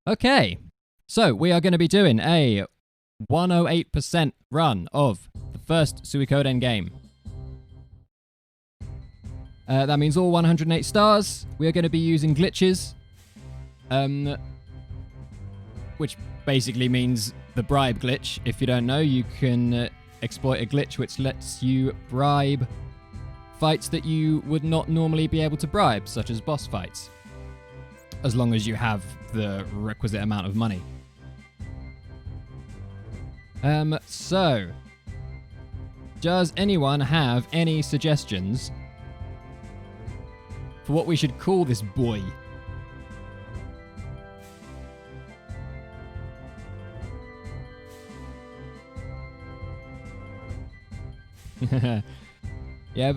Okay, so we are going to be doing a 108% run of the first Suikoden game. That means all 108 stars. We are going to be using glitches, which basically means the Bribe Glitch. If you don't know, you can exploit a glitch which lets you bribe fights that you would not normally be able to bribe, such as boss fights, as long as you have the requisite amount of money. So, does anyone have any suggestions for what we should call this boy? Yeah,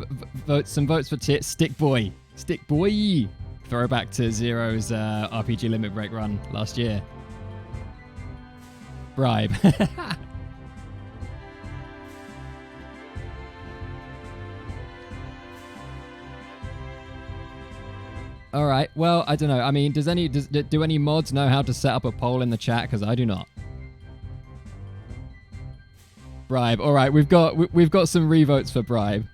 some votes for Stick Boy. Stick Boy! Throwback to Zero's RPG Limit Break run last year. Bribe. Alright, well, I don't know. I mean, do any mods know how to set up a poll in the chat? Because I do not. Bribe. Alright, we've got some revotes for Bribe.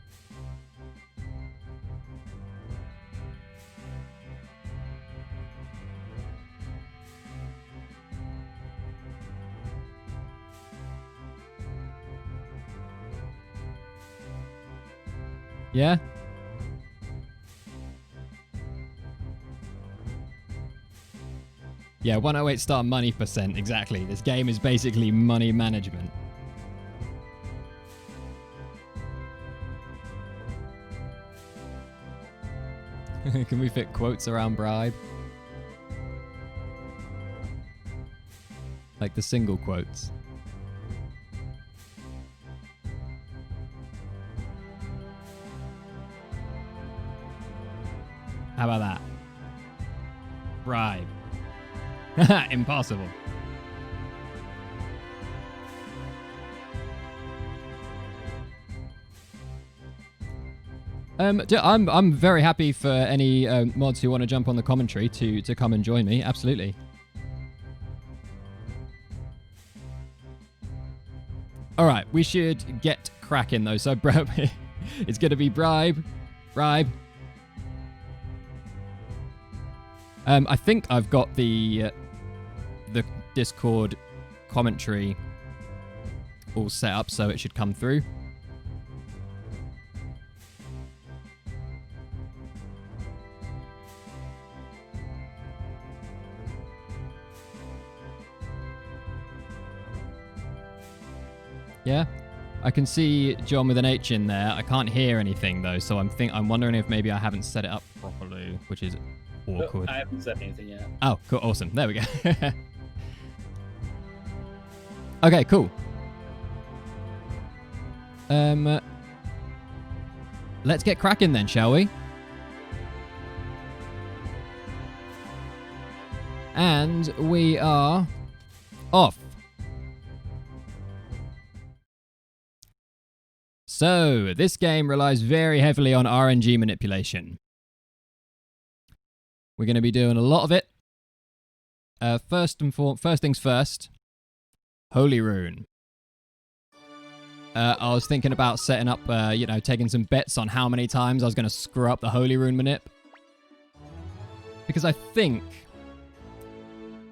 Yeah? Yeah, 108 star money percent, exactly. This game is basically money management. Can we fit quotes around Bribe? Like the single quotes. How about that? Bribe. Impossible. I'm very happy for any mods who want to jump on the commentary to come and join me. Absolutely. All right, we should get cracking though. So, bro, it's gonna be bribe. I think I've got the Discord commentary all set up, so it should come through. Yeah, I can see John with an H in there. I can't hear anything though, so I'm wondering if maybe I haven't set it up properly, which is awkward. I haven't said anything yet. Oh, cool. Awesome. There we go. Okay, cool. Let's get cracking then, shall we? And we are off. So, this game relies very heavily on RNG manipulation. We're going to be doing a lot of it. First things first, Holy Rune. I was thinking about setting up, taking some bets on how many times I was going to screw up the Holy Rune manip. Because I think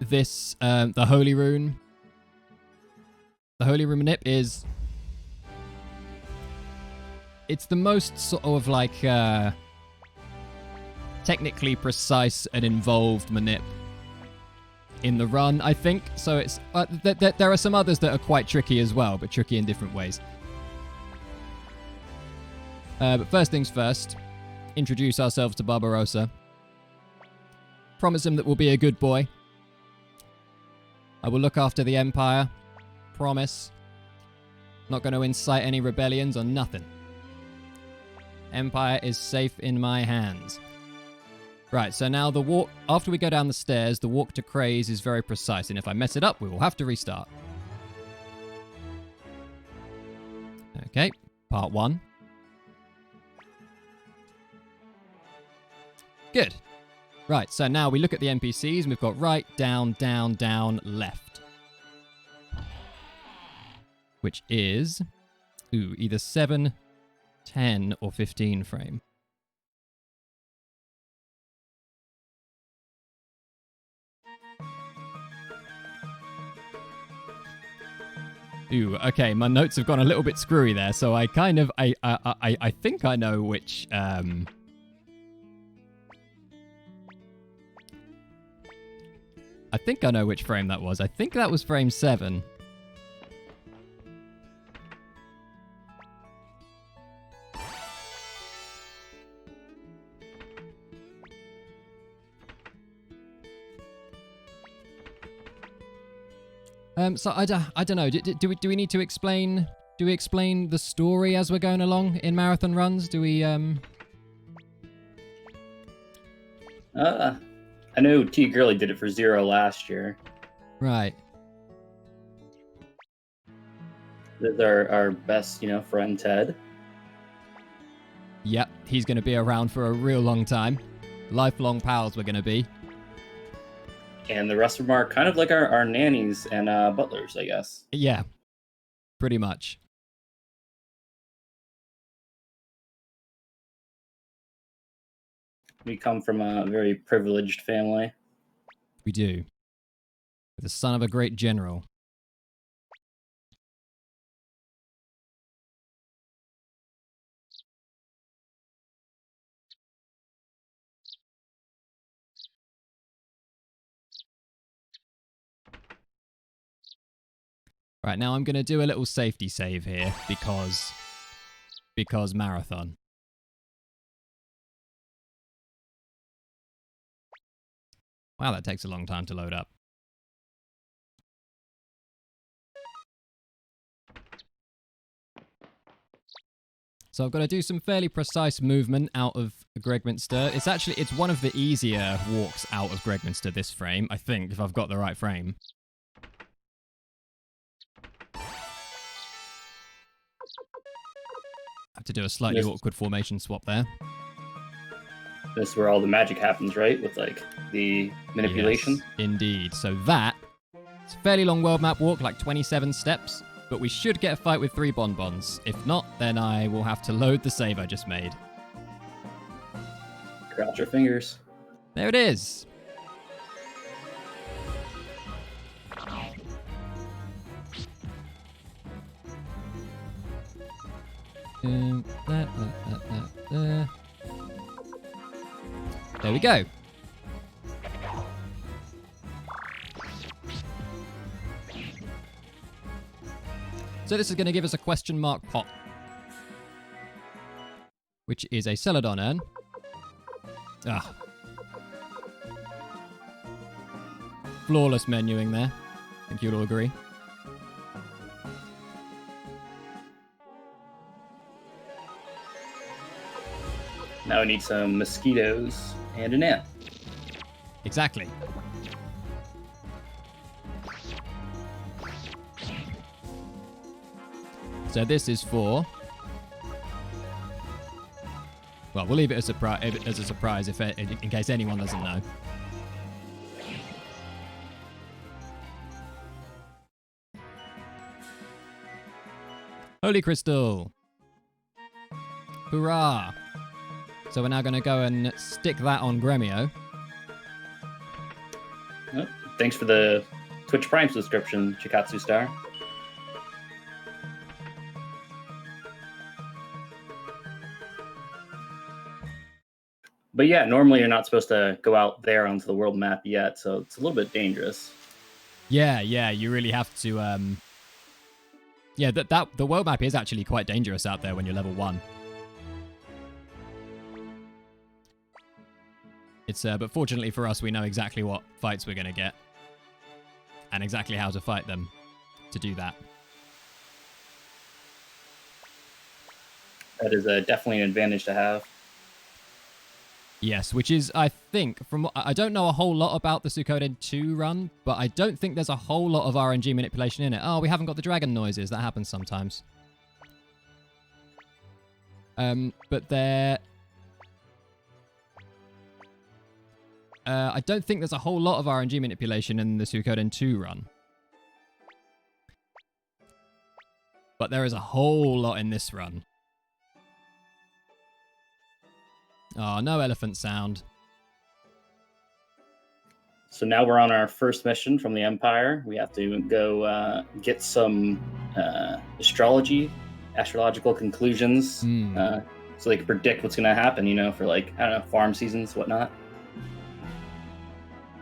this, the Holy Rune manip is... It's the most sort of like... technically precise and involved manip in the run, I think. So it's there are some others that are quite tricky as well, but tricky in different ways. But first things first, introduce ourselves to Barbarossa. Promise him that we'll be a good boy. I will look after the Empire. Promise. Not going to incite any rebellions or nothing. Empire is safe in my hands. Right, so now the walk, after we go down the stairs, the walk to Craze is very precise, and if I mess it up, we will have to restart. Okay, part 1. Good. Right, so now we look at the NPCs, and we've got right, down, down, down, left. Which is, either 7, 10, or 15 frame. Okay, my notes have gone a little bit screwy there, so I kind of, I think I know which, I think I know which frame that was. I think that was frame 7. So I don't know. Do we need to explain? Do we explain the story as we're going along in marathon runs? Do we I know T Gurley did it for 0 last year. Right. There's our best, friend Ted. Yep, he's going to be around for a real long time. Lifelong pals we're going to be. And the rest of them are kind of like our nannies and butlers, I guess. Yeah, pretty much. We come from a very privileged family. We do. The son of a great general. Right, now I'm going to do a little safety save here because marathon. Wow, that takes a long time to load up. So I've got to do some fairly precise movement out of Gregminster. It's one of the easier walks out of Gregminster, this frame, I think, if I've got the right frame. I have to do a slightly awkward formation swap there. This is where all the magic happens, right? With, the manipulation? Yes, indeed. So it's a fairly long world map walk, like 27 steps, but we should get a fight with 3 bonbons. If not, then I will have to load the save I just made. Cross your fingers. There it is. There we go. So this is going to give us a question mark pot, which is a Celadon urn. Flawless menuing there. I think you'll all agree. Now we need some mosquitoes and an ant. Exactly. So this is for... Well, we'll leave it as a surprise in case anyone doesn't know. Holy Crystal! Hurrah! So we're now going to go and stick that on Gremio. Oh, thanks for the Twitch Prime subscription, Chikatsu Star. But yeah, normally you're not supposed to go out there onto the world map yet, so it's a little bit dangerous. Yeah, you really have to... Yeah, the world map is actually quite dangerous out there when you're level 1. But fortunately for us, we know exactly what fights we're going to get. And exactly how to fight them to do that. That is definitely an advantage to have. Yes, which is, I think, I don't know a whole lot about the Suikoden 2 run, but I don't think there's a whole lot of RNG manipulation in it. Oh, we haven't got the dragon noises. That happens sometimes. But I don't think there's a whole lot of RNG manipulation in the Suikoden 2 run. But there is a whole lot in this run. Oh, no elephant sound. So now we're on our first mission from the Empire. We have to go get some astrological conclusions, so they can predict what's going to happen, you know, for like, I don't know, farm seasons, whatnot.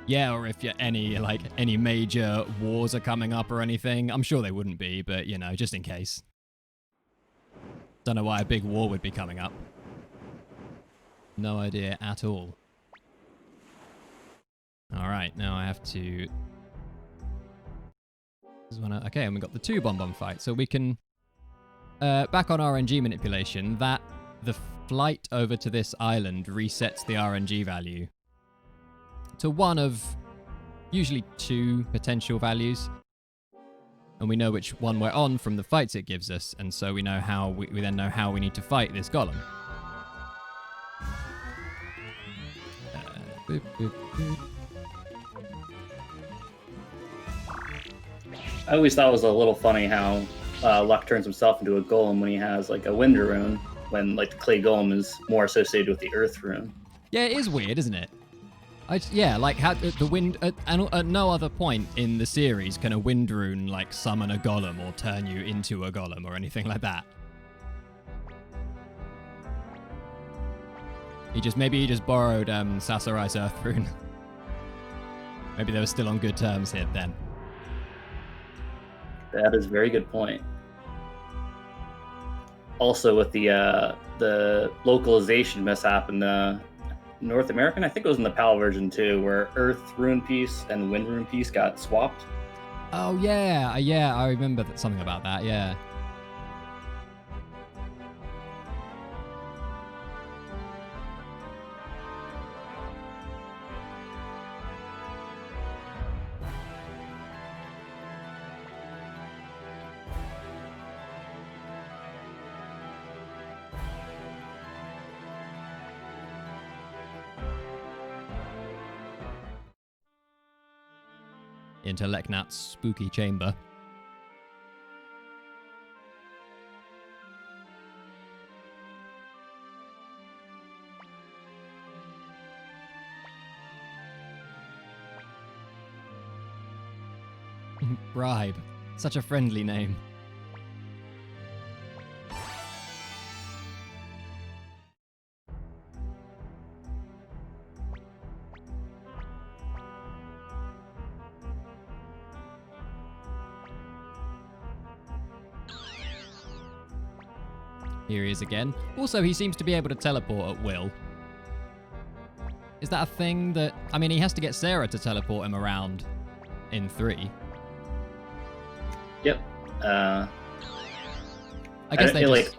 Yeah, or if any major wars are coming up or anything. I'm sure they wouldn't be, but, you know, just in case. Don't know why a big war would be coming up. No idea at all. Alright, now I have to... Okay, and we got the 2 bomb fight. So we can... back on RNG manipulation, the flight over to this island resets the RNG value to one of usually 2 potential values. And we know which one we're on from the fights it gives us, and so we know how we then know how we need to fight this golem. Boop, boop, boop. I always thought it was a little funny how Luck turns himself into a golem when he has like a wind rune, when like the clay golem is more associated with the earth rune. Yeah, it is weird, isn't it? Yeah, like how the wind at no other point in the series can a wind rune like summon a golem or turn you into a golem or anything like that. Maybe he just borrowed Sasarai's earth rune. Maybe they were still on good terms here then. That is a very good point. Also, with the localization mishap in the North American, I think it was in the PAL version too, where Earth rune piece and Wind rune piece got swapped. Oh yeah, I remember something about that. Yeah. Into Leknat's spooky chamber. Bribe. Such a friendly name. Here he is again. Also, he seems to be able to teleport at will. Is that a thing that... I mean, he has to get Sarah to teleport him around in 3. Yep. I guess they just...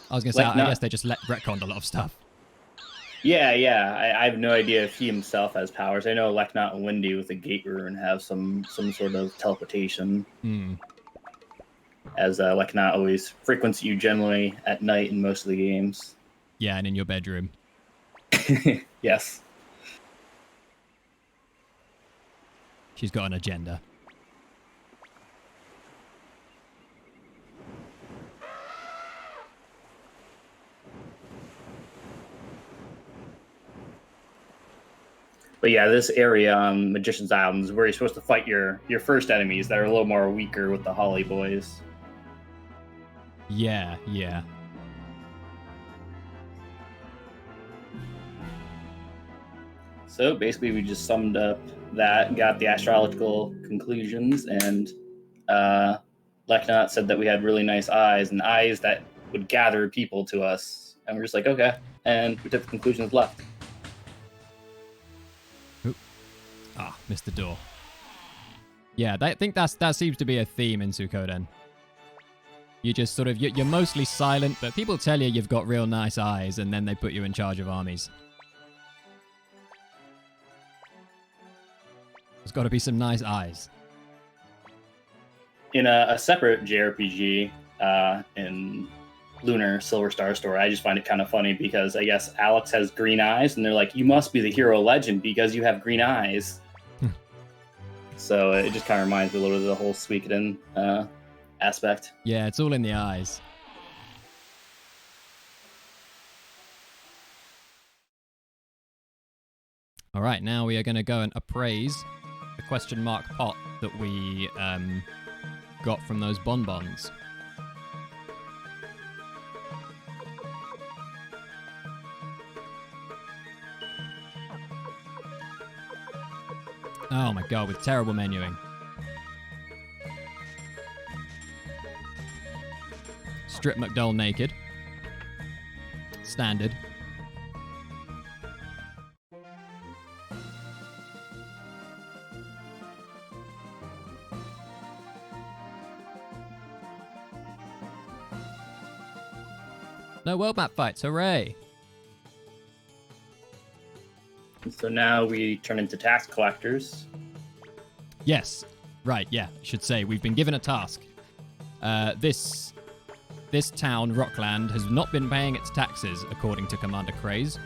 I was going to say, I guess they just retconned a lot of stuff. Yeah. I have no idea if he himself has powers. I know Leknat and Windy with the Gate Rune have some sort of teleportation. As Leknat always frequents you generally at night in most of the games. Yeah, and in your bedroom. Yes. She's got an agenda. But yeah, this area on Magician's Island is where you're supposed to fight your first enemies that are a little more weaker with the Holly Boys. Yeah. So basically we just summed up that, got the astrological conclusions, and Leknat said that we had really nice eyes, and eyes that would gather people to us. And we're just like, okay. And we took the conclusions left. Missed the door. Yeah, I think that seems to be a theme in Suikoden. You just sort of, you're mostly silent, but people tell you you've got real nice eyes, and then they put you in charge of armies. There's got to be some nice eyes. In a separate JRPG, in Lunar Silver Star story. I just find it kind of funny because I guess Alex has green eyes, and they're like, you must be the hero legend because you have green eyes. So it just kind of reminds me a little bit of the whole Suikoden aspect. Yeah, it's all in the eyes. All right, now we are going to go and appraise the question mark pot that we got from those bonbons. Oh my god, with terrible menuing. Strip McDowell naked. Standard. No world map fights, hooray! So now we turn into tax collectors. Yes, right, yeah, I should say, we've been given a task. This town, Rockland, has not been paying its taxes, according to Commander Craze.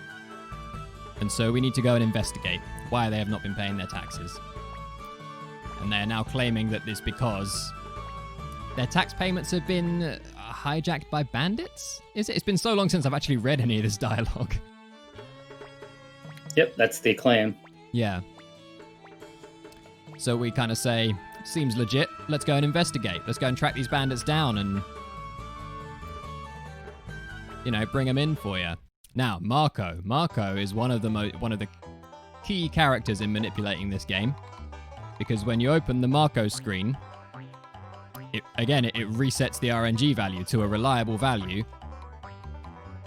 And so we need to go and investigate why they have not been paying their taxes. And they're now claiming that this because their tax payments have been hijacked by bandits? Is it? It's been so long since I've actually read any of this dialogue. Yep, that's the claim. Yeah. So we kind of say, seems legit, let's go and investigate. Let's go and track these bandits down and, you know, bring them in for you. Now, Marco. Marco is one of the key characters in manipulating this game. Because when you open the Marco screen, it resets the RNG value to a reliable value.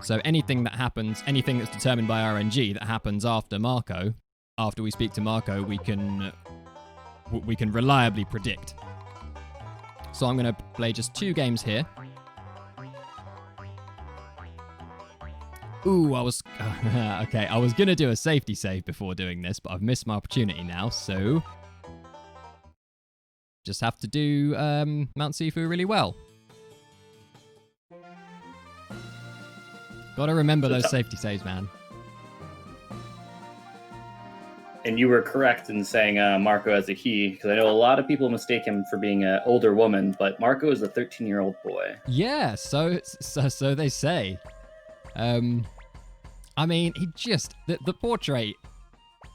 So anything that happens, anything that's determined by RNG that happens after Marco, after we speak to Marco, we can reliably predict. So I'm going to play just 2 games here. Ooh, I was going to do a safety save before doing this, but I've missed my opportunity now, so just have to do Mount Sifu really well. Gotta remember those safety saves, man. And you were correct in saying Marco as a he, because I know a lot of people mistake him for being an older woman, but Marco is a 13-year-old boy. Yeah, so they say. I mean, the portrait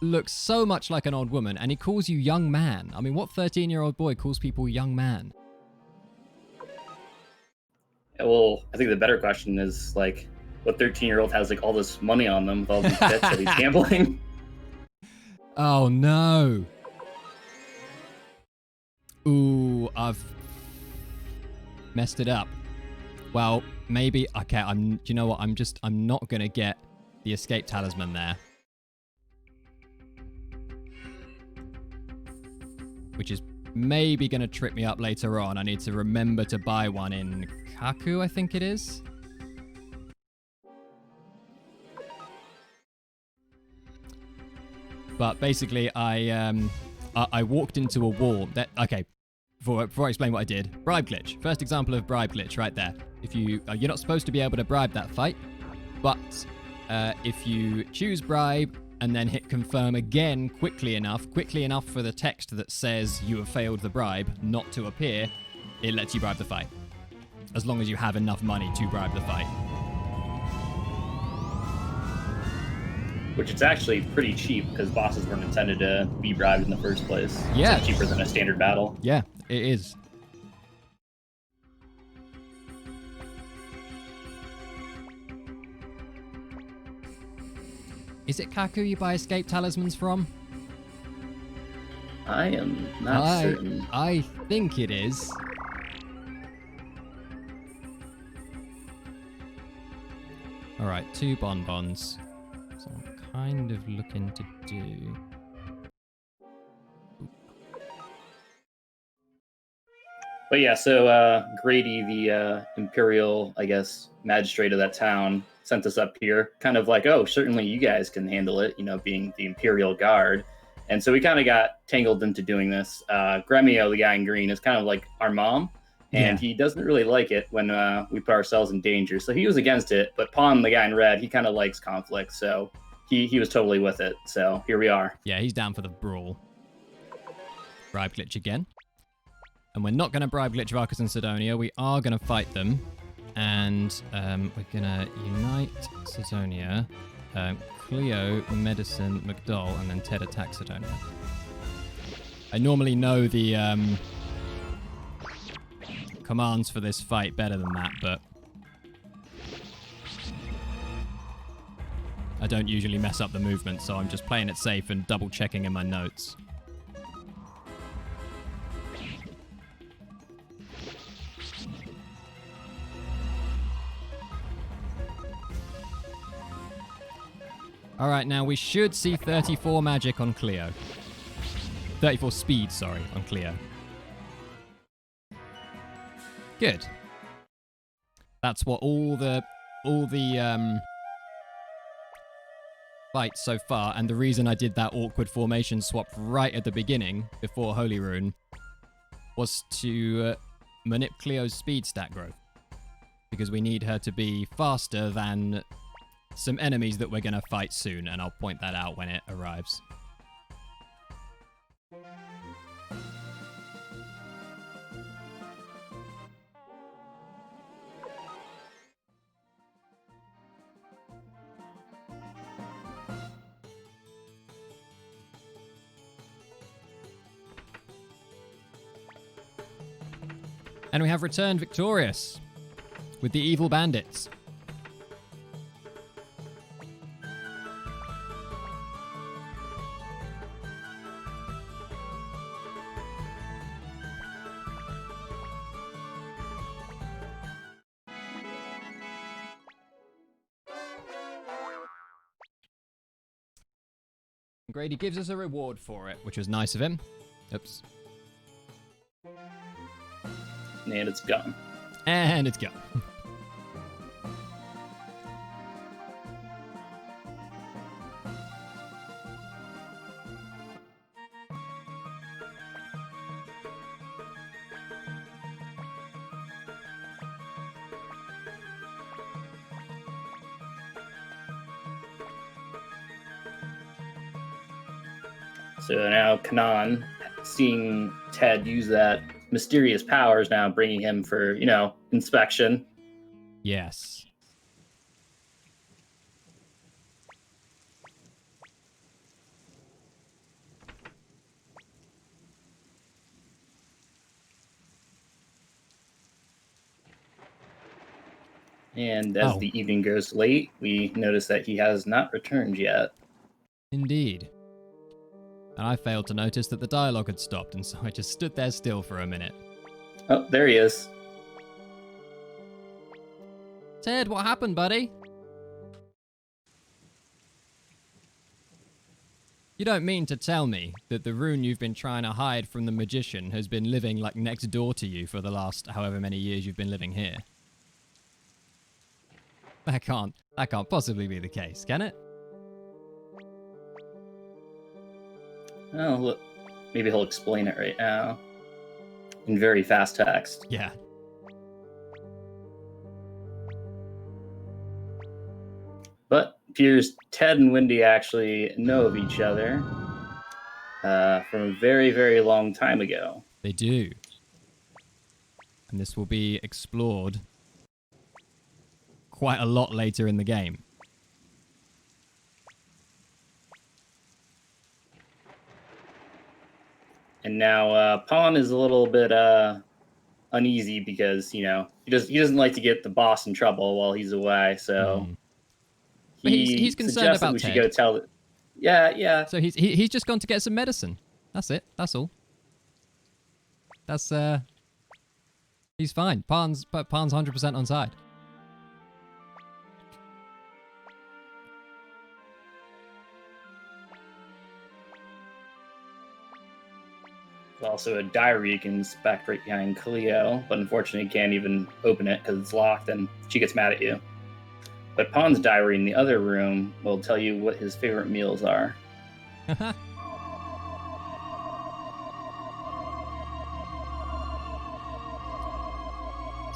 looks so much like an old woman, and he calls you young man. I mean, what 13-year-old boy calls people young man? Well, I think the better question is, like, what 13-year-old has, like, all this money on them with all these bets that he's gambling? Oh, no. Ooh, I've messed it up. Well, maybe, okay, do you know what? I'm not going to get the escape talisman there. Which is maybe going to trip me up later on. I need to remember to buy one in Kaku, I think it is. But basically, I walked into a wall. Okay, before I explain what I did, Bribe Glitch. First example of Bribe Glitch right there. If you're not supposed to be able to bribe that fight, but if you choose bribe and then hit confirm again quickly enough for the text that says you have failed the bribe not to appear, it lets you bribe the fight. As long as you have enough money to bribe the fight. Which is actually pretty cheap because bosses weren't intended to be bribed in the first place. Yeah. It's cheaper than a standard battle. Yeah, it is. Is it Kaku you buy escape talismans from? I am not certain. I think it is. Alright, 2 bonbons. So I'm kind of looking to do... But yeah, so Grady, the Imperial, I guess, magistrate of that town, sent us up here, kind of like, oh, certainly you guys can handle it, you know, being the Imperial Guard. And so we kind of got tangled into doing this. Gremio, the guy in green, is kind of like our mom. and Yeah. he doesn't really like it when we put ourselves in danger. So he was against it, but Pawn, the guy in red, he kind of likes conflict, so he was totally with it. So here we are. Yeah, he's down for the brawl. Bribe Glitch again. And we're not going to Bribe Glitch Varkas and Sidonia. We are going to fight them. And we're going to unite Sidonia, Cleo, Medicine, McDowell, and then Ted attack Sidonia. I normally know the commands for this fight better than that, but I don't usually mess up the movement, so I'm just playing it safe and double checking in my notes. Alright, now we should see 34 magic on Cleo. 34 speed, sorry, on Cleo. Good. That's what all the fights so far, and the reason I did that awkward formation swap right at the beginning, before Holy Rune, was to manip Cleo's speed stat growth. Because we need her to be faster than some enemies that we're going to fight soon, and I'll point that out when it arrives. And we have returned victorious with the evil bandits. Grady gives us a reward for it, which was nice of him. Oops. And it's gone. And it's gone. So now Kanan, seeing Ted use that mysterious power, is now bringing him for, inspection. Yes. And as the evening goes late, we notice that he has not returned yet. Indeed. And I failed to notice that the dialogue had stopped, and so I just stood there still for a minute. Oh, there he is. Ted, what happened, buddy? You don't mean to tell me that the rune you've been trying to hide from the magician has been living like next door to you for the last however many years you've been living here? That can't possibly be the case, can it? Oh, look. Maybe he'll explain it right now. In very fast text. Yeah. But appears Ted and Wendy actually know of each other from a very, very long time ago. They do. And this will be explored quite a lot later in the game. And now Pawn is a little bit uneasy because, he doesn't like to get the boss in trouble while he's away. So he's concerned about we Ted. should go tell. Yeah. So he's just gone to get some medicine. That's it. That's all. That's he's fine. Pawn's 100% on side. Also a diary you can inspect right behind Cleo, but unfortunately can't even open it because it's locked and she gets mad at you. But Pawn's diary in the other room will tell you what his favorite meals are.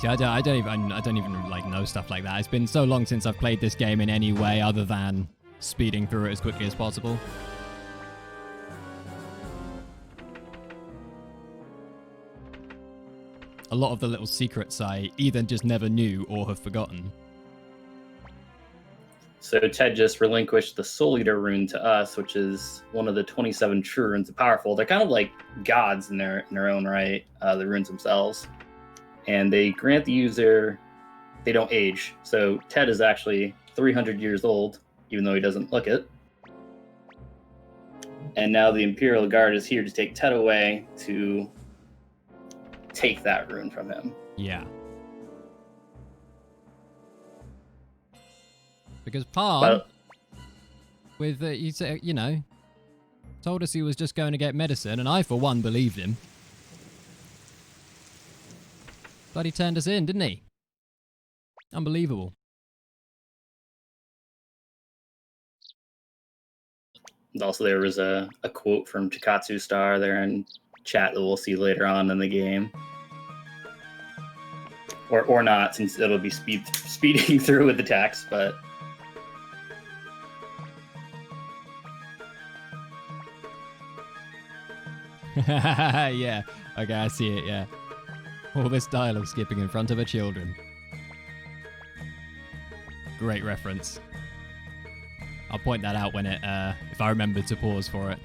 See, I don't even like know stuff like that. It's been so long since I've played this game in any way other than speeding through it as quickly as possible. A lot of the little secrets I either just never knew or have forgotten. So Ted just relinquished the Soul Eater rune to us, which is one of the 27 true runes of Powerful. They're kind of like gods in their own right, the runes themselves. And they grant the user, they don't age. So Ted is actually 300 years old, even though he doesn't look it. And now the Imperial Guard is here to take Ted away to take that rune from him. Yeah. Because Palm, with, he said, you know, told us he was just going to get medicine, and I, for one, believed him. But he turned us in, didn't he? Unbelievable. And also, there was a quote from Chikatsu Star there in chat that we'll see later on in the game. Or not, since it'll be speeding through with the text, but... Yeah, okay, I see it, yeah. All this dialogue skipping in front of her children. Great reference. I'll point that out when it, if I remember to pause for it.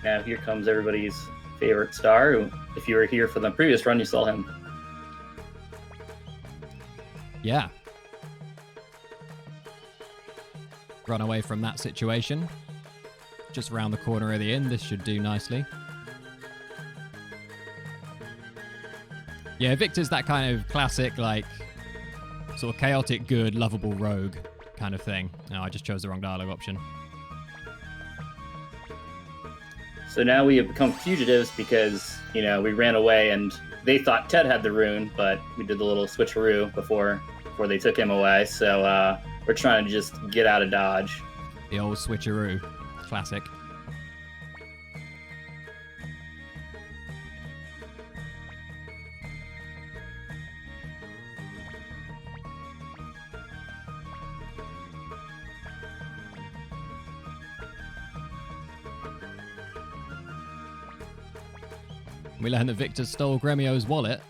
Now here comes everybody's favorite star, who, if you were here for the previous run, you saw him. Yeah. Run away from that situation. Just around the corner of the inn, this should do nicely. Yeah, Victor's that kind of classic, like, sort of chaotic good, lovable rogue kind of thing. No, I just chose the wrong dialogue option. So now we have become fugitives because, you know, we ran away and they thought Ted had the rune, but we did the little switcheroo before they took him away. So we're trying to just get out of Dodge. The old switcheroo. Classic. We learn that Victor stole Gremio's wallet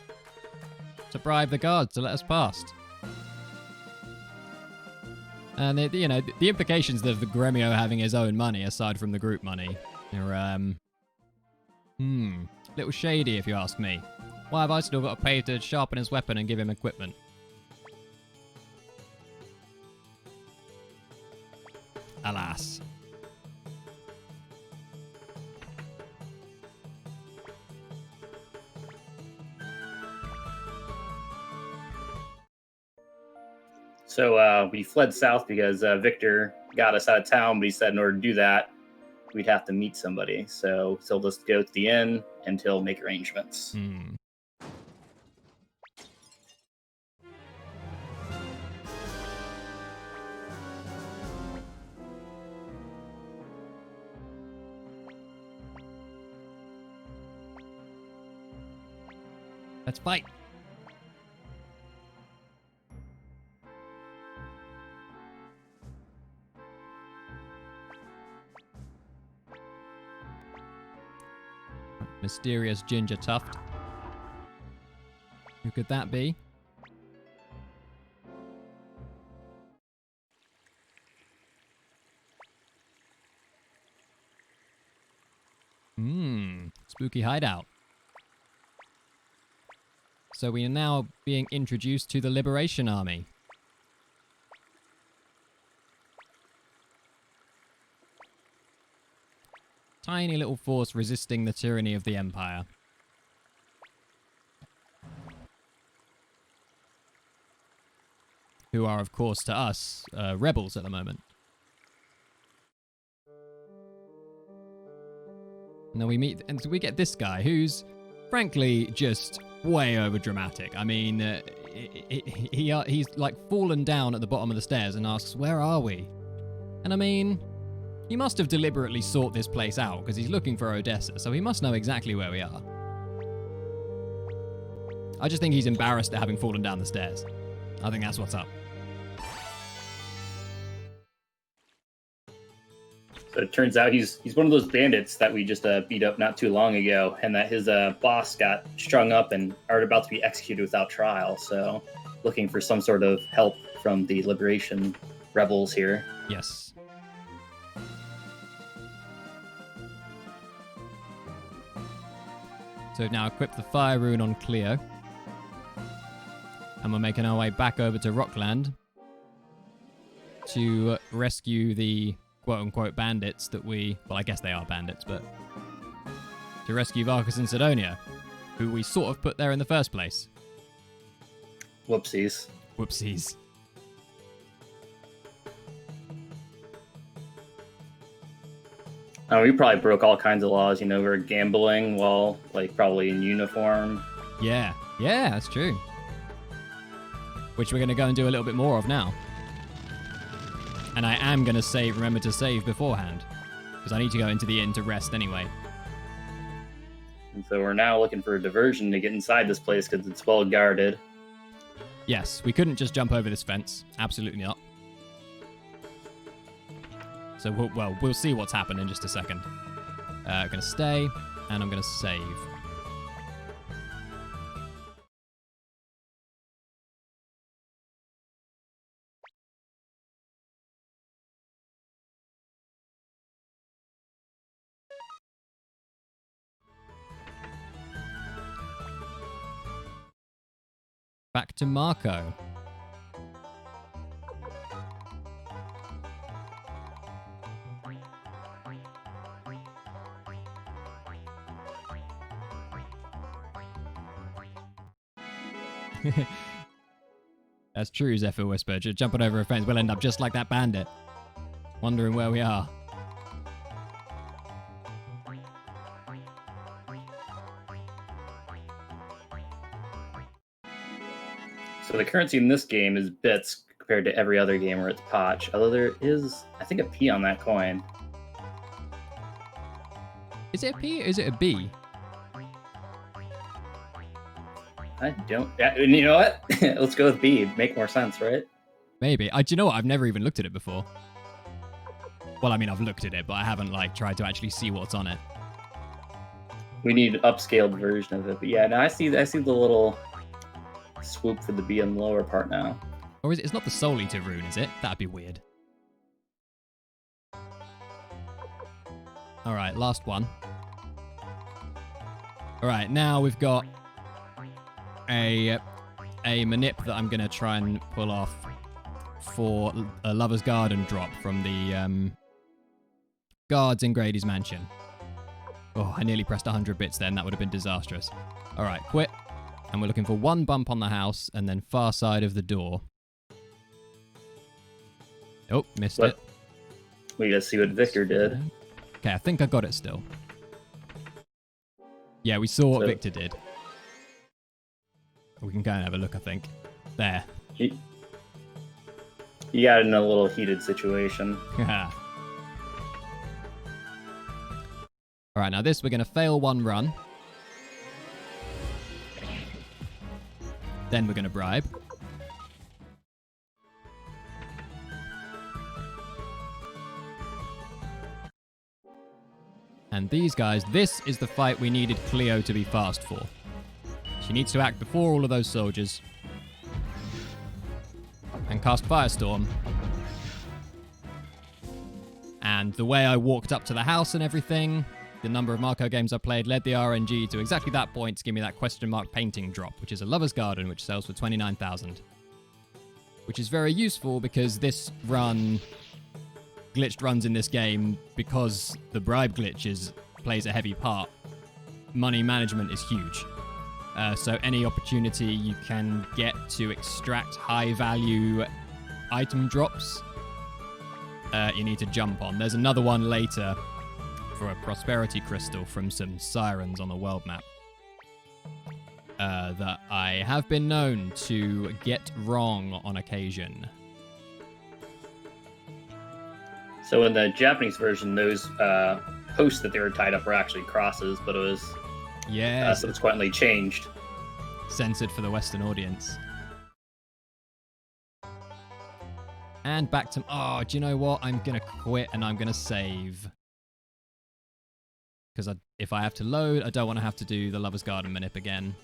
to bribe the guards to let us past. And, you know, the implications of the Gremio having his own money, aside from the group money, are, little shady if you ask me. Why have I still got to pay to sharpen his weapon and give him equipment? Alas. So we fled south because Victor got us out of town, but he said in order to do that, we'd have to meet somebody. So he told us to go to the inn and he'll make arrangements. Let's fight. Mysterious ginger tuft. Who could that be? Spooky hideout. So we are now being introduced to the Liberation Army. Tiny little force resisting the tyranny of the Empire. Who are, of course, to us, rebels at the moment. And then we meet, and so we get this guy who's, frankly, just way over dramatic. I mean, he's like fallen down at the bottom of the stairs and asks, "Where are we?" And I mean, he must have deliberately sought this place out because he's looking for Odessa, so he must know exactly where we are. I just think he's embarrassed at having fallen down the stairs. I think that's what's up. So it turns out he's one of those bandits that we just beat up not too long ago, and that his boss got strung up and are about to be executed without trial. So looking for some sort of help from the Liberation rebels here. Yes. So we've now equipped the fire rune on Cleo. And we're making our way back over to Rockland to rescue the quote-unquote bandits that we... Well, I guess they are bandits, but... To rescue Varkas and Sidonia, who we sort of put there in the first place. Whoopsies. Whoopsies. We probably broke all kinds of laws. We were gambling while, probably in uniform. Yeah, that's true. Which we're going to go and do a little bit more of now. And I am going to remember to save beforehand. Because I need to go into the inn to rest anyway. And so we're now looking for a diversion to get inside this place because it's well guarded. Yes, we couldn't just jump over this fence. Absolutely not. So we'll see what's happened in just a second. I'm going to stay, and I'm going to save. Back to Marco. That's true, Zephyr whispered. Just jumping over a fence, we'll end up just like that bandit. Wondering where we are. So the currency in this game is bits compared to every other game where it's potch. Although there is, I think, a P on that coin. Is it a P or is it a B? I don't... You know what? Let's go with B. Make more sense, right? Maybe. Do you know what? I've never even looked at it before. Well, I mean, I've looked at it, but I haven't, tried to actually see what's on it. We need an upscaled version of it. But yeah, now I see the little swoop for the B on the lower part now. Or is it? It's not the Soul Eater rune, is it? That'd be weird. Alright, last one. Alright, now we've got a manip that I'm going to try and pull off for a Lover's Garden drop from the guards in Grady's mansion. Oh, I nearly pressed 100 bits then. That would have been disastrous. Alright, quit. And we're looking for one bump on the house and then far side of the door. Oh, missed it. We gotta see what Victor did. Okay, I think I got it still. Yeah, we saw what Victor did. We can go and have a look, I think. There. He got in a little heated situation. Alright, now this, we're going to fail one run. Then we're going to bribe. And these guys, this is the fight we needed Cleo to be fast for. She needs to act before all of those soldiers. And cast Firestorm. And the way I walked up to the house and everything, the number of Marco games I played led the RNG to exactly that point to give me that question mark painting drop, which is a Lover's Garden, which sells for 29,000. Which is very useful because this run, glitched runs in this game, because the Bribe Glitch plays a heavy part, money management is huge. So any opportunity you can get to extract high-value item drops, you need to jump on. There's another one later for a prosperity crystal from some sirens on the world map that I have been known to get wrong on occasion. So in the Japanese version, those posts that they were tied up were actually crosses, but it was yeah, subsequently changed. censored for the Western audience. And back to... Oh, do you know what? I'm going to quit and I'm going to save. Because if I have to load, I don't want to have to do the Lover's Garden manip again.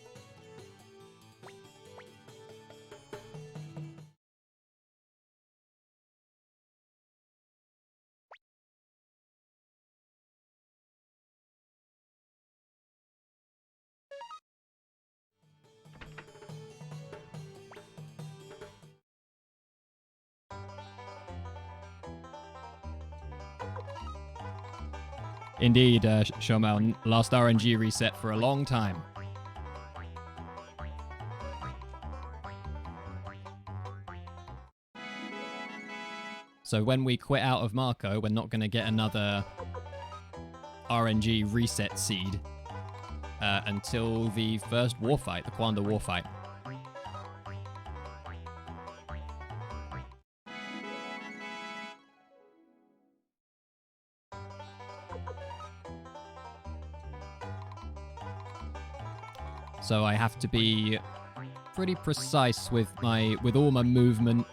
Indeed, Shomel, last RNG reset for a long time. So when we quit out of Marco, we're not going to get another RNG reset seed until the first war fight, the Kwanda war fight. So I have to be pretty precise with all my movement,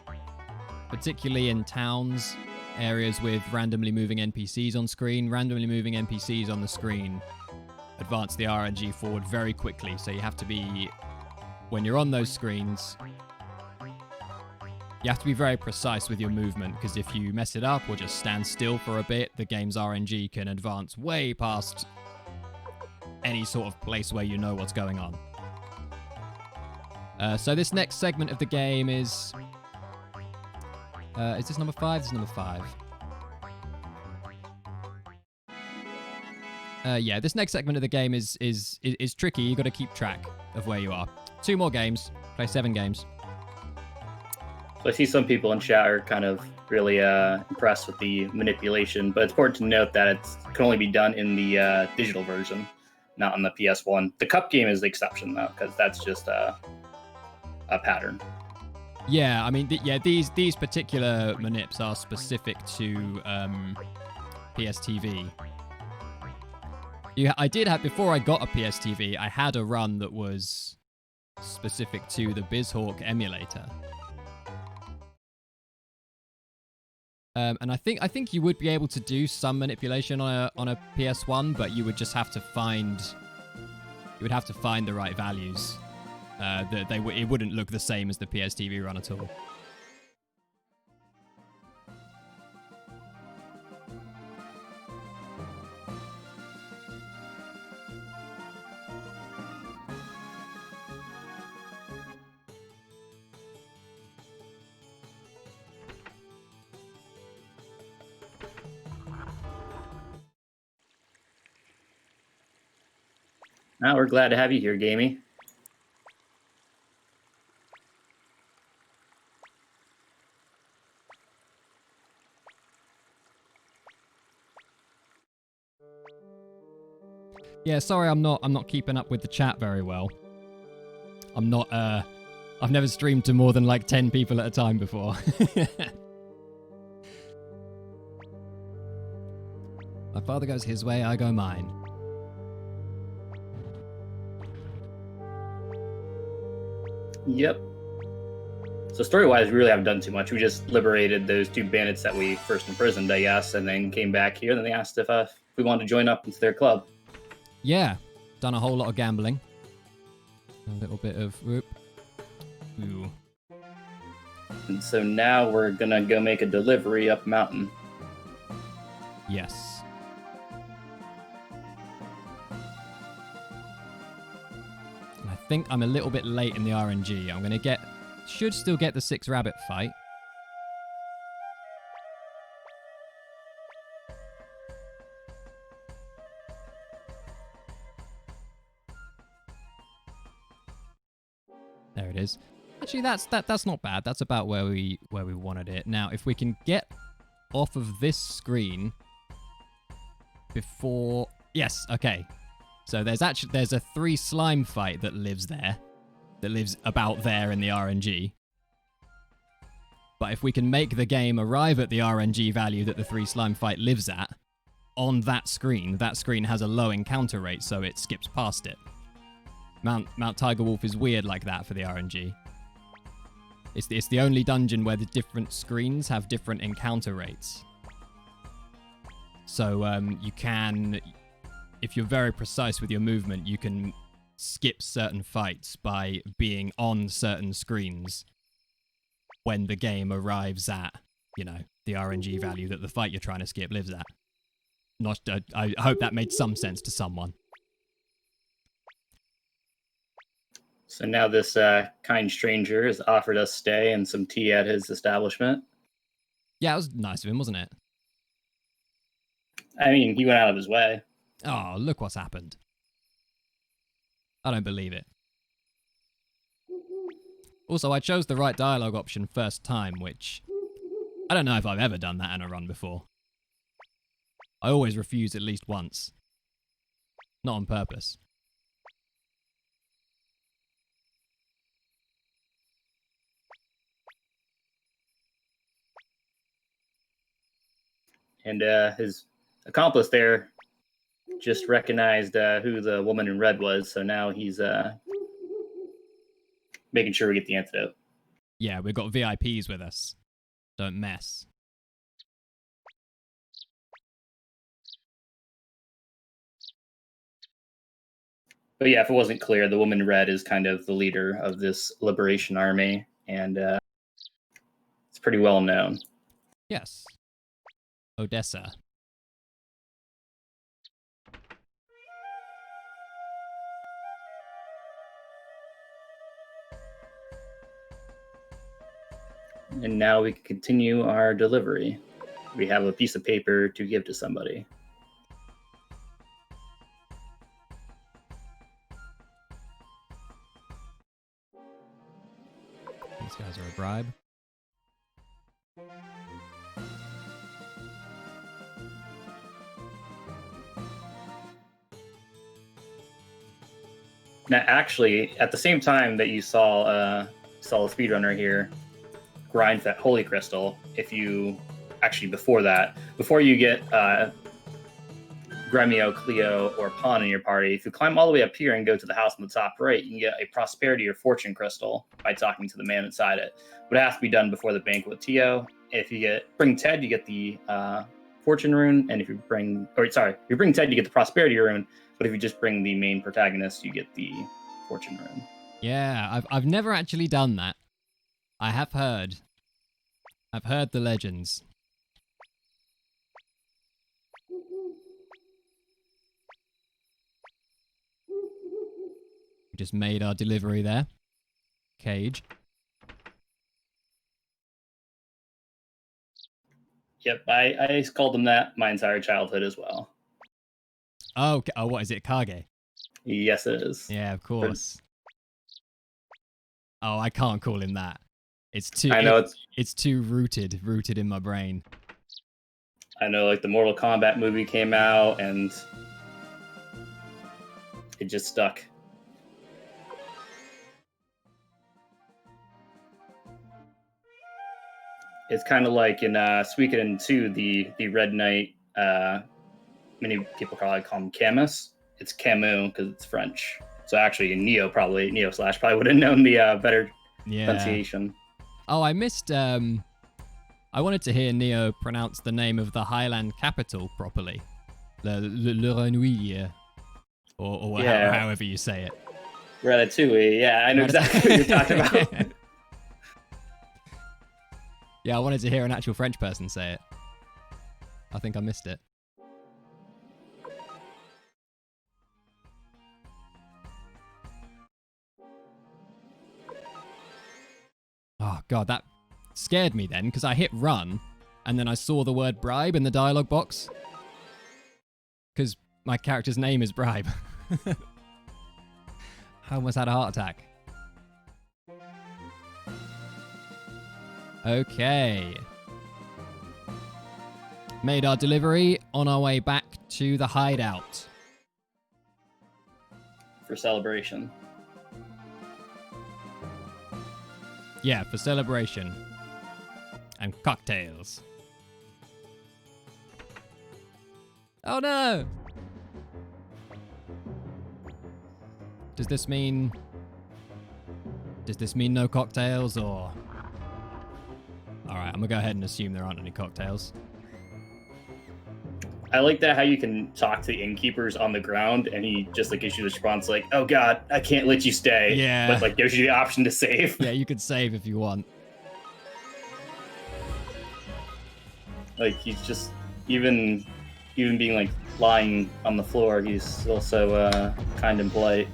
particularly in towns, areas with randomly moving NPCs on screen. Randomly moving NPCs on the screen advance the RNG forward very quickly. So you have to be, when you're on those screens, you have to be very precise with your movement, because if you mess it up or just stand still for a bit, the game's RNG can advance way past any sort of place where you know what's going on. So this next segment of the game is this number 5? This is number 5. Yeah, this next segment of the game is tricky. You got to keep track of where you are. 2 more games. Play 7 games. So I see some people in chat are kind of really impressed with the manipulation, but it's important to note that it can only be done in the digital version, not on the PS1. The cup game is the exception, though, because that's just a pattern. Yeah, I mean, these particular manips are specific to PSTV. I did have, before I got a PSTV, I had a run that was specific to the BizHawk emulator. And I think you would be able to do some manipulation on a PS1, but you would just have to find the right values. It wouldn't look the same as the PSTV run at all. Now we're glad to have you here, Gamey. Yeah, sorry, I'm not keeping up with the chat very well. I've never streamed to more than like 10 people at a time before. My father goes his way, I go mine. Yep. So story-wise, we really haven't done too much. We just liberated those 2 bandits that we first imprisoned, I guess, and then came back here. Then they asked if we wanted to join up into their club. Yeah, done a whole lot of gambling. A little bit of whoop. Ooh. And so now we're gonna go make a delivery up mountain. Yes. And I think I'm a little bit late in the RNG. Should still get the 6 rabbit fight. There it is. Actually, that's not bad. That's about where we wanted it. Now, if we can get off of this screen before... Yes, okay. So there's a 3 slime fight that lives there. That lives about there in the RNG. But if we can make the game arrive at the RNG value that the 3 slime fight lives at, on that screen has a low encounter rate, so it skips past it. Mount Tiger Wolf is weird like that for the RNG. It's the only dungeon where the different screens have different encounter rates. So you can, if you're very precise with your movement, you can skip certain fights by being on certain screens when the game arrives at, you know, the RNG value that the fight you're trying to skip lives at. Not, I hope that made some sense to someone. So now this kind stranger has offered us stay and some tea at his establishment. Yeah, it was nice of him, wasn't it? I mean, he went out of his way. Oh, look what's happened. I don't believe it. Also, I chose the right dialogue option first time, which I don't know if I've ever done that in a run before. I always refuse at least once. Not on purpose. And his accomplice there just recognized who the woman in red was, so now he's making sure we get the antidote. Yeah, we've got VIPs with us. Don't mess. But yeah, if it wasn't clear, the woman in red is kind of the leader of this liberation army, and it's pretty well known. Yes. Odessa. And now we can continue our delivery. We have a piece of paper to give to somebody. These guys are a bribe. Now, actually, at the same time that you saw a speedrunner here grind that holy crystal, if you actually before you get Gremio, Cleo, or Pawn in your party, if you climb all the way up here and go to the house on the top right, you can get a prosperity or fortune crystal by talking to the man inside it. But it has to be done before the banquet with Tio. If you bring Ted, you get the fortune rune, and if you bring Ted, you get the prosperity rune. But if you just bring the main protagonist, you get the fortune rune. Yeah, I've never actually done that. I have heard. I've heard the legends. We just made our delivery there. Cage. Yep, I called them that my entire childhood as well. Oh, what is it? Kage? Yes, it is. Yeah, of course. Oh, I can't call him that. It's too. I know it's too rooted in my brain. I know, like the Mortal Kombat movie came out, and it just stuck. It's kind of like in Suikoden 2, the Red Knight. Many people probably call him Camus. It's Camus because it's French. So actually, Neo Slash probably would have known the better pronunciation. Oh, I missed. I wanted to hear Neo pronounce the name of the Highland capital properly, Le Renouille, or however you say it. Ratatouille. Yeah, I know exactly what you're talking about. Yeah, I wanted to hear an actual French person say it. I think I missed it. Oh, God, that scared me then, because I hit run, and then I saw the word bribe in the dialogue box. Because my character's name is Bribe. I almost had a heart attack. Okay. Made our delivery, on our way back to the hideout. For celebration. Yeah, for celebration. And cocktails. Oh no! Does this mean no cocktails, or? All right, I'm gonna go ahead and assume there aren't any cocktails. I like that how you can talk to the innkeepers on the ground, and he just like gives you the response like, "Oh God, I can't let you stay." Yeah. But like gives you the option to save. Yeah, you could save if you want. Like he's just even being like lying on the floor, he's also kind and polite.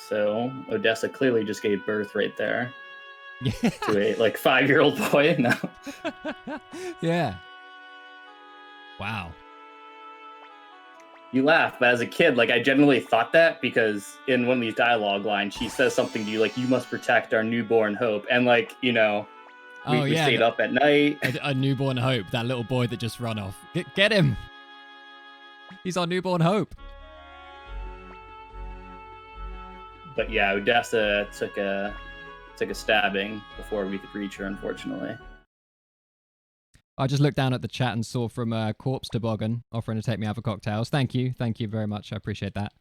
So Odessa clearly just gave birth right there to a like 5-year-old boy now. Yeah. Wow. You laugh, but as a kid, like I genuinely thought that, because in one of these dialogue lines, she says something to you like, "You must protect our newborn hope," and like we stayed up at night. A newborn hope, that little boy that just run off. Get him. He's our newborn hope. But yeah, Odessa took a stabbing before we could reach her, unfortunately. I just looked down at the chat and saw from Corpse Toboggan offering to take me out for cocktails. Thank you very much. I appreciate that.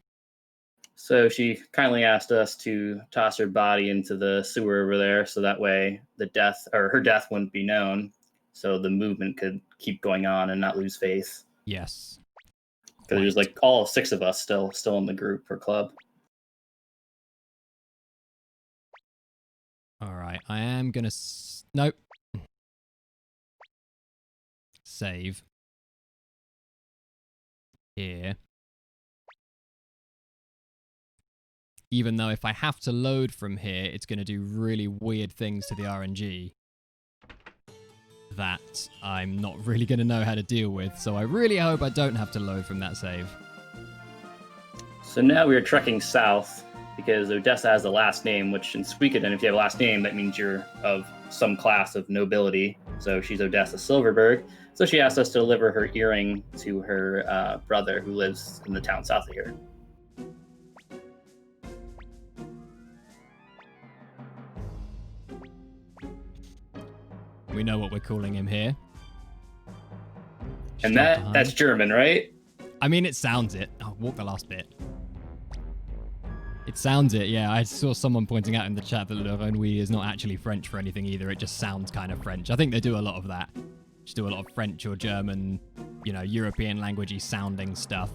So she kindly asked us to toss her body into the sewer over there, so that way her death wouldn't be known, so the movement could keep going on and not lose faith. Yes. Because there's like all 6 of us still in the group or club. All right, I am gonna nope. Save here. Even though if I have to load from here, it's going to do really weird things to the RNG that I'm not really going to know how to deal with. So I really hope I don't have to load from that save. So now we are trekking south, because Odessa has a last name, which in Suikoden, if you have a last name, that means you're of some class of nobility. So she's Odessa Silverberg. So she asked us to deliver her earring to her brother, who lives in the town south of here. We know what we're calling him here. And that's German, right? I mean, it sounds it. Oh, walk the last bit. It sounds it, yeah. I saw someone pointing out in the chat that Le Renouille is not actually French for anything either. It just sounds kind of French. I think they do a lot of that. Just do a lot of French or German, European languagey sounding stuff.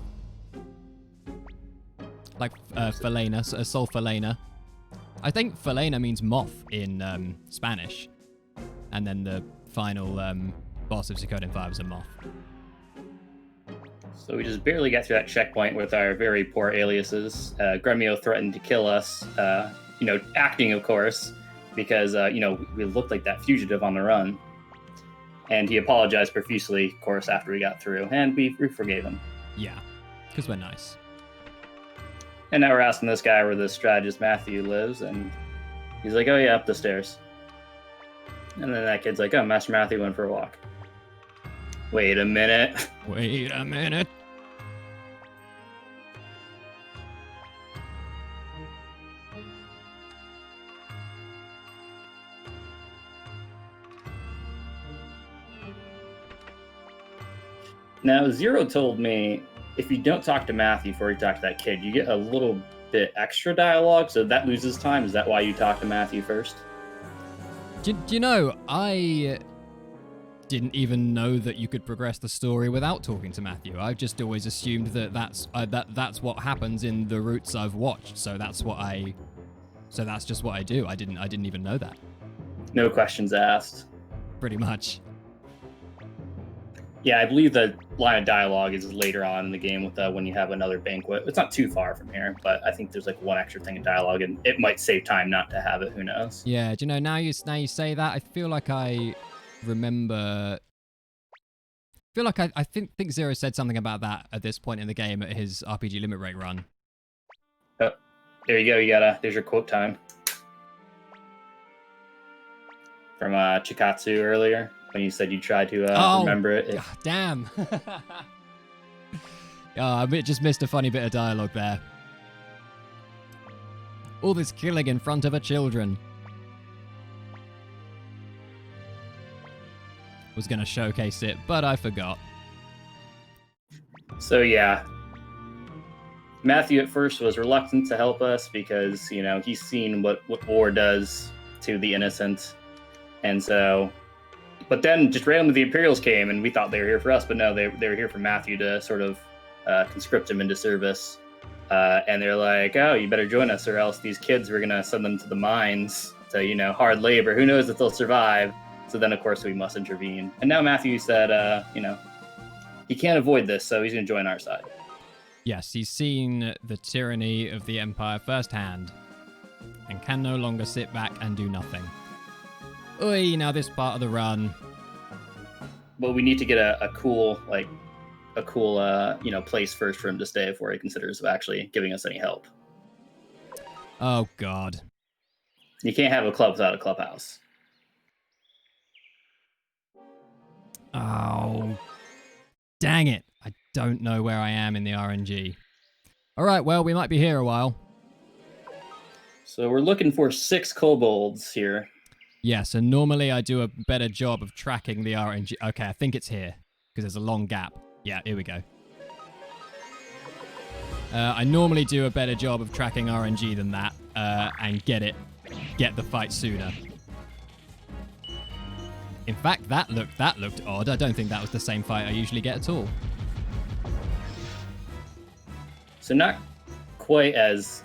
Like Felena, Sol Felena. I think Felena means moth in Spanish. And then the final boss of Suikoden 5 is a moth. So we just barely got through that checkpoint with our very poor aliases. Gremio threatened to kill us, acting, of course, because, we looked like that fugitive on the run. And he apologized profusely, of course, after we got through, and we forgave him. Yeah, because we're nice. And now we're asking this guy where the strategist Matthew lives, and he's like, "Oh yeah, up the stairs." And then that kid's like, "Oh, Master Matthew went for a walk." Wait a minute. Wait a minute. Now, Zero told me if you don't talk to Matthew before you talk to that kid, you get a little bit extra dialogue, so that loses time. Is that why you talk to Matthew first? Do you know, I didn't even know that you could progress the story without talking to Matthew. I've just always assumed that that's what happens in the routes I've watched. So that's just what I do. I didn't even know that. No questions asked. Pretty much. Yeah, I believe the line of dialogue is later on in the game with when you have another banquet. It's not too far from here, but I think there's like one extra thing in dialogue, and it might save time not to have it. Who knows? Yeah, do you know, now you say that, I feel like I remember. I think Zero said something about that at this point in the game at his RPG limit break run. Oh, there you go. There's your quote time from Chikatsu earlier when you said you tried to remember it. Damn. Oh, I just missed a funny bit of dialogue there. All this killing in front of her children. Was going to showcase it, but I forgot. So yeah, Matthew at first was reluctant to help us because, you know, he's seen what war does to the innocent. And so, but then just randomly the Imperials came and we thought they were here for us, but no, they were here for Matthew to sort of conscript him into service. And they're like, oh, you better join us or else these kids, we're going to send them to the mines to, you know, hard labor. Who knows if they'll survive? So then, of course, we must intervene. And now Matthew said, you know, he can't avoid this, so he's going to join our side. Yes, he's seen the tyranny of the Empire firsthand and can no longer sit back and do nothing. Oi, now this part of the run. But we need to get a cool, you know, place first for him to stay before he considers actually giving us any help. Oh, God. You can't have a club without a clubhouse. Oh, dang it. I don't know where I am in the RNG. All right, well, we might be here a while. So we're looking for 6 kobolds here. Yes, and normally I do a better job of tracking the RNG. Okay, I think it's here, because there's a long gap. Yeah, here we go. I normally do a better job of tracking RNG than that, and get the fight sooner. In fact, that looked odd. I don't think that was the same fight I usually get at all. So not quite as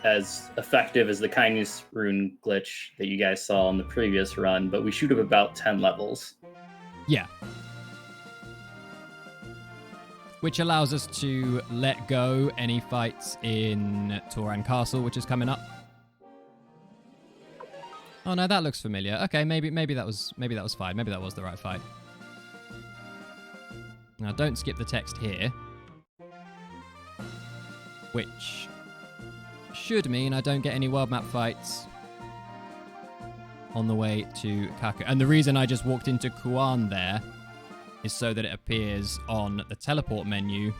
effective as the kindness rune glitch that you guys saw in the previous run, but we shoot up about 10 levels. Yeah. Which allows us to let go any fights in Toran Castle, which is coming up. Oh no, that looks familiar. Okay, maybe that was fine. Maybe that was the right fight. Now don't skip the text here, which should mean I don't get any world map fights on the way to Kaku. And the reason I just walked into Kuan there is so that it appears on the teleport menu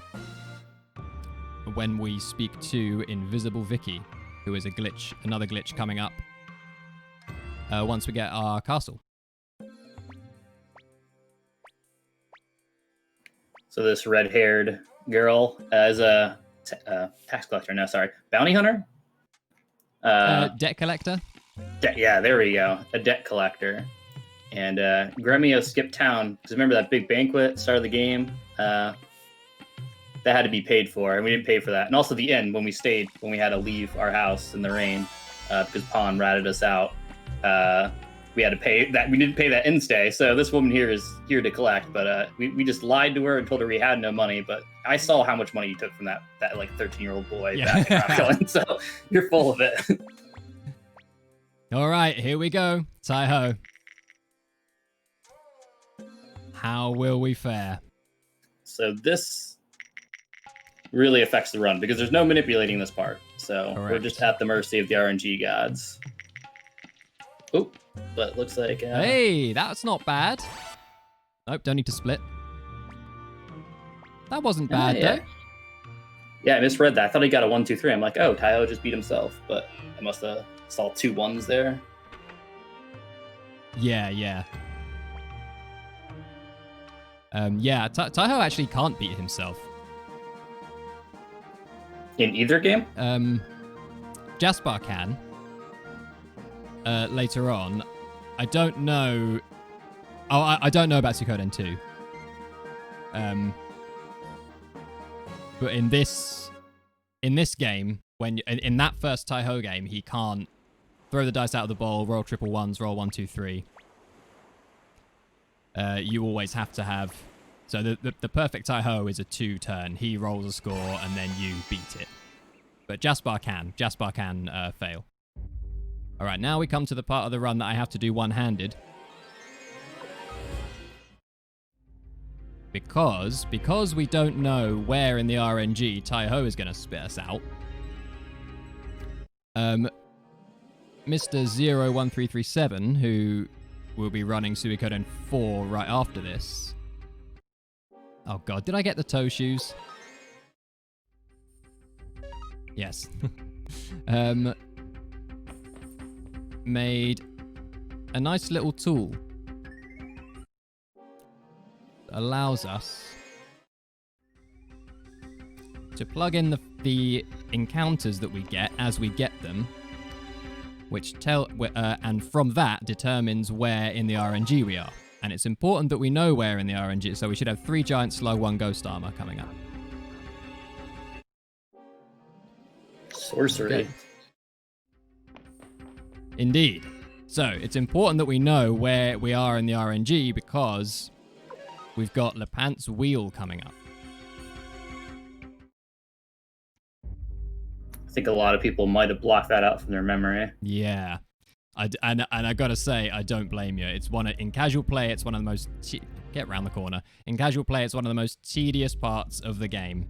when we speak to Invisible Vicky, who is another glitch coming up once we get our castle. So this red-haired girl is a tax collector. No, sorry, bounty hunter. Debt collector. Yeah, there we go. A debt collector. And Gremio skipped town because remember that big banquet at the start of the game? That had to be paid for, and we didn't pay for that. And also the inn when we had to leave our house in the rain because Pawn ratted us out. We had to pay that. We didn't pay that inn stay. So this woman here is here to collect, but we just lied to her and told her we had no money. But I saw how much money you took from that like 13-year-old boy back in Rockland, so you're full of it. All right, here we go. Tai-ho. How will we fare? So this really affects the run because there's no manipulating this part. So We're just at the mercy of the RNG gods. Oh, but it looks like... Hey, that's not bad. Nope, don't need to split. That wasn't bad, though. Yeah, I misread that. I thought he got a 1, 2, 3. I'm like, oh, Tai-ho just beat himself. But I must have saw 2 1s there. Yeah. Tai-ho actually can't beat himself. In either game? Jaspar can. Later on. I don't know... Oh, I don't know about Suikoden 2. But in this game, in that first Tai-ho game, he can't throw the dice out of the bowl, roll triple ones, roll 1, 2, 3. You always have to have... So the perfect Tai-ho is a 2 turn. He rolls a score and then you beat it. But Jaspar can. Jaspar can fail. All right, now we come to the part of the run that I have to do one-handed. Because we don't know where in the RNG Tai-ho is going to spit us out. Mr. 01337, who will be running Suikoden 4 right after this. Oh god, did I get the toe shoes? Yes. Made a nice little tool that allows us to plug in the encounters that we get as we get them, which and from that determines where in the RNG we are. And it's important that we know where in the RNG, so we should have 3 giant slug, 1 ghost armor coming up. Sorcery. Okay. Indeed. So, it's important that we know where we are in the RNG because we've got Lepant's Wheel coming up. I think a lot of people might have blocked that out from their memory. Yeah. And I gotta say, I don't blame you. It's in casual play, it's one of the most... Get around the corner. In casual play, it's one of the most tedious parts of the game.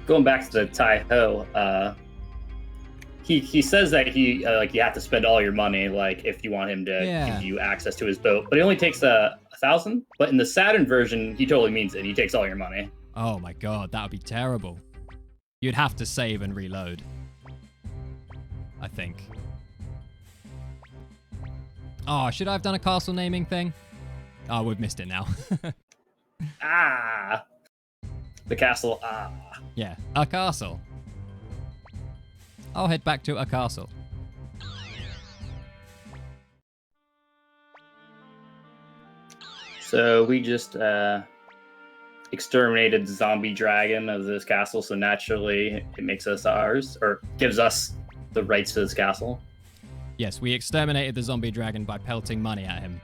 Going back to the Tai-Ho, he says that you have to spend all your money if you want him to give you access to his boat, but he only takes 1,000. But in the Saturn version, he totally means it. He takes all your money. Oh my god, that would be terrible. You'd have to save and reload, I think. Oh, should I have done a castle naming thing? Oh, we've missed it now. The castle. Yeah, a castle. I'll head back to a castle. So we just exterminated the zombie dragon of this castle, so naturally it makes us ours, or gives us the rights to this castle. Yes, we exterminated the zombie dragon by pelting money at him.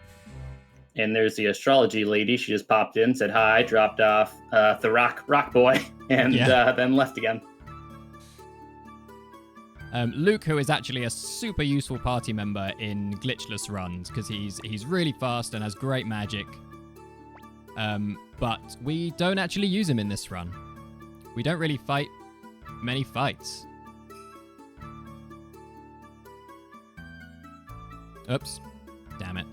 And there's the astrology lady. She just popped in, said hi, dropped off the rock boy, and then left again. Luke, who is actually a super useful party member in glitchless runs, because he's really fast and has great magic. But we don't actually use him in this run. We don't really fight many fights. Oops. Damn it.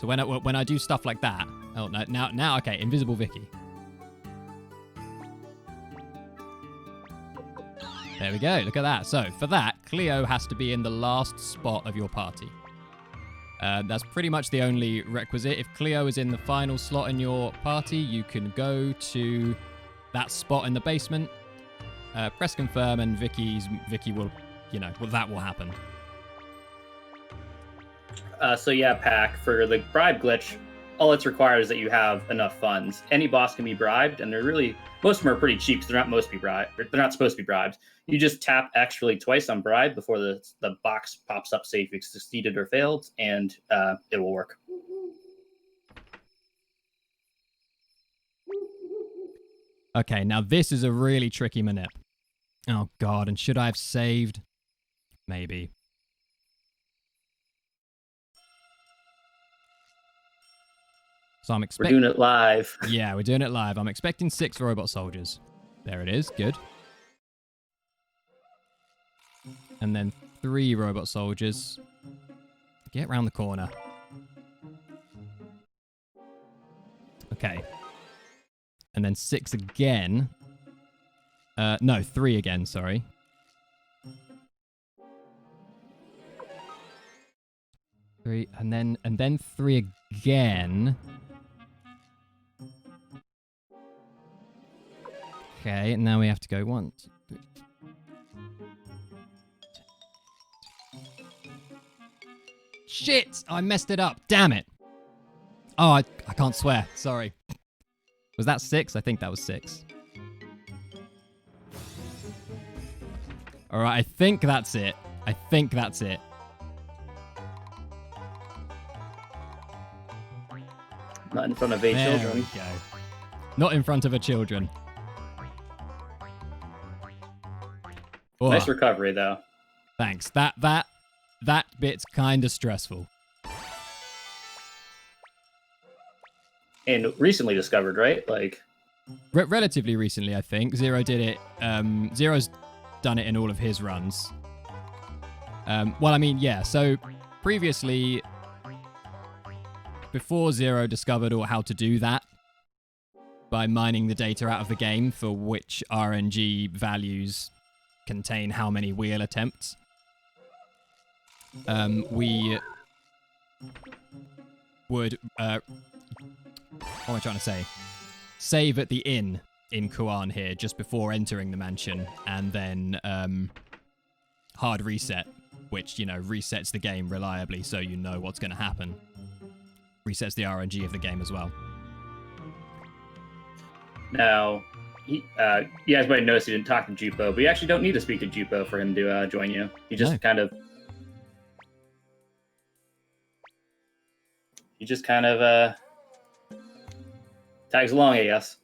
So when I do stuff like that... Oh, no, now, okay, Invisible Vicky. There we go, look at that. So, for that, Cleo has to be in the last spot of your party. That's pretty much the only requisite. If Cleo is in the final slot in your party, you can go to that spot in the basement, press confirm, and Vicky will, that will happen. So yeah, Pack, for the bribe glitch, all it's required is that you have enough funds. Any boss can be bribed, and most of them are pretty cheap, so they're not supposed to be bribed. You just tap X twice on bribe before the box pops up, say if you succeeded or failed, and it will work. Okay, now this is a really tricky manip. Oh god, and should I have saved? Maybe. So I'm expecting... We're doing it live. Yeah, we're doing it live. I'm expecting 6 robot soldiers. There it is. Good. And then 3 robot soldiers. Get around the corner. Okay. And then 6 again. No, 3 again, sorry. Three, and then 3 again. Okay, now we have to go 1, 2, 3. Shit! I messed it up. Damn it. Oh, I can't swear. Sorry. Was that 6? I think that was 6. Alright, I think that's it. Not in front of 8 children. There we go. Not in front of a children. Oh, nice recovery, though. Thanks. That bit's kind of stressful. And recently discovered, right? Relatively recently, I think. Zero did it. Zero's done it in all of his runs. Well, I mean, yeah. So previously, before Zero discovered how to do that, by mining the data out of the game for which RNG values contain how many wheel attempts. We would, what am I trying to say? Save at the inn in Kuan here just before entering the mansion, and then hard reset, which, you know, resets the game reliably so you know what's going to happen. Resets the RNG of the game as well. Now, you guys might have noticed he didn't talk to Jupo, but you actually don't need to speak to Jupo for him to join you. He just kind of tags along, I guess.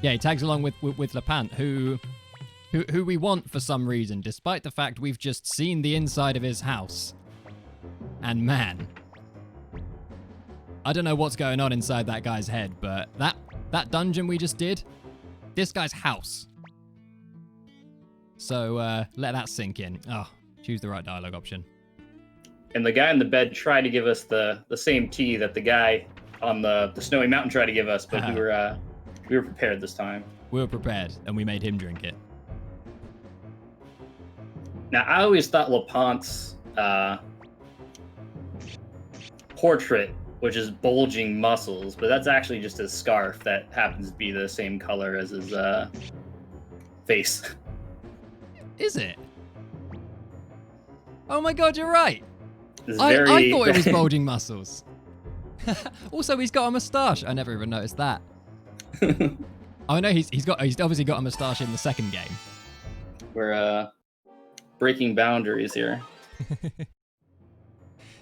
Yeah, he tags along with Lepant, who we want for some reason, despite the fact we've just seen the inside of his house. And man, I don't know what's going on inside that guy's head, but that dungeon we just did, this guy's house. So let that sink in. Oh, choose the right dialogue option. And the guy in the bed tried to give us the same tea that the guy on the snowy mountain tried to give us, but we were prepared this time. We were prepared, and we made him drink it. Now, I always thought Lepant's portrait, which is bulging muscles, but that's actually just his scarf that happens to be the same color as his face. Is it? Oh my god, you're right! I thought it was bulging muscles. Also, he's got a moustache. I never even noticed that. Oh no, he's obviously got a moustache in the second game. We're breaking boundaries here.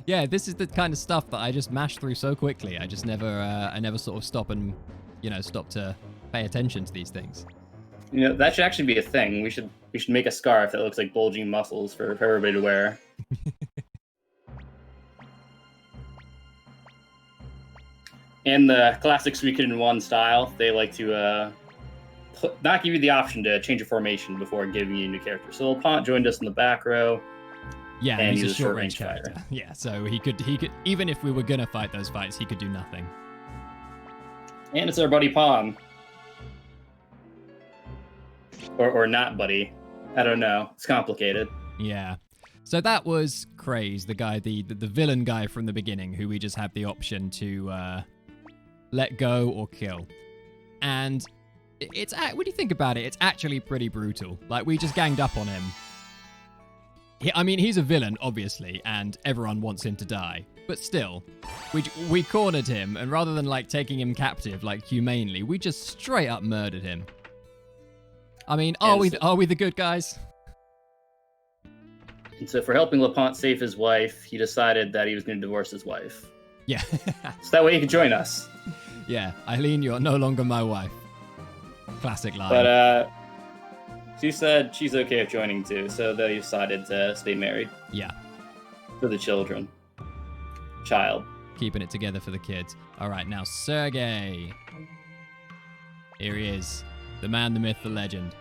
Yeah, this is the kind of stuff that I just mash through so quickly. I just never, I never sort of stop to pay attention to these things. You know, that should actually be a thing. We should make a scarf that looks like bulging muscles for everybody to wear. In the classic Suikoden 1 style, they like to not give you the option to change your formation before giving you a new character. So Lepant joined us in the back row. Yeah, and he's a short range character. Yeah, so he could even if we were gonna fight those fights, he could do nothing. And it's our buddy Pom. Or not buddy. I don't know. It's complicated. Yeah. So that was Craze, the guy, the villain guy from the beginning, who we just had the option to let go or kill. And it's when you think about it, it's actually pretty brutal. Like, we just ganged up on him. I mean, he's a villain, obviously, and everyone wants him to die. But still, we cornered him, and rather than, like, taking him captive, like, humanely, we just straight up murdered him. I mean, are we the good guys? And so for helping Lepant save his wife, he decided that he was going to divorce his wife. Yeah. So that way he could join us. Yeah, Eileen, you're no longer my wife. Classic line. But she said she's okay with joining too, so they decided to stay married. Yeah. For the children. Child. Keeping it together for the kids. All right, now Sergey. Here he is. The man, the myth, the legend.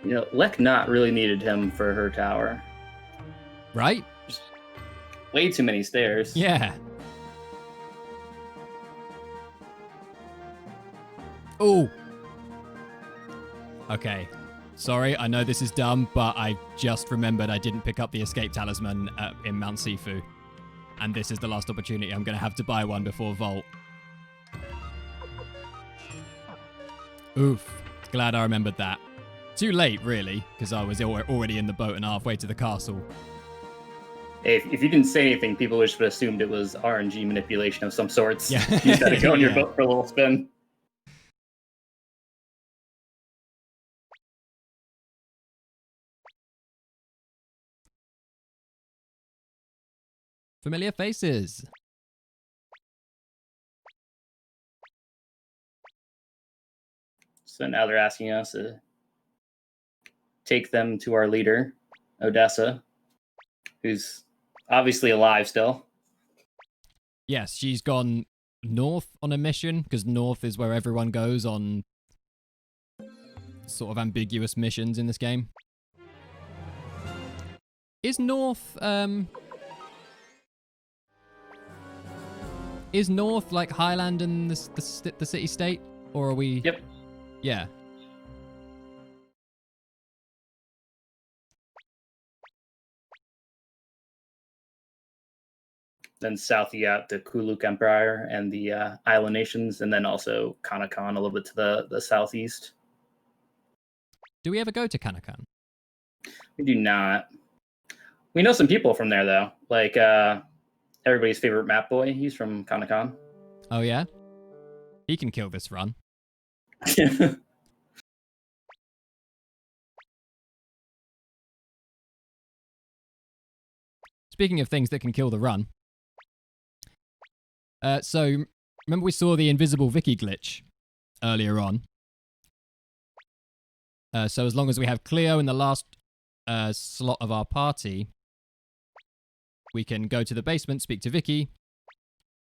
You know, Leknot really needed him for her tower. Right? Just way too many stairs. Yeah. Oh. Okay. Sorry, I know this is dumb, but I just remembered I didn't pick up the escape talisman in Mount Sifu. And this is the last opportunity. I'm going to have to buy one before Vault. Oof. Glad I remembered that. Too late, really, because I was already in the boat and halfway to the castle. If you didn't say anything, people would have assumed it was RNG manipulation of some sorts. Yeah. You just had to go on your boat for a little spin. Familiar faces. So now they're asking us to take them to our leader, Odessa, who's obviously alive still. Yes, she's gone north on a mission, because north is where everyone goes on sort of ambiguous missions in this game. Is north, Is North like Highland and the city-state? Or are we... Yep. Yeah. Then south you got the Kuluk Empire and the Island Nations, and then also Kanakan a little bit to the southeast. Do we ever go to Kanakan? We do not. We know some people from there, though. Like everybody's favorite map boy. He's from Kanakan. Oh, yeah? He can kill this run. Speaking of things that can kill the run. So, remember we saw the invisible Vicky glitch earlier on? So as long as we have Cleo in the last slot of our party, we can go to the basement, speak to Vicky,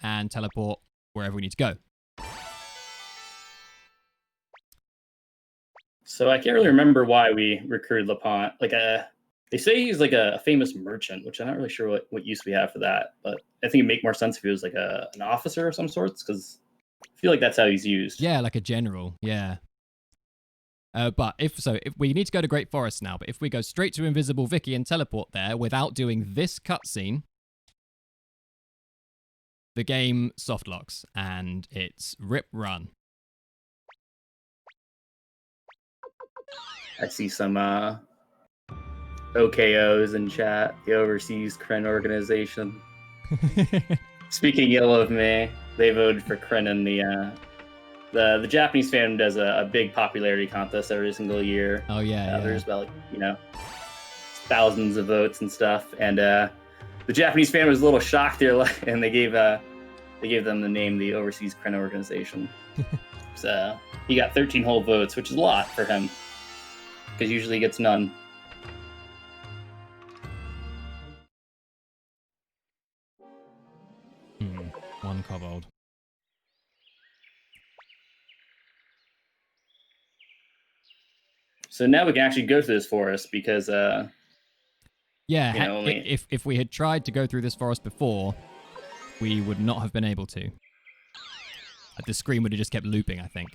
and teleport wherever we need to go. So I can't really remember why we recruited LaPont. Like they say he's like a famous merchant, which I'm not really sure what use we have for that. But I think it'd make more sense if he was like an officer of some sorts, because I feel like that's how he's used. Yeah, like a general. Yeah. But if we need to go to Great Forest now, but if we go straight to Invisible Vicky and teleport there without doing this cutscene, the game soft locks and it's rip run. I see some OKOs in chat. The Overseas Kren Organization. Speaking ill of me, they voted for Kren in the Japanese fandom does a big popularity contest every single year. Oh yeah, There's about thousands of votes and stuff, and the Japanese fandom was a little shocked there, and they gave them the name the Overseas Kren Organization. So he got 13 whole votes, which is a lot for him, because usually he gets none. One kobold. So now we can actually go through this forest because if we had tried to go through this forest before, we would not have been able to. The screen would have just kept looping, I think.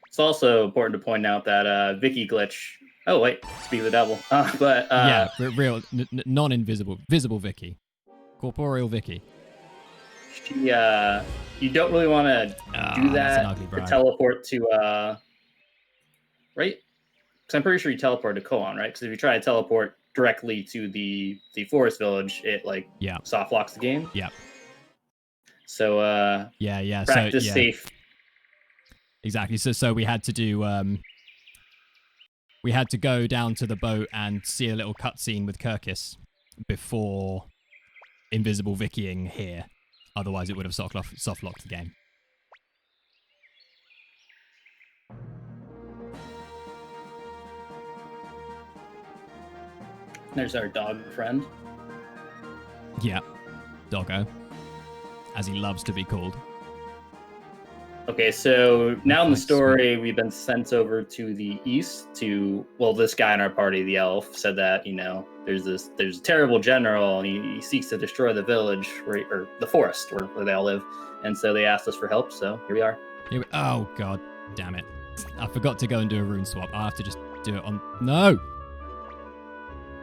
It's also important to point out that Vicky glitch. Oh wait, speak of the devil. Real non-invisible, visible Vicky, corporeal Vicky. You don't really want to do that to teleport to right? Because I'm pretty sure you teleport to Koan, right? Because if you try to teleport directly to the forest village, it soft locks the game. Yeah. So practice safe. Exactly. So we had to do we had to go down to the boat and see a little cutscene with Kirkis before invisible Vickying here. Otherwise, it would have soft locked the game. There's our dog friend. Yeah, Doggo, as he loves to be called. Okay, so now in the story, we've been sent over to the east to, this guy in our party, the elf, said that, there's a terrible general and he seeks to destroy the village, or the forest where they all live. And so they asked us for help, so here we are. Oh, God damn it. I forgot to go and do a rune swap. I'll have to just do it on... No!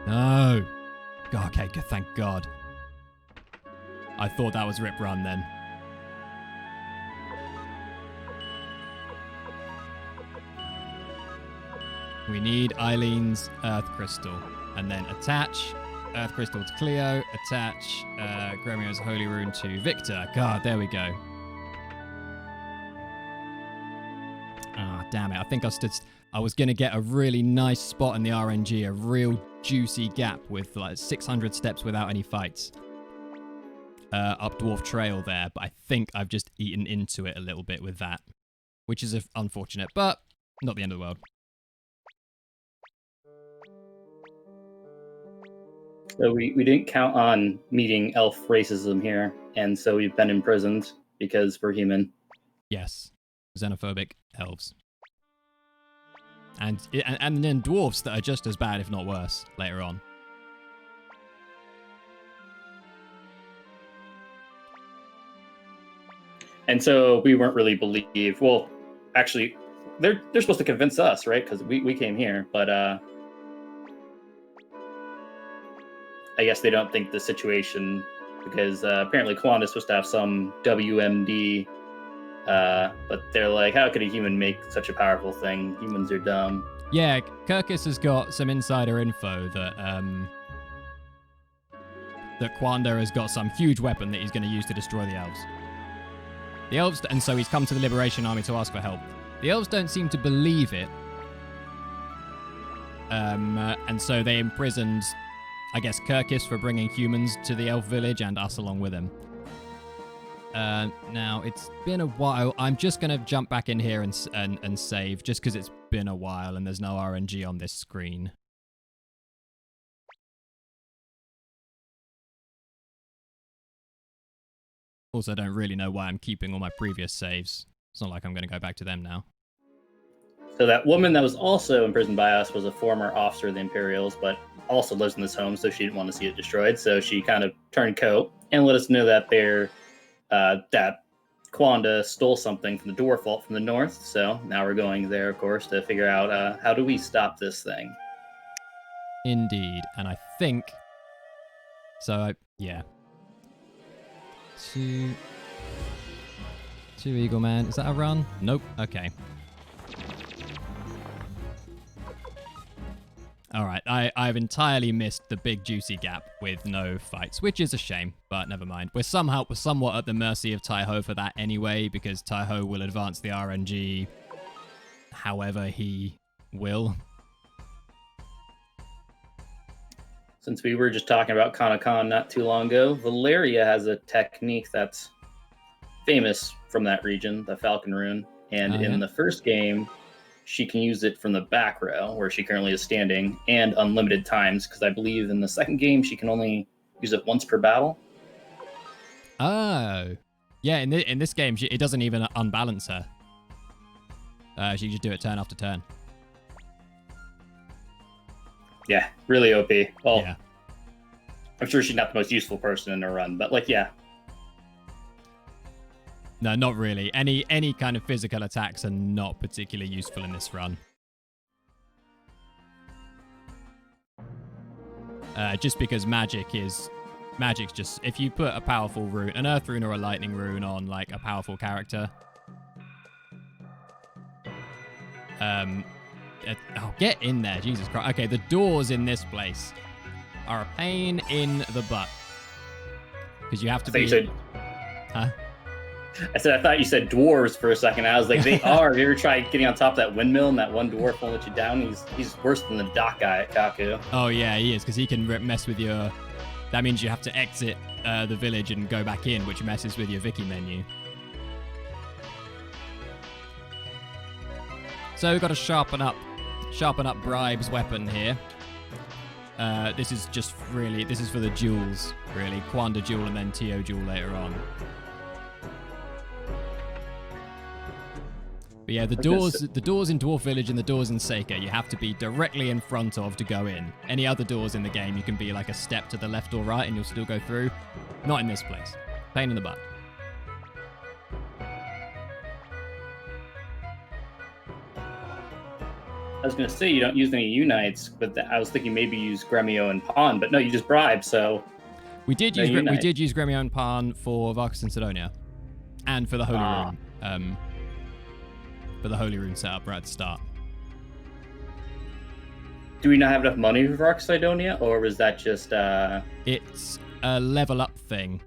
God, okay, good, thank God. I thought that was Rip Run then. We need Eileen's Earth Crystal. And then attach Earth Crystal to Cleo. Attach Gremio's Holy Rune to Victor. God, there we go. Ah, damn it. I think I was going to get a really nice spot in the RNG, a real juicy gap with like 600 steps without any fights. Up Dwarf Trail there, but I think I've just eaten into it a little bit with that, which is unfortunate, but not the end of the world. So we didn't count on meeting elf racism here, and so we've been imprisoned because we're human. Yes, xenophobic elves. And then dwarves that are just as bad, if not worse, later on. And so we weren't really believed. Well, actually, they're supposed to convince us, right? Because we came here, but I guess they don't think the situation, because apparently Kwanda's supposed to have some WMD, but they're like, how could a human make such a powerful thing? Humans are dumb. Yeah, Kirkus has got some insider info that that Kwanda has got some huge weapon that he's going to use to destroy the elves. The elves, and so he's come to the Liberation Army to ask for help. The elves don't seem to believe it, and so they imprisoned, I guess, Kirkus for bringing humans to the elf village and us along with him. Now, it's been a while. I'm just going to jump back in here and save, just because it's been a while and there's no RNG on this screen. Also, I don't really know why I'm keeping all my previous saves. It's not like I'm going to go back to them now. So that woman that was also imprisoned by us was a former officer of the Imperials, but also lives in this home, so she didn't want to see it destroyed. So she kind of turned coat and let us know that that Kwanda stole something from the dwarf vault from the north. So now we're going there, of course, to figure out how do we stop this thing. Indeed, and I think so. Yeah. Two Eagle Man. Is that a run? Nope. Okay. All right. I've entirely missed the big juicy gap with no fights, which is a shame, but never mind. We're somewhat at the mercy of Taiho for that anyway, because Taiho will advance the RNG however he will. Since we were just talking about Kanakon not too long ago, Valeria has a technique that's famous from that region, the Falcon Rune. And in the first game, she can use it from the back row, where she currently is standing, and unlimited times, because I believe in the second game, she can only use it once per battle. Oh. Yeah, in this game, it doesn't even unbalance her. She can just do it turn after turn. Yeah, really OP. Well, yeah. I'm sure she's not the most useful person in her run, but like, yeah. No, not really. Any kind of physical attacks are not particularly useful in this run. Just because magic's just, if you put a powerful rune, an earth rune or a lightning rune on like a powerful character, oh, get in there, Jesus Christ. Okay, the doors in this place are a pain in the butt. Because you have to be... Huh? I thought you said dwarves for a second. I was like, they are. Have you ever tried getting on top of that windmill and that one dwarf won't let you down? He's worse than the dock guy at Kaku. Oh, yeah, he is, because he can mess with your... That means you have to exit the village and go back in, which messes with your Viki menu. So we've got to sharpen up Bribe's weapon here. This is for the duels, really. Kwanda duel and then Tio duel later on. But yeah, the doors in Dwarf Village and the doors in Seika, you have to be directly in front of to go in. Any other doors in the game, you can be like a step to the left or right and you'll still go through. Not in this place. Pain in the butt. I was going to say you don't use any unites, but I was thinking maybe you use Gremio and Pawn, but no, you just bribe, so... We did use Gremio and Pawn for Varkas and Sidonia. And for the Holy Rune. For the Holy Rune setup right at the start. Do we not have enough money for Varkas Sidonia, or was that just... It's a level up thing.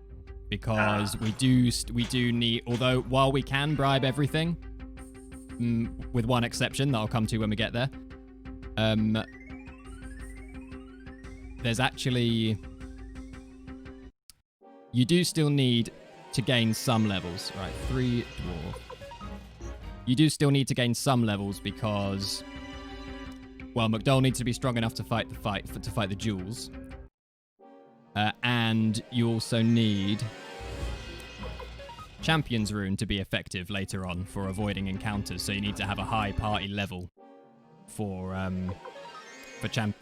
Because we do need... Although, while we can bribe everything... with one exception that I'll come to when we get there. There's actually... You do still need to gain some levels. Right, 3 dwarf. You do still need to gain some levels because... Well, McDowell needs to be strong enough to fight the duels. And you also need... Champion's Rune to be effective later on for avoiding encounters, so you need to have a high party level for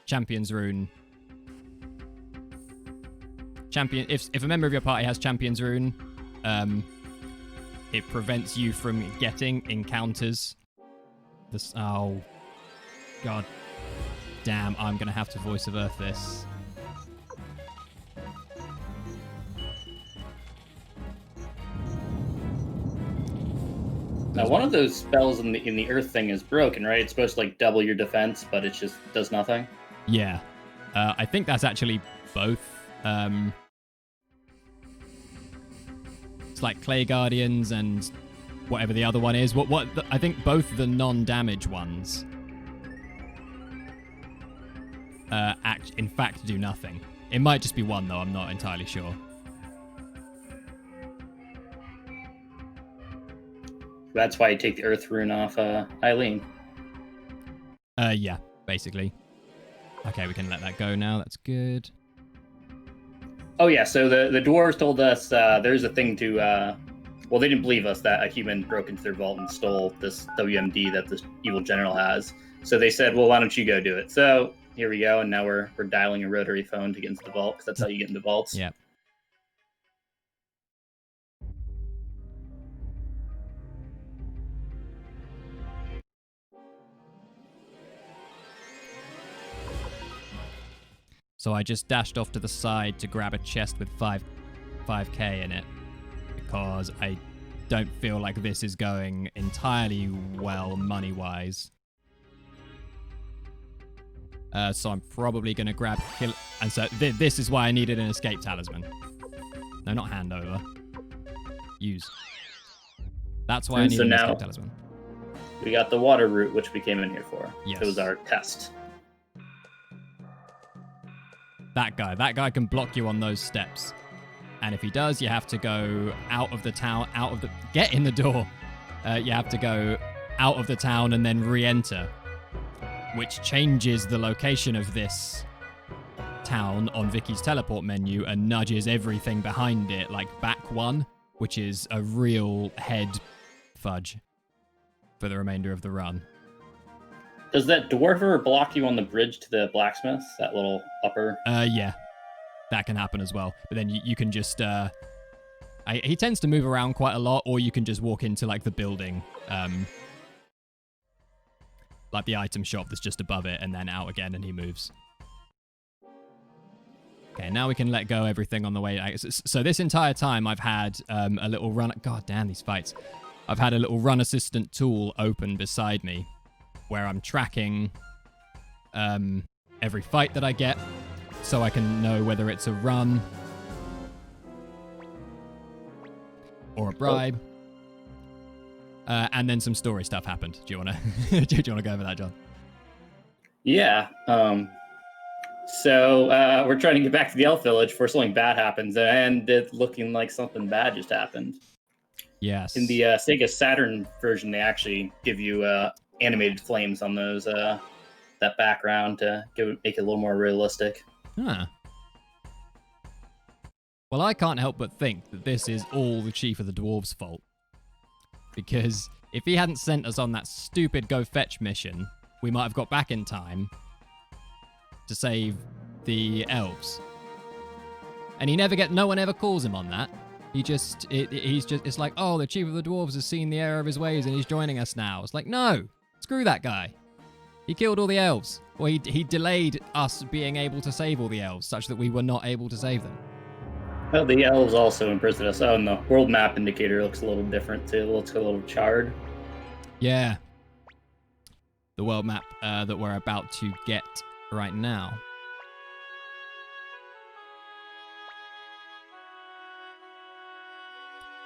Champion's Rune. If a member of your party has Champion's Rune, it prevents you from getting encounters. Oh, god damn! I'm gonna have to voice of Earth this. Now, one of those spells in the Earth thing is broken, right? It's supposed to like double your defense, but it just does nothing. Yeah, I think that's actually both. It's like Clay Guardians and whatever the other one is. I think both the non-damage ones in fact do nothing. It might just be one though. I'm not entirely sure. That's why you take the Earth rune off Eileen. Yeah, basically. Okay, we can let that go now. That's good. Oh yeah, so the dwarves told us there's a thing to. Well, they didn't believe us that a human broke into their vault and stole this WMD that this evil general has. So they said, well, why don't you go do it? So here we go, and now we're dialing a rotary phone to get into the vault, because that's how you get into vaults. Yeah. So I just dashed off to the side to grab a chest with 5k in it, because I don't feel like this is going entirely well money-wise. So I'm probably going to grab kill. And so this is why I needed an escape talisman. No, not handover. Use. That's why I needed an escape talisman. We got the water route, which we came in here for. Yes. It was our test. That guy can block you on those steps. And if he does, you have to go out of the town, get in the door. You have to go out of the town and then re-enter, which changes the location of this town on Vicky's teleport menu and nudges everything behind it, like back one, which is a real head fudge for the remainder of the run. Does that dwarf ever block you on the bridge to the blacksmith? That little upper? Yeah. That can happen as well. But then you can just... he tends to move around quite a lot, or you can just walk into, like, the building. Like the item shop that's just above it, and then out again, and he moves. Okay, now we can let go everything on the way. So this entire time, I've had a little run... God damn, these fights. I've had a little run assistant tool open beside me, where I'm tracking every fight that I get, so I can know whether it's a run or a bribe. And then some story stuff happened. Do you want to do you want to go over that, John? Yeah. So we're trying to get back to the Elf Village before something bad happens, and it's looking like something bad just happened. Yes. In the Sega Saturn version, they actually give you animated flames on those that background to make it a little more realistic. Huh. Well, I can't help but think that this is all the Chief of the Dwarves' fault. Because if he hadn't sent us on that stupid go fetch mission, we might have got back in time to save the elves. And no one ever calls him on that. It's like, oh, the Chief of the Dwarves has seen the error of his ways and he's joining us now. It's like, no, screw that guy. He killed all the elves. Or he delayed us being able to save all the elves, such that we were not able to save them. Well, the elves also imprisoned us. Oh, and the world map indicator looks a little different too. It looks a little charred. Yeah. The world map that we're about to get right now.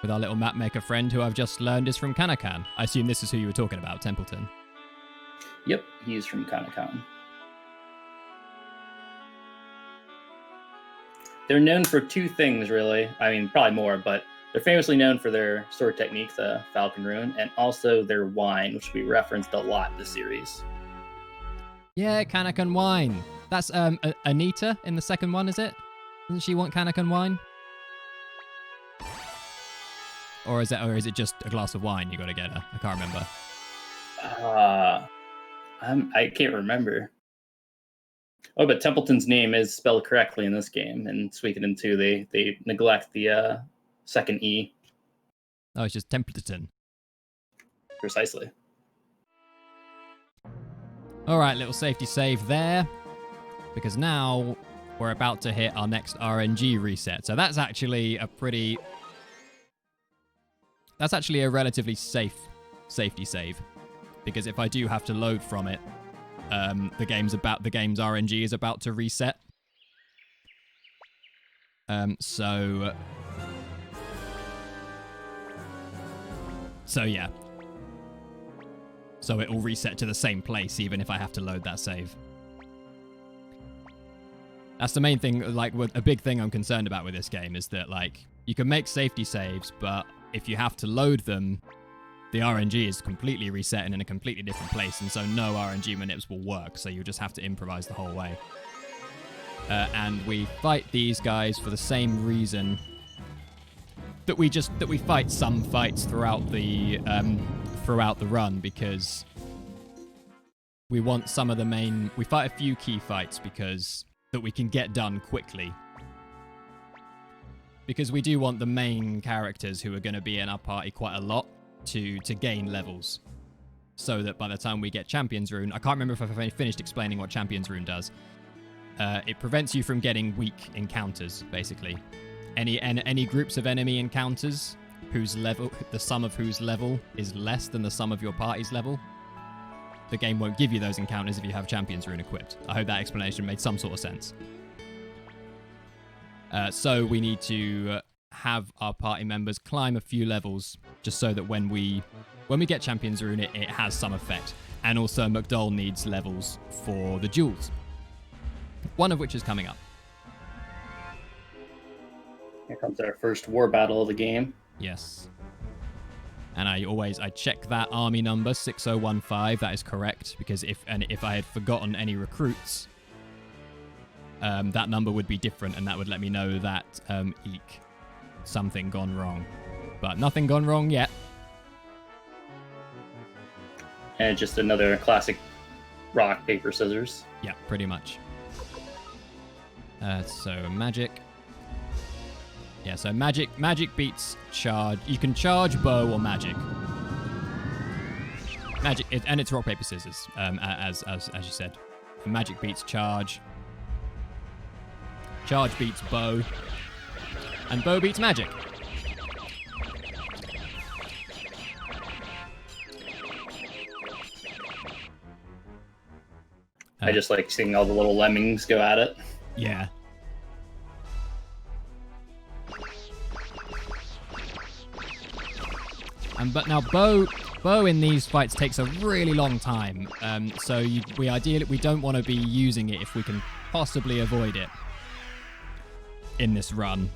With our little map maker friend who I've just learned is from Kanakan. I assume this is who you were talking about, Templeton. Yep, he's from Kanakan. They're known for two things, really. I mean, probably more, but they're famously known for their sword technique, the Falcon Rune, and also their wine, which we referenced a lot in the series. Yeah, Kanakan wine. That's Anita in the second one, is it? Doesn't she want Kanakan wine? Or is it just a glass of wine you got to get her? I can't remember. I can't remember. Oh, but Templeton's name is spelled correctly in this game. In Suikoden 2, they neglect the second E. Oh, it's just Templeton. Precisely. All right, little safety save there, because now we're about to hit our next RNG reset. So that's actually a relatively safe safety save, because if I do have to load from it, the game's RNG is about to reset. So yeah. So it will reset to the same place even if I have to load that save. That's the main thing, like, a big thing I'm concerned about with this game is that, like, you can make safety saves, but if you have to load them, the RNG is completely resetting in a completely different place, and so no RNG manips will work, so you just have to improvise the whole way. And we fight these guys for the same reason that we fight some fights throughout the run, because we want some of the main... We fight a few key fights that we can get done quickly. Because we do want the main characters who are going to be in our party quite a lot to gain levels. So that by the time we get Champions Rune... I can't remember if I've finished explaining what Champions Rune does. It prevents you from getting weak encounters, basically. Any groups of enemy encounters the sum of whose level is less than the sum of your party's level, the game won't give you those encounters if you have Champions Rune equipped. I hope that explanation made some sort of sense. So we need to have our party members climb a few levels, just so that when we get Champions Rune, it has some effect. And also McDowell needs levels for the duels, one of which is coming up. Here comes our first war battle of the game. Yes. And I check that army number, 6015. That is correct, because if I had forgotten any recruits, that number would be different, and that would let me know that eek, something gone wrong. But nothing gone wrong yet. And just another classic rock, paper, scissors. Yeah, pretty much. So magic. Yeah, so magic beats charge. You can charge, bow, or magic. And it's rock, paper, scissors, as you said. Magic beats charge. Charge beats bow. And bow beats magic. I just like seeing all the little lemmings go at it. Yeah. But now bow in these fights takes a really long time. So we don't want to be using it if we can possibly avoid it in this run.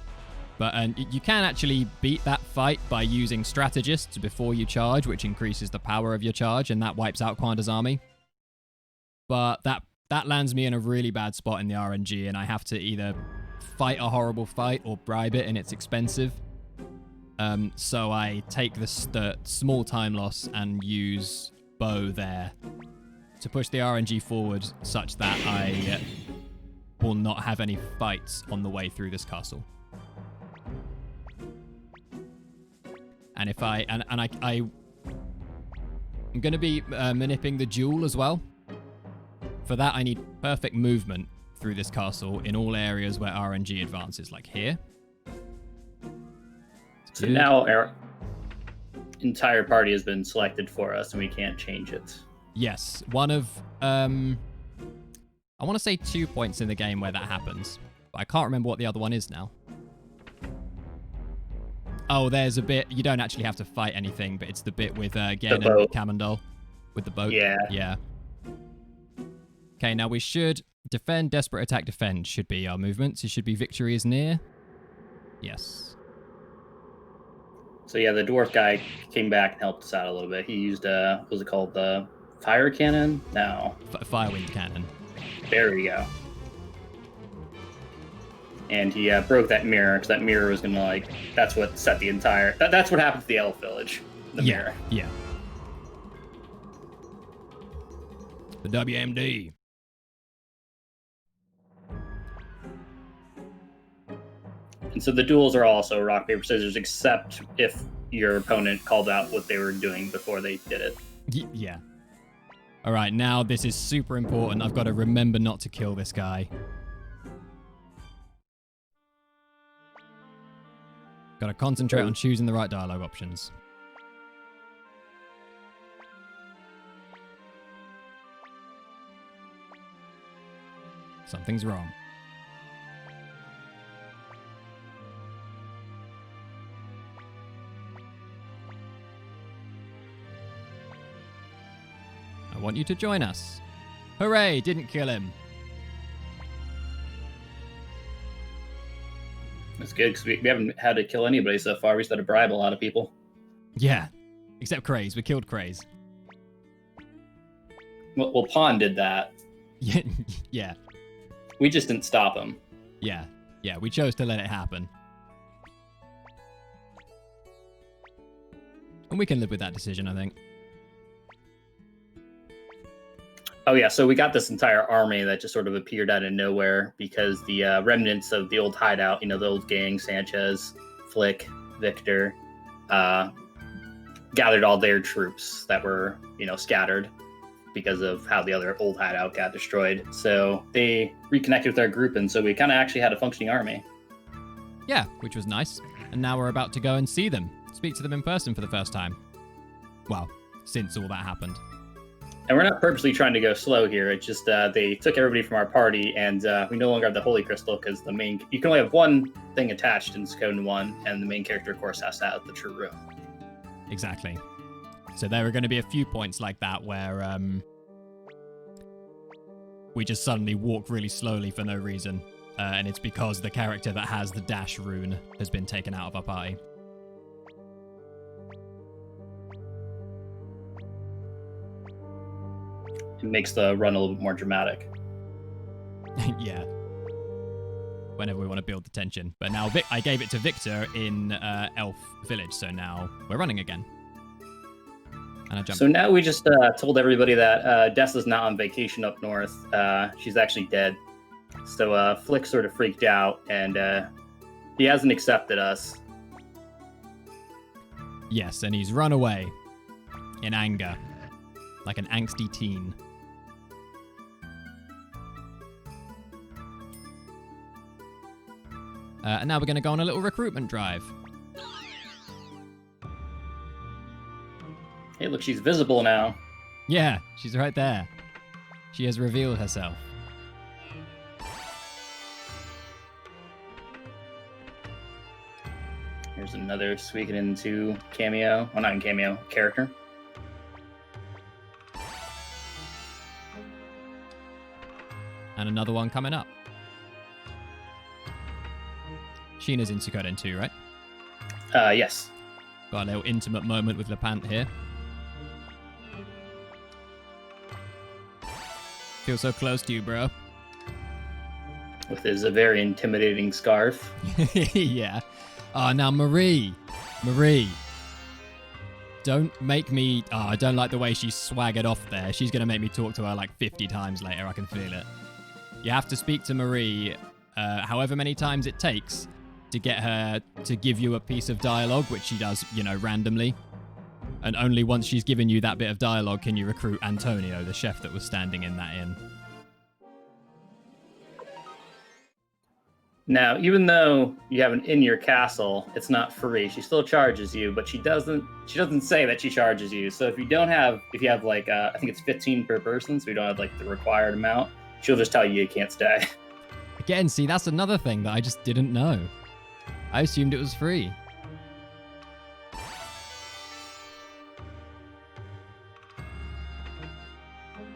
But you can actually beat that fight by using strategists before you charge, which increases the power of your charge, and that wipes out Quanda's army. But that lands me in a really bad spot in the RNG, and I have to either fight a horrible fight or bribe it, and it's expensive. So I take the small time loss and use bow there to push the RNG forward, such that I will not have any fights on the way through this castle. And if I'm going to be manipulating the duel as well. For that, I need perfect movement through this castle in all areas where RNG advances, like here. So now our entire party has been selected for us, and we can't change it. Yes, one of I want to say 2 points in the game where that happens, but I can't remember what the other one is now. Oh, there's a bit you don't actually have to fight anything, but it's the bit with Gen and Kamandal with the boat. Yeah. Okay, now we should defend, desperate attack, defend should be our movements. It should be victory is near. Yes. So yeah, the dwarf guy came back and helped us out a little bit. He used what was it called, the fire cannon? No, firewind cannon. There we go. And he broke that mirror, because that mirror was gonna that's what set the entire. That's what happened to the elf village. The mirror. Yeah. The WMD. And so the duels are also rock, paper, scissors, except if your opponent called out what they were doing before they did it. Yeah. All right, now this is super important. I've got to remember not to kill this guy. Got to concentrate on choosing the right dialogue options. Something's wrong. I want you to join us. Hooray, didn't kill him. That's good, because we haven't had to kill anybody so far. We just had to bribe a lot of people. Yeah, except Craze. We killed Craze. Well, Pawn did that. Yeah. We just didn't stop him. Yeah, we chose to let it happen. And we can live with that decision, I think. Oh yeah, so we got this entire army that just sort of appeared out of nowhere because the remnants of the old hideout, the old gang, Sanchez, Flick, Victor, gathered all their troops that were, scattered because of how the other old hideout got destroyed. So they reconnected with our group, and so we kind of actually had a functioning army. Yeah, which was nice. And now we're about to go and see them, speak to them in person for the first time. Well, since all that happened. And we're not purposely trying to go slow here. It's just they took everybody from our party, and we no longer have the Holy Crystal because you can only have one thing attached in Suikoden 1, and the main character, of course, has to have the true room. Exactly. So there are going to be a few points like that where we just suddenly walk really slowly for no reason. And it's because the character that has the dash rune has been taken out of our party. It makes the run a little bit more dramatic. Yeah. Whenever we want to build the tension. But now I gave it to Victor in Elf Village, so now we're running again. And I jumped. So now we just told everybody that Dessa's not on vacation up north. She's actually dead. So Flick sort of freaked out, and he hasn't accepted us. Yes, and he's run away in anger, like an angsty teen. And now we're going to go on a little recruitment drive. Hey, look, she's visible now. Yeah, she's right there. She has revealed herself. Here's another Suikoden 2 cameo. Well, not in cameo, character. And another one coming up. Sheena's in Suikoden 2, right? Yes. Got a little intimate moment with Lepant here. Feel so close to you, bro. With his very intimidating scarf. Yeah. Oh, now Marie. Marie. Don't make me... Oh, I don't like the way she swaggered off there. She's going to make me talk to her like 50 times later. I can feel it. You have to speak to Marie however many times it takes to get her to give you a piece of dialogue, which she does, randomly. And only once she's given you that bit of dialogue can you recruit Antonio, the chef that was standing in that inn. Now, even though you have an in your castle, it's not free. She still charges you, but she doesn't say that she charges you. So if you have like I think it's 15 per person, so you don't have like the required amount, she'll just tell you can't stay. Again, see, that's another thing that I just didn't know. I assumed it was free.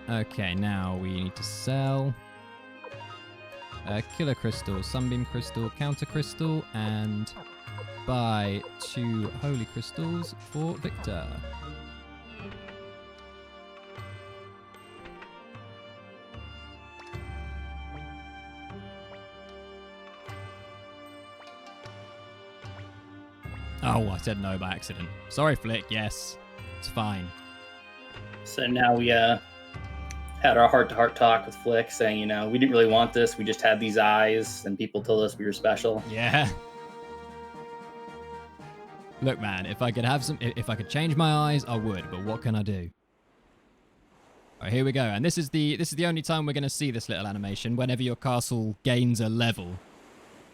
Okay, now we need to sell Killer Crystal, Sunbeam Crystal, Counter Crystal, and buy 2 Holy Crystals for Victor. Oh, I said no by accident. Sorry, Flick. Yes, it's fine. So now we had our heart-to-heart talk with Flick, saying, we didn't really want this. We just had these eyes, and people told us we were special. Yeah. Look, man, if I could change my eyes, I would, but what can I do? All right, here we go. And this is the only time we're going to see this little animation. Whenever your castle gains a level,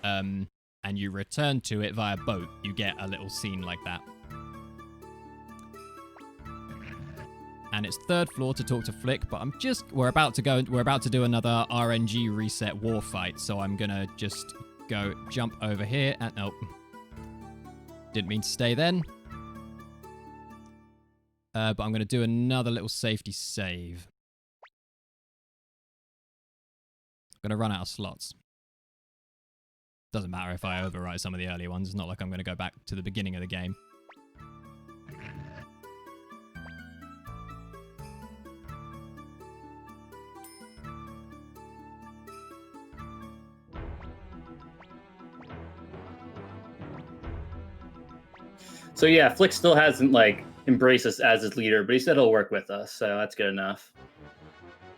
and you return to it via boat, you get a little scene like that. And it's 3rd floor to talk to Flick, but we're about to do another RNG reset war fight, so I'm gonna just go jump over here, and nope. Didn't mean to stay then. But I'm gonna do another little safety save. I'm gonna run out of slots. Doesn't matter if I overwrite some of the earlier ones, it's not like I'm gonna go back to the beginning of the game. So yeah, Flick still hasn't like embraced us as his leader, but he said he'll work with us, so that's good enough.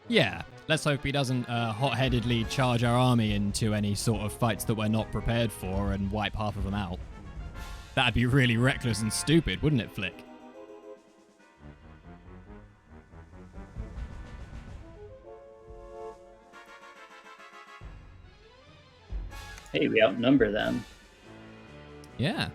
Yeah, let's hope he doesn't hot-headedly charge our army into any sort of fights that we're not prepared for and wipe half of them out. That'd be really reckless and stupid, wouldn't it, Flick? Hey, we outnumber them. Yeah.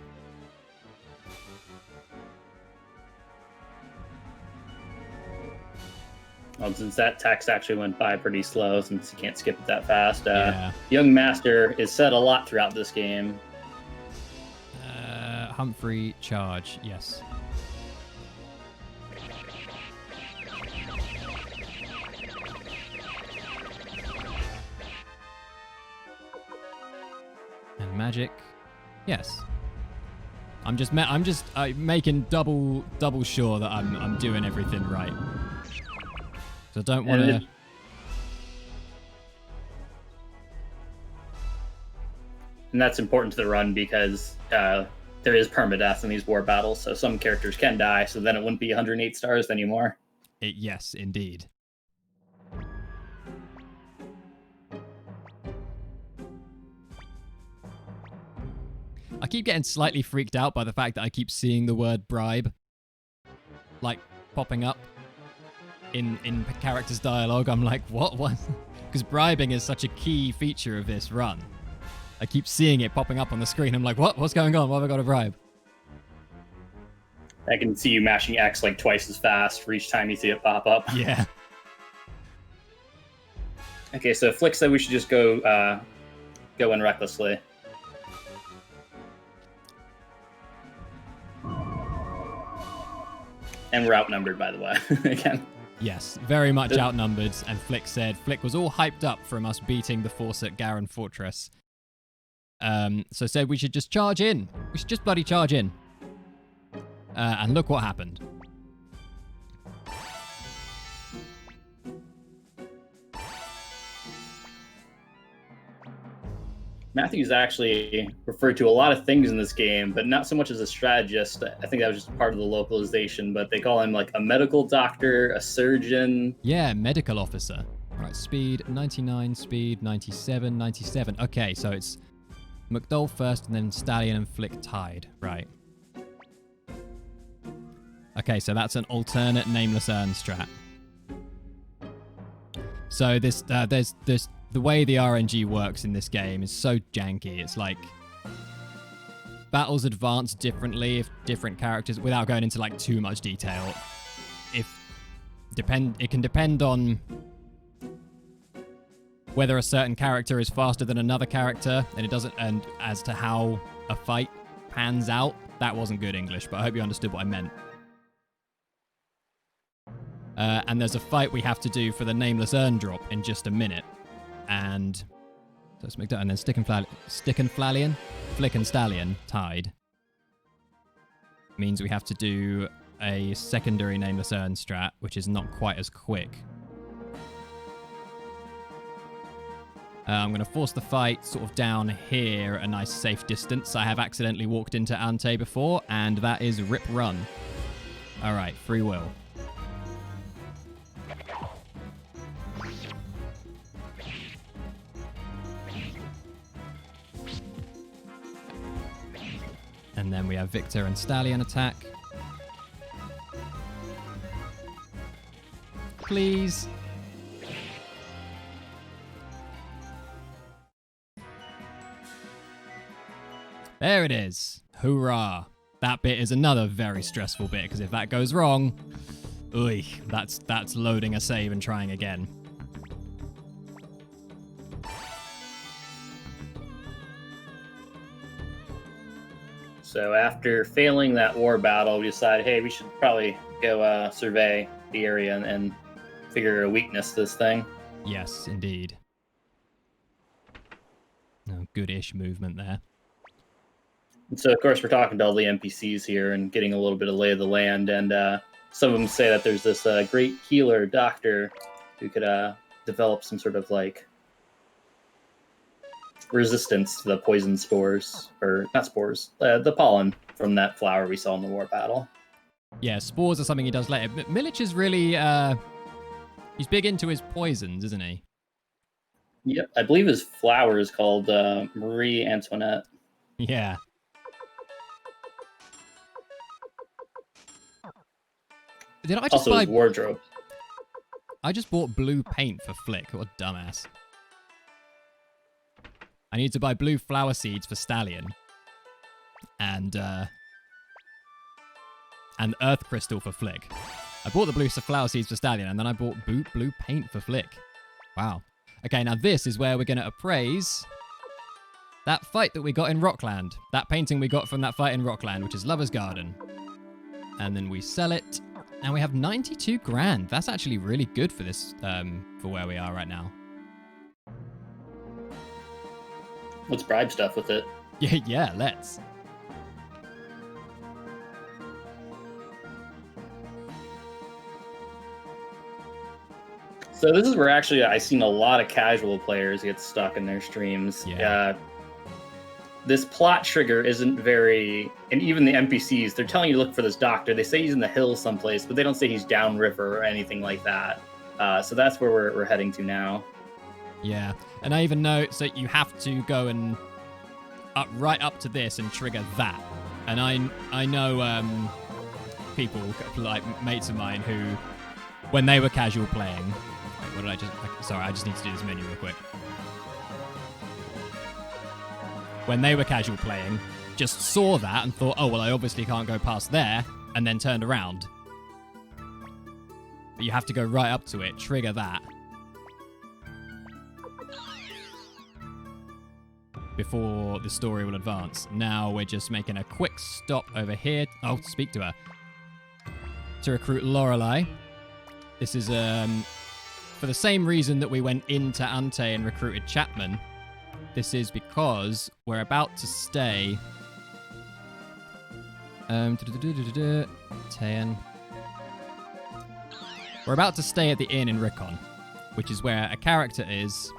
Well, since that text actually went by pretty slow, since you can't skip it that fast. Yeah. Young Master is said a lot throughout this game. Humphrey, charge, yes. And magic, yes. I'm just making double sure that I'm doing everything right. So I don't want to. And that's important to the run because there is permadeath in these war battles, so some characters can die, so then it wouldn't be 108 stars anymore. Yes, indeed. I keep getting slightly freaked out by the fact that I keep seeing the word bribe, like, popping up in characters' dialogue. I'm like, what? Because bribing is such a key feature of this run. I keep seeing it popping up on the screen. I'm like, what's going on? What have I got to bribe? I can see you mashing X like twice as fast for each time you see it pop up. Yeah. Okay, so Flick said we should just go in recklessly. And we're outnumbered, by the way, again. Yes, very much outnumbered. And Flick said Flick was all hyped up from us beating the force at Garen Fortress. So said we should just charge in. We should just bloody charge in. And look what happened. Matthew's actually referred to a lot of things in this game, but not so much as a strategist. I think that was just part of the localization, but they call him like a medical doctor, a surgeon. Yeah, medical officer. Right, speed 99, speed 97, 97. Okay, so it's McDowell first and then Stallion and Flick tied. Right. Okay, so that's an alternate nameless urn strat. So this, the way the RNG works in this game is so janky. It's like battles advance differently if different characters, without going into like too much detail. It can depend on whether a certain character is faster than another character, and as to how a fight pans out. That wasn't good English, but I hope you understood what I meant. And there's a fight we have to do for the nameless urn drop in just a minute. And so let's make that, and then Flick and Stallion tied. Means we have to do a secondary nameless urn strat, which is not quite as quick. I'm going to force the fight sort of down here at a nice safe distance. I have accidentally walked into Ante before, and that is rip run. All right, free will. And then we have Victor and Stallion attack. Please. There it is. Hoorah. That bit is another very stressful bit, because if that goes wrong, that's loading a save and trying again. So after failing that war battle, we decided, hey, we should probably go survey the area and figure a weakness to this thing. Yes, indeed. Oh, good-ish movement there. And so, of course, we're talking to all the NPCs here and getting a little bit of lay of the land. And some of them say that there's this great healer doctor who could develop some sort of, like, resistance to the poison spores. Or, not spores, the pollen from that flower we saw in the war battle. Yeah, spores are something he does later. Milich is really, he's big into his poisons, isn't he? Yep, I believe his flower is called Marie Antoinette. Yeah. Did I just also buy... his wardrobe. I just bought blue paint for Flick. What a dumbass. I need to buy blue flower seeds for Stallion. And Earth Crystal for Flick. I bought the blue flower seeds for Stallion, and then I bought blue paint for Flick. Wow. Okay, now this is where we're going to appraise that fight that we got in Rockland. That painting we got from that fight in Rockland, which is Lover's Garden. And then we sell it. And we have 92 grand. That's actually really good for this, for where we are right now. Let's bribe stuff with it. Yeah, let's. So this is where actually I've seen a lot of casual players get stuck in their streams. Yeah. This plot trigger isn't very, and even the NPCs, they're telling you to look for this doctor. They say he's in the hills someplace, but they don't say he's downriver or anything like that. So that's where we're heading to now. Yeah, and I even know, so you have to go and right up to this and trigger that. And I know people, like mates of mine, who, when they were casual playing, wait, what did I just, sorry, I just need to do this menu real quick. When they were casual playing, just saw that and thought, oh, well, I obviously can't go past there, and then turned around. But you have to go right up to it, trigger that, before the story will advance. Now we're just making a quick stop over here. Oh, speak to her. To recruit Lorelei. This is for the same reason that we went into Ante and recruited Chapman. This is because we're about to stay... 10. We're about to stay at the inn in Rickon, which is where a character is...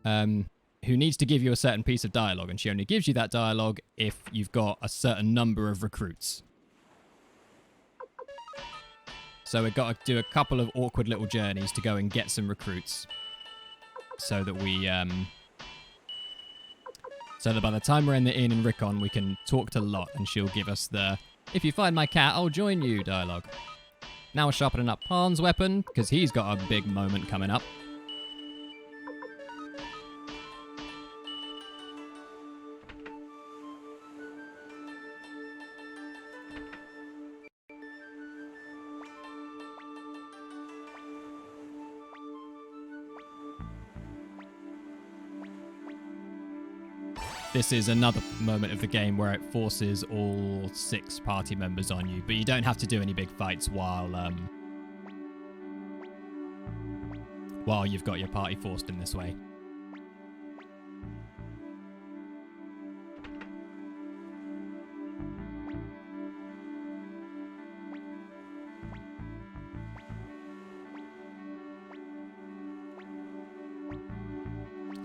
who needs to give you a certain piece of dialogue, and she only gives you that dialogue if you've got a certain number of recruits. So we've got to do a couple of awkward little journeys to go and get some recruits. So that we, so that by the time we're in the inn in Rickon, we can talk to Lot, and she'll give us the, if you find my cat, I'll join you dialogue. Now we're sharpening up Pawn's weapon, because he's got a big moment coming up. This is another moment of the game where it forces all 6 party members on you, but you don't have to do any big fights while you've got your party forced in this way.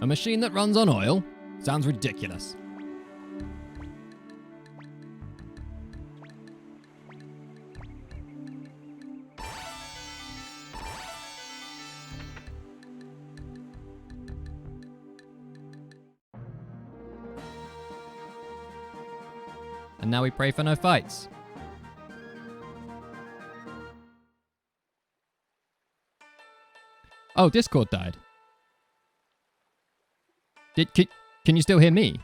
A machine that runs on oil? Sounds ridiculous. And now we pray for no fights. Oh, Discord died. Can you still hear me?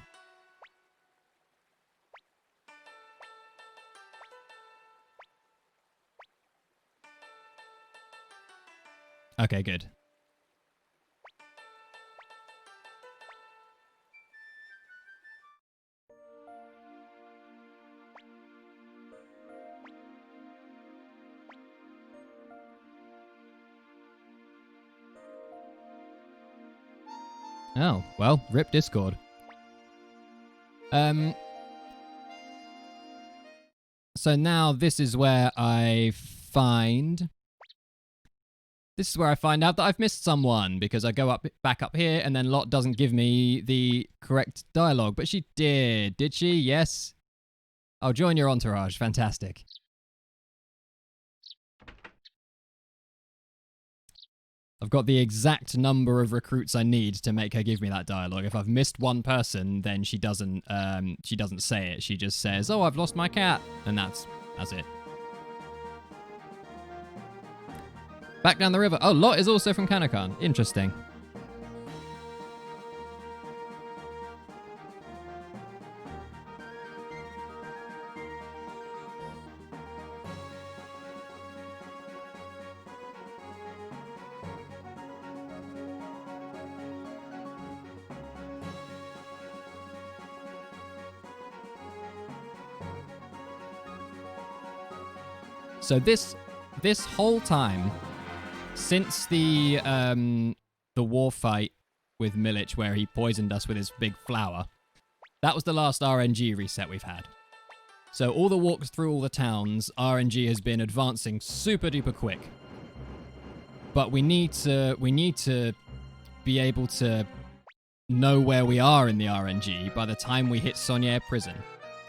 Okay, good. Oh, well, rip Discord. So now this is where I find... This is where I find out that I've missed someone, because I go back up here, and then Lot doesn't give me the correct dialogue. But she did. Did she? Yes? I'll join your entourage. Fantastic. I've got the exact number of recruits I need to make her give me that dialogue. If I've missed one person, then she doesn't say it. She just says, "Oh, I've lost my cat," and that's it. Back down the river. Oh, Lot is also from Kanakan. Interesting. So this whole time, since the war fight with Milich, where he poisoned us with his big flower, that was the last RNG reset we've had. So all the walks through all the towns, RNG has been advancing super duper quick. But we need to be able to know where we are in the RNG by the time we hit Sonnier Prison,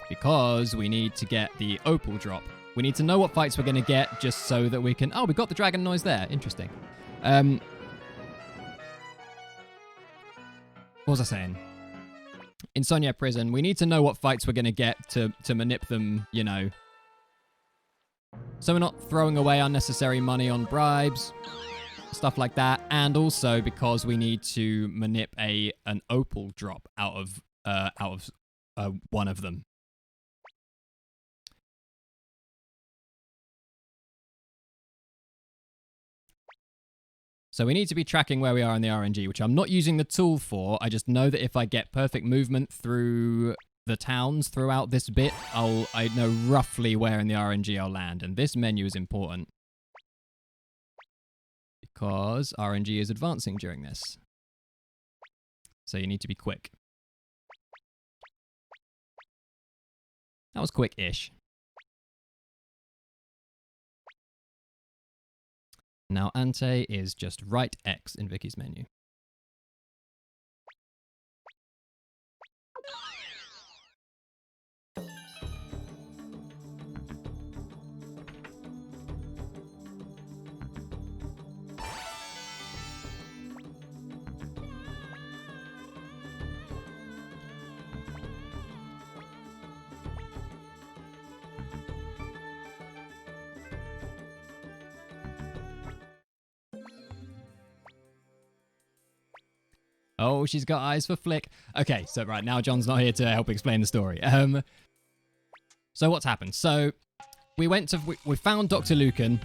because we need to get the Opal drop. We need to know what fights we're going to get just so that we can... Oh, we got the dragon noise there. Interesting. What was I saying? In Sonnier Prison, we need to know what fights we're going to get to manip them, you know. So we're not throwing away unnecessary money on bribes, stuff like that. And also because we need to manip an opal drop out of one of them. So we need to be tracking where we are in the RNG, which I'm not using the tool for. I just know that if I get perfect movement through the towns throughout this bit, I know roughly where in the RNG I'll land. And this menu is important, because RNG is advancing during this. So you need to be quick. That was quick-ish. Now ante is just right X in Vicky's menu. Oh, she's got eyes for Flick. Okay, so right now John's not here to help explain the story. So what's happened? So we found Dr. Lucan,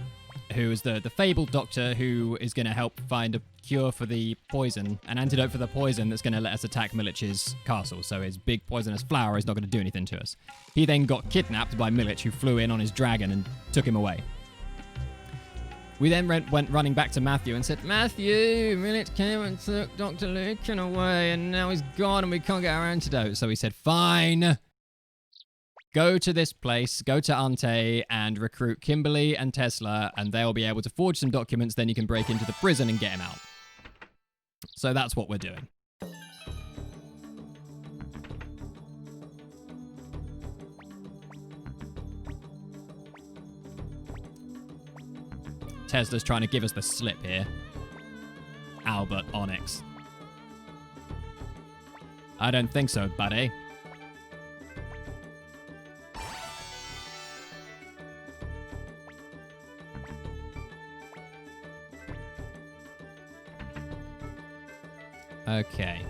who is the fabled doctor who is going to help find a cure for the poison, an antidote for the poison that's going to let us attack Milich's castle. So his big poisonous flower is not going to do anything to us. He then got kidnapped by Milich, who flew in on his dragon and took him away. We then went running back to Matthew and said, "Matthew, Milich came and took Dr. Lucan away, and now he's gone and we can't get our antidote." So he said, "Fine. Go to this place, go to Ante and recruit Kimberly and Tesla, and they'll be able to forge some documents, then you can break into the prison and get him out." So that's what we're doing. Tesla's trying to give us the slip here. Albert Onyx. I don't think so, buddy. Okay.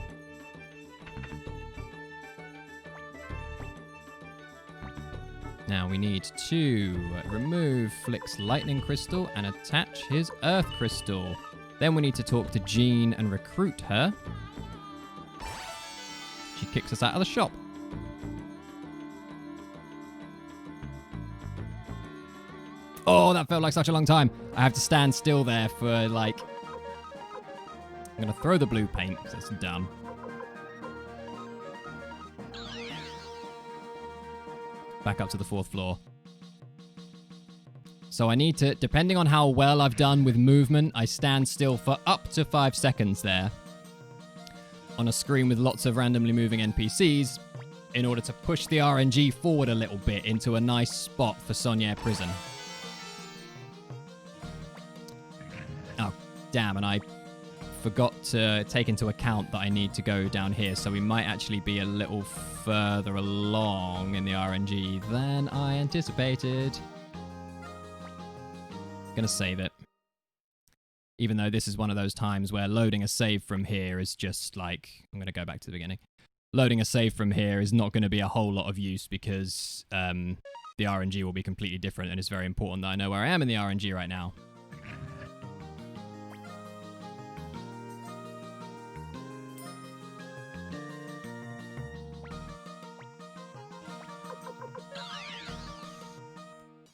Now we need to remove Flick's lightning crystal and attach his earth crystal. Then we need to talk to Jean and recruit her. She kicks us out of the shop. Oh, that felt like such a long time. I have to stand still there for like... I'm going to throw the blue paint because it's dumb. Back up to the 4th floor. So I need to, depending on how well I've done with movement, I stand still for up to 5 seconds there on a screen with lots of randomly moving NPCs in order to push the RNG forward a little bit into a nice spot for Sonier Prison. Oh, damn, and I forgot to take into account that I need to go down here, so we might actually be a little further along in the RNG than I anticipated. Gonna save it. Even though this is one of those times where loading a save from here is just like... I'm gonna go back to the beginning. Loading a save from here is not going to be a whole lot of use because the RNG will be completely different, and it's very important that I know where I am in the RNG right now.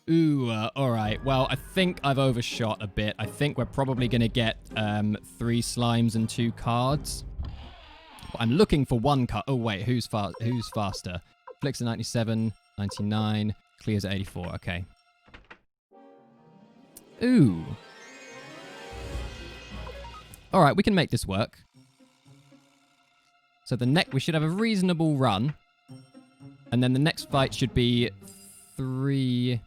Ooh, alright. Well, I think I've overshot a bit. I think we're probably going to get 3 slimes and 2 cards. I'm looking for 1 card. Oh, wait, who's faster? Flick's at 97, 99, Clear's at 84. Okay. Ooh. Alright, we can make this work. So we should have a reasonable run. And then the next fight should be 3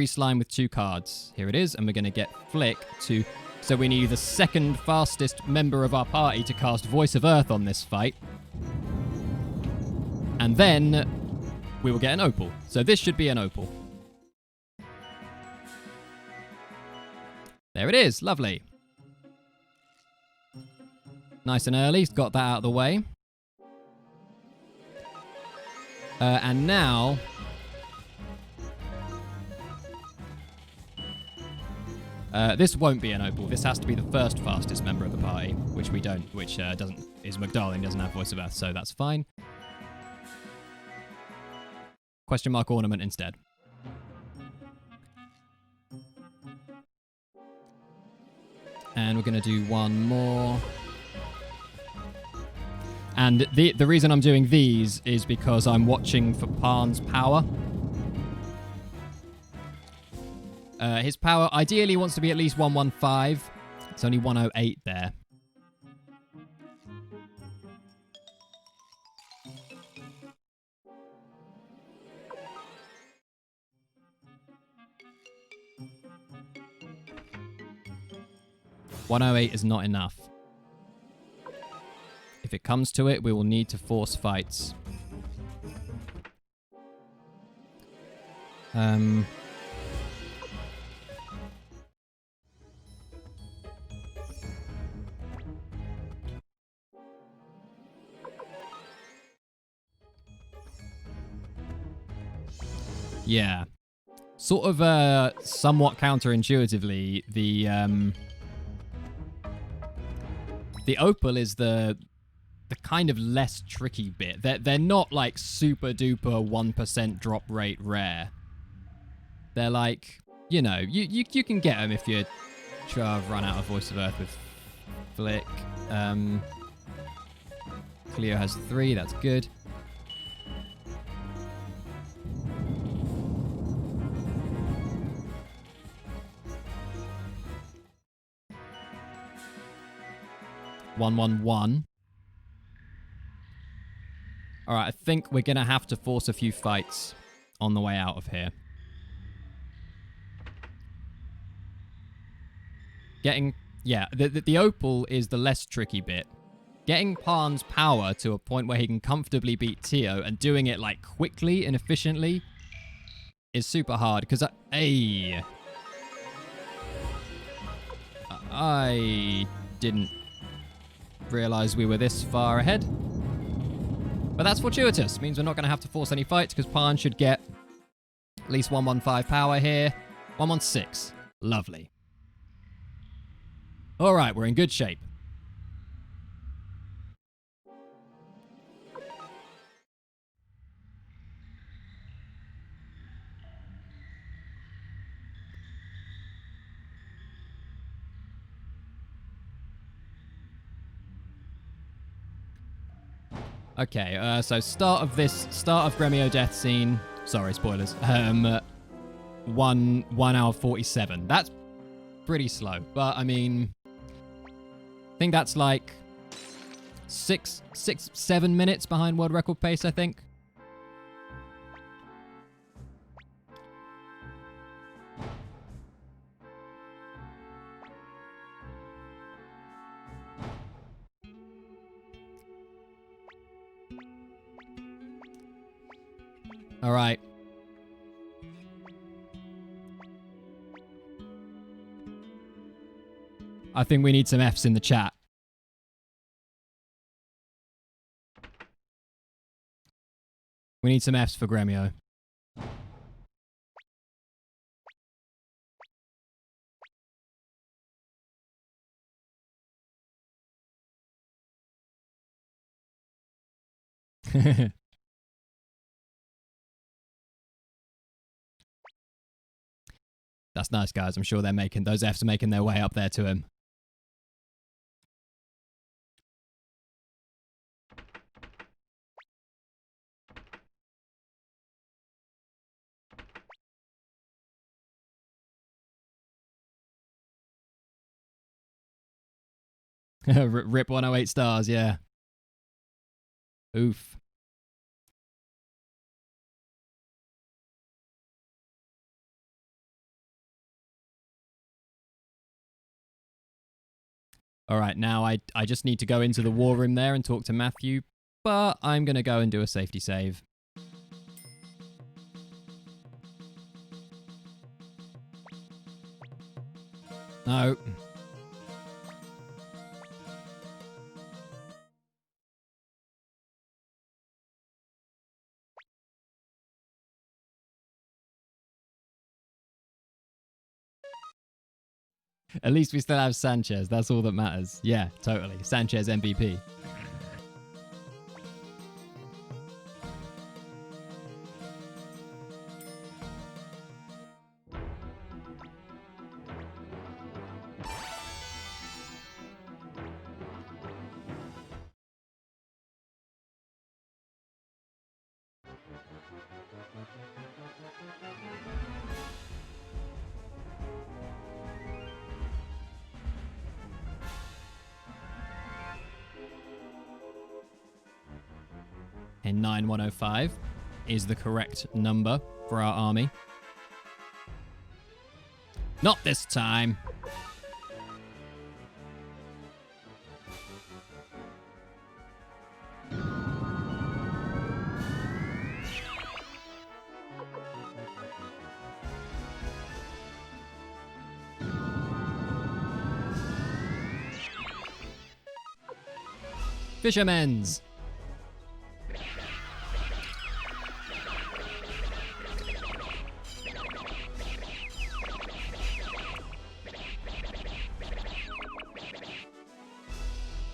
slime with 2 cards. Here it is, and we're going to get Flick to... So we need the 2nd fastest member of our party to cast Voice of Earth on this fight. And then we will get an opal. So this should be an opal. There it is. Lovely. Nice and early. Got that out of the way. And now... this won't be an opal. This has to be the 1st fastest member of the party, which we don't, which is McDarling, doesn't have Voice of Earth, so that's fine. Question mark ornament instead. And we're going to do 1 more. And the reason I'm doing these is because I'm watching for Pawn's power. His power ideally wants to be at least 115. It's only 108 there. .108 is not enough. If it comes to it, we will need to force fights. Yeah. Sort of somewhat counterintuitively, the opal is the kind of less tricky bit. They're not like super duper 1% drop rate rare. They're like, you know, you can get them if you try to run out of Voice of Earth with Flick. Cleo has 3, that's good. (111). Alright, I think we're going to have to force a few fights on the way out of here. Yeah, the opal is the less tricky bit. Getting Pawn's power to a point where he can comfortably beat Tio and doing it, like, quickly and efficiently is super hard, because I didn't realise we were this far ahead. But that's fortuitous. Means we're not going to have to force any fights because Pan should get at least 115 power here. 116. Lovely. Alright, we're in good shape. Okay, so start of Gremio death scene. Sorry, spoilers. 1 hour 47. That's pretty slow, but I mean, I think that's like 7 minutes behind world record pace, I think. All right. I think we need some Fs in the chat. We need some Fs for Gremio. That's nice, guys. I'm sure those Fs are making their way up there to him. Rip 108 stars, yeah. Oof. All right, now I just need to go into the war room there and talk to Matthew, but I'm going to go and do a safety save. No. At least we still have Sanchez. That's all that matters. Yeah, totally. Sanchez MVP. And 9105 is the correct number for our army. Not this time. Fishermen's.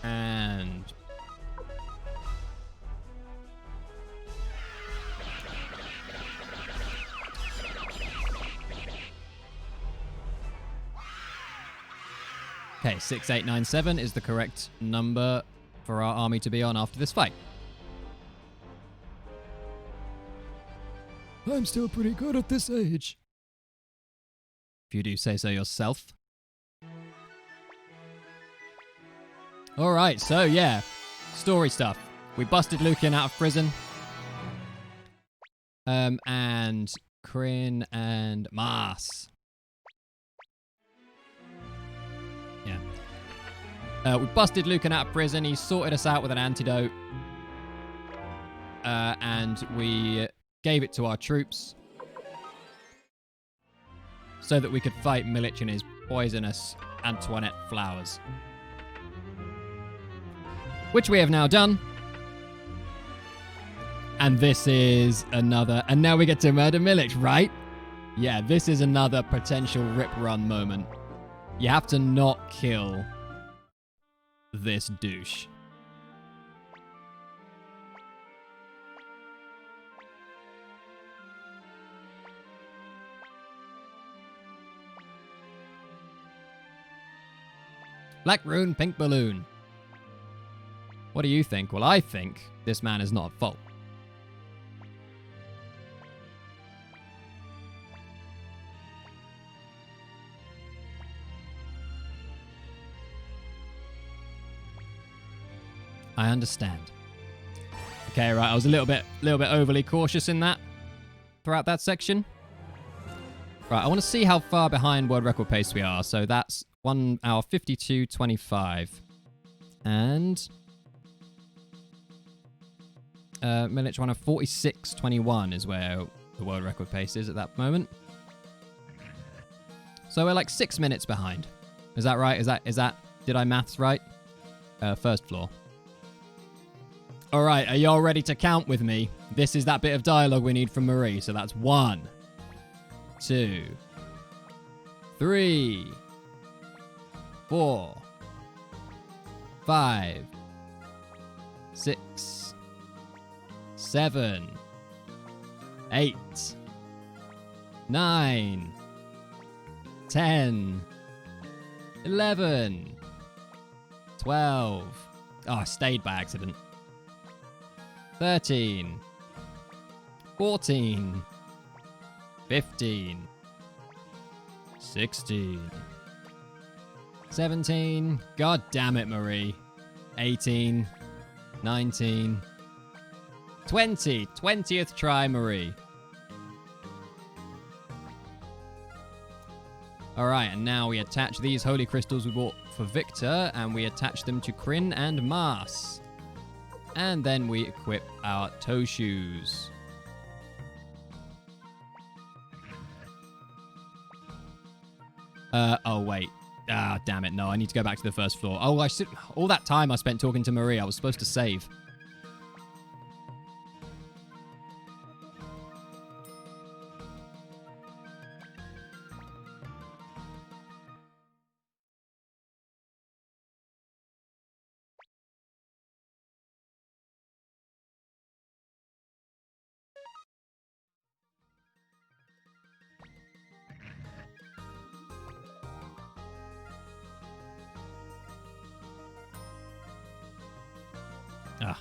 And okay, 6897 is the correct number for our army to be on after this fight. I'm still pretty good at this age, if you do say so yourself. Alright, so yeah, story stuff. We busted Lucan out of prison. And Kryn and Mars. Yeah. We busted Lucan out of prison. He sorted us out with an antidote. And we gave it to our troops so that we could fight Milich and his poisonous Antoinette flowers. which we have now done. And this is another... And now we get to murder Milich, right? Yeah, this is another potential rip run moment. You have to not kill this douche. Black rune, pink balloon. What do you think? Well, I think this man is not at fault. I understand. Okay, right. I was a little bit overly cautious in that throughout that section. Right, I want to see how far behind world record pace we are. So that's 1 hour 52:25, and Milich 1 hour 46:21 is where the world record pace is at that moment. So we're like 6 minutes behind. Is that right? Is that? Did I maths right? First floor. All right, are y'all ready to count with me? This is that bit of dialogue we need from Marie. So that's 1, 2, 3, 4, 5, 6, 7, 8, 9, 10, 11, 12. Oh, I stayed by accident. 13, 14, 15, 16, 17, god damn it, Marie, 18, 19, 20, 20th try, Marie. Alright, and now we attach these holy crystals we bought for Victor, and we attach them to Kryn and Mars. And then we equip our toe shoes. Oh wait. Ah, damn it. No, I need to go back to the first floor. Oh, all that time I spent talking to Marie, I was supposed to save. Ah.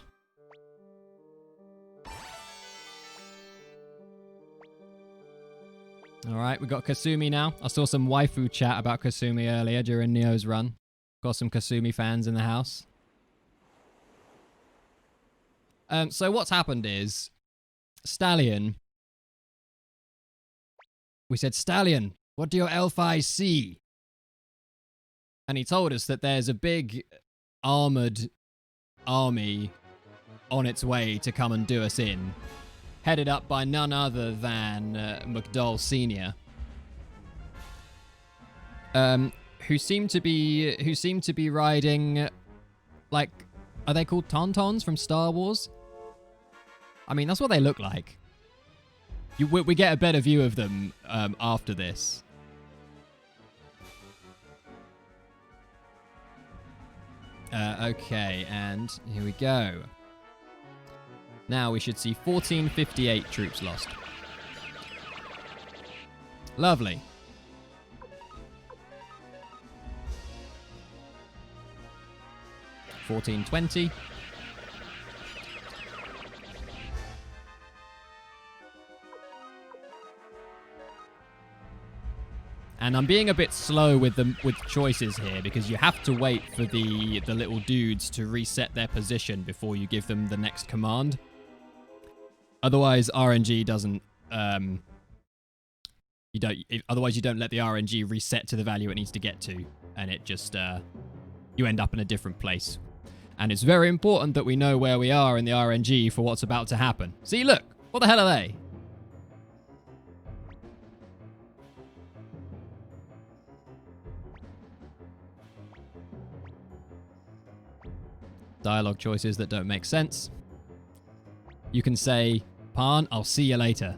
Alright, we got Kasumi now. I saw some waifu chat about Kasumi earlier during Neo's run. Got some Kasumi fans in the house. So what's happened is, Stallion... We said, Stallion, what do your elf eyes see? And he told us that there's a big armored army on its way to come and do us in, headed up by none other than McDowell Sr., who seem to be riding, like, are they called Tauntauns from Star Wars? I mean, that's what they look like. We get a better view of them after this. Okay, and here we go. Now we should see 1458 troops lost. Lovely. $14.20. And I'm being a bit slow with choices here because you have to wait for the little dudes to reset their position before you give them the next command. Otherwise, RNG doesn't. Otherwise, you don't let the RNG reset to the value it needs to get to, and it just you end up in a different place. And it's very important that we know where we are in the RNG for what's about to happen. See, look, what the hell are they? dialogue choices that don't make sense. You can say, Pan, I'll see you later.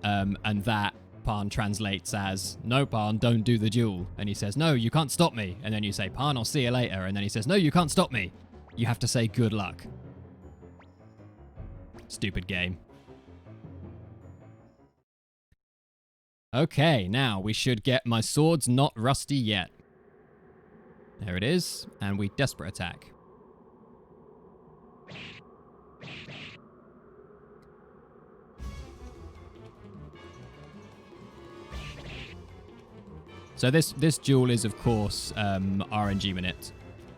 And that Pan translates as, no, Pan, don't do the duel. And he says, no, you can't stop me. And then you say, Pan, I'll see you later. And then he says, no, you can't stop me. You have to say good luck. Stupid game. Okay, now we should get my sword's not rusty yet. There it is. And we desperate attack. So this duel is, of course, RNG minute.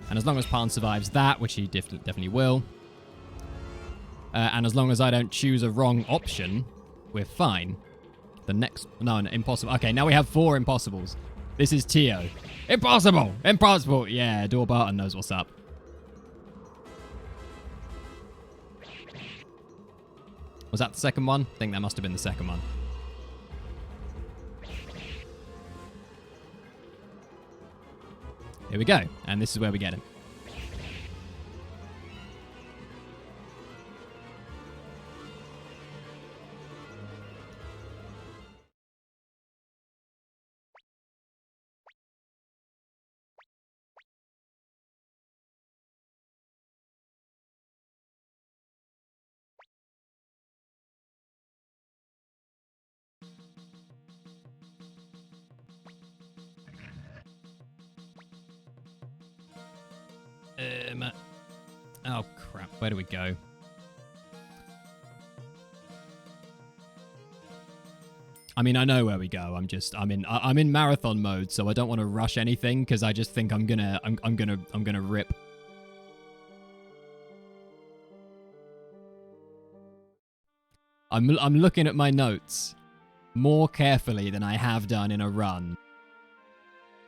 And as long as Pan survives that, which he definitely will, and as long as I don't choose a wrong option, we're fine. The next... No, impossible. Okay, now we have 4 impossibles. This is Tio. Impossible! Impossible! Yeah, Dor Barton knows what's up. Was that the second one? I think that must have been the second one. Here we go. And this is where we get him. Oh crap, where do we go? I mean, I know where we go. I'm in marathon mode, so I don't want to rush anything because I just think I'm gonna rip. I'm looking at my notes more carefully than I have done in a run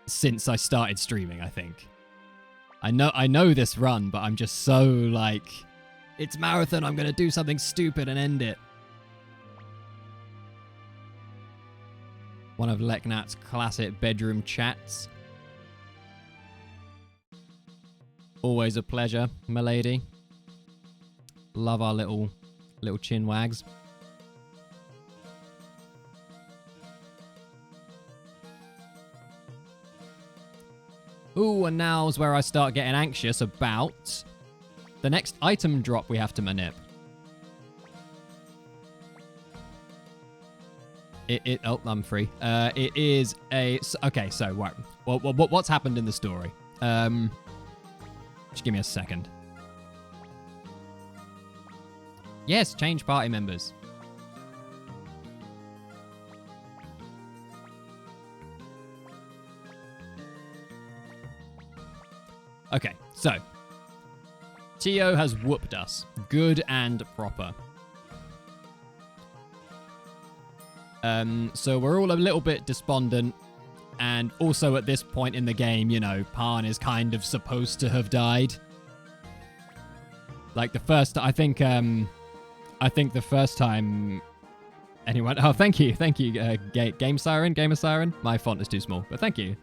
since I started streaming, I think. I know this run, but I'm just so like, it's marathon, I'm gonna do something stupid and end it. One of Leknat's classic bedroom chats. Always a pleasure, milady. Love our little chin wags. Ooh, and now's where I start getting anxious about the next item drop we have to manip. Oh, I'm free. It is a... Okay, so, what? What's happened in the story? Just give me a second. Yes, change party members. Okay, so Tio has whooped us, good and proper. So we're all a little bit despondent, and also at this point in the game, you know, Pan is kind of supposed to have died. Like the first, I think the first time anyone. Oh, thank you, Gamer Siren. My font is too small, but thank you.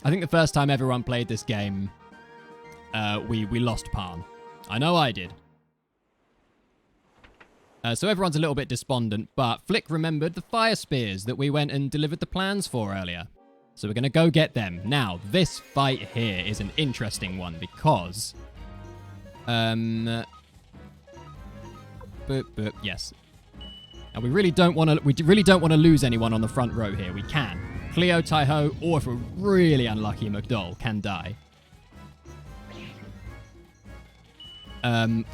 I think the first time everyone played this game, we lost Pan. I know I did. So everyone's a little bit despondent, but Flick remembered the fire spears that we went and delivered the plans for earlier. So we're going to go get them. Now, this fight here is an interesting one because... yes. Now we really don't want to lose anyone on the front row here. We can. Cleo, Taiho, or if we're really unlucky, McDowell can die.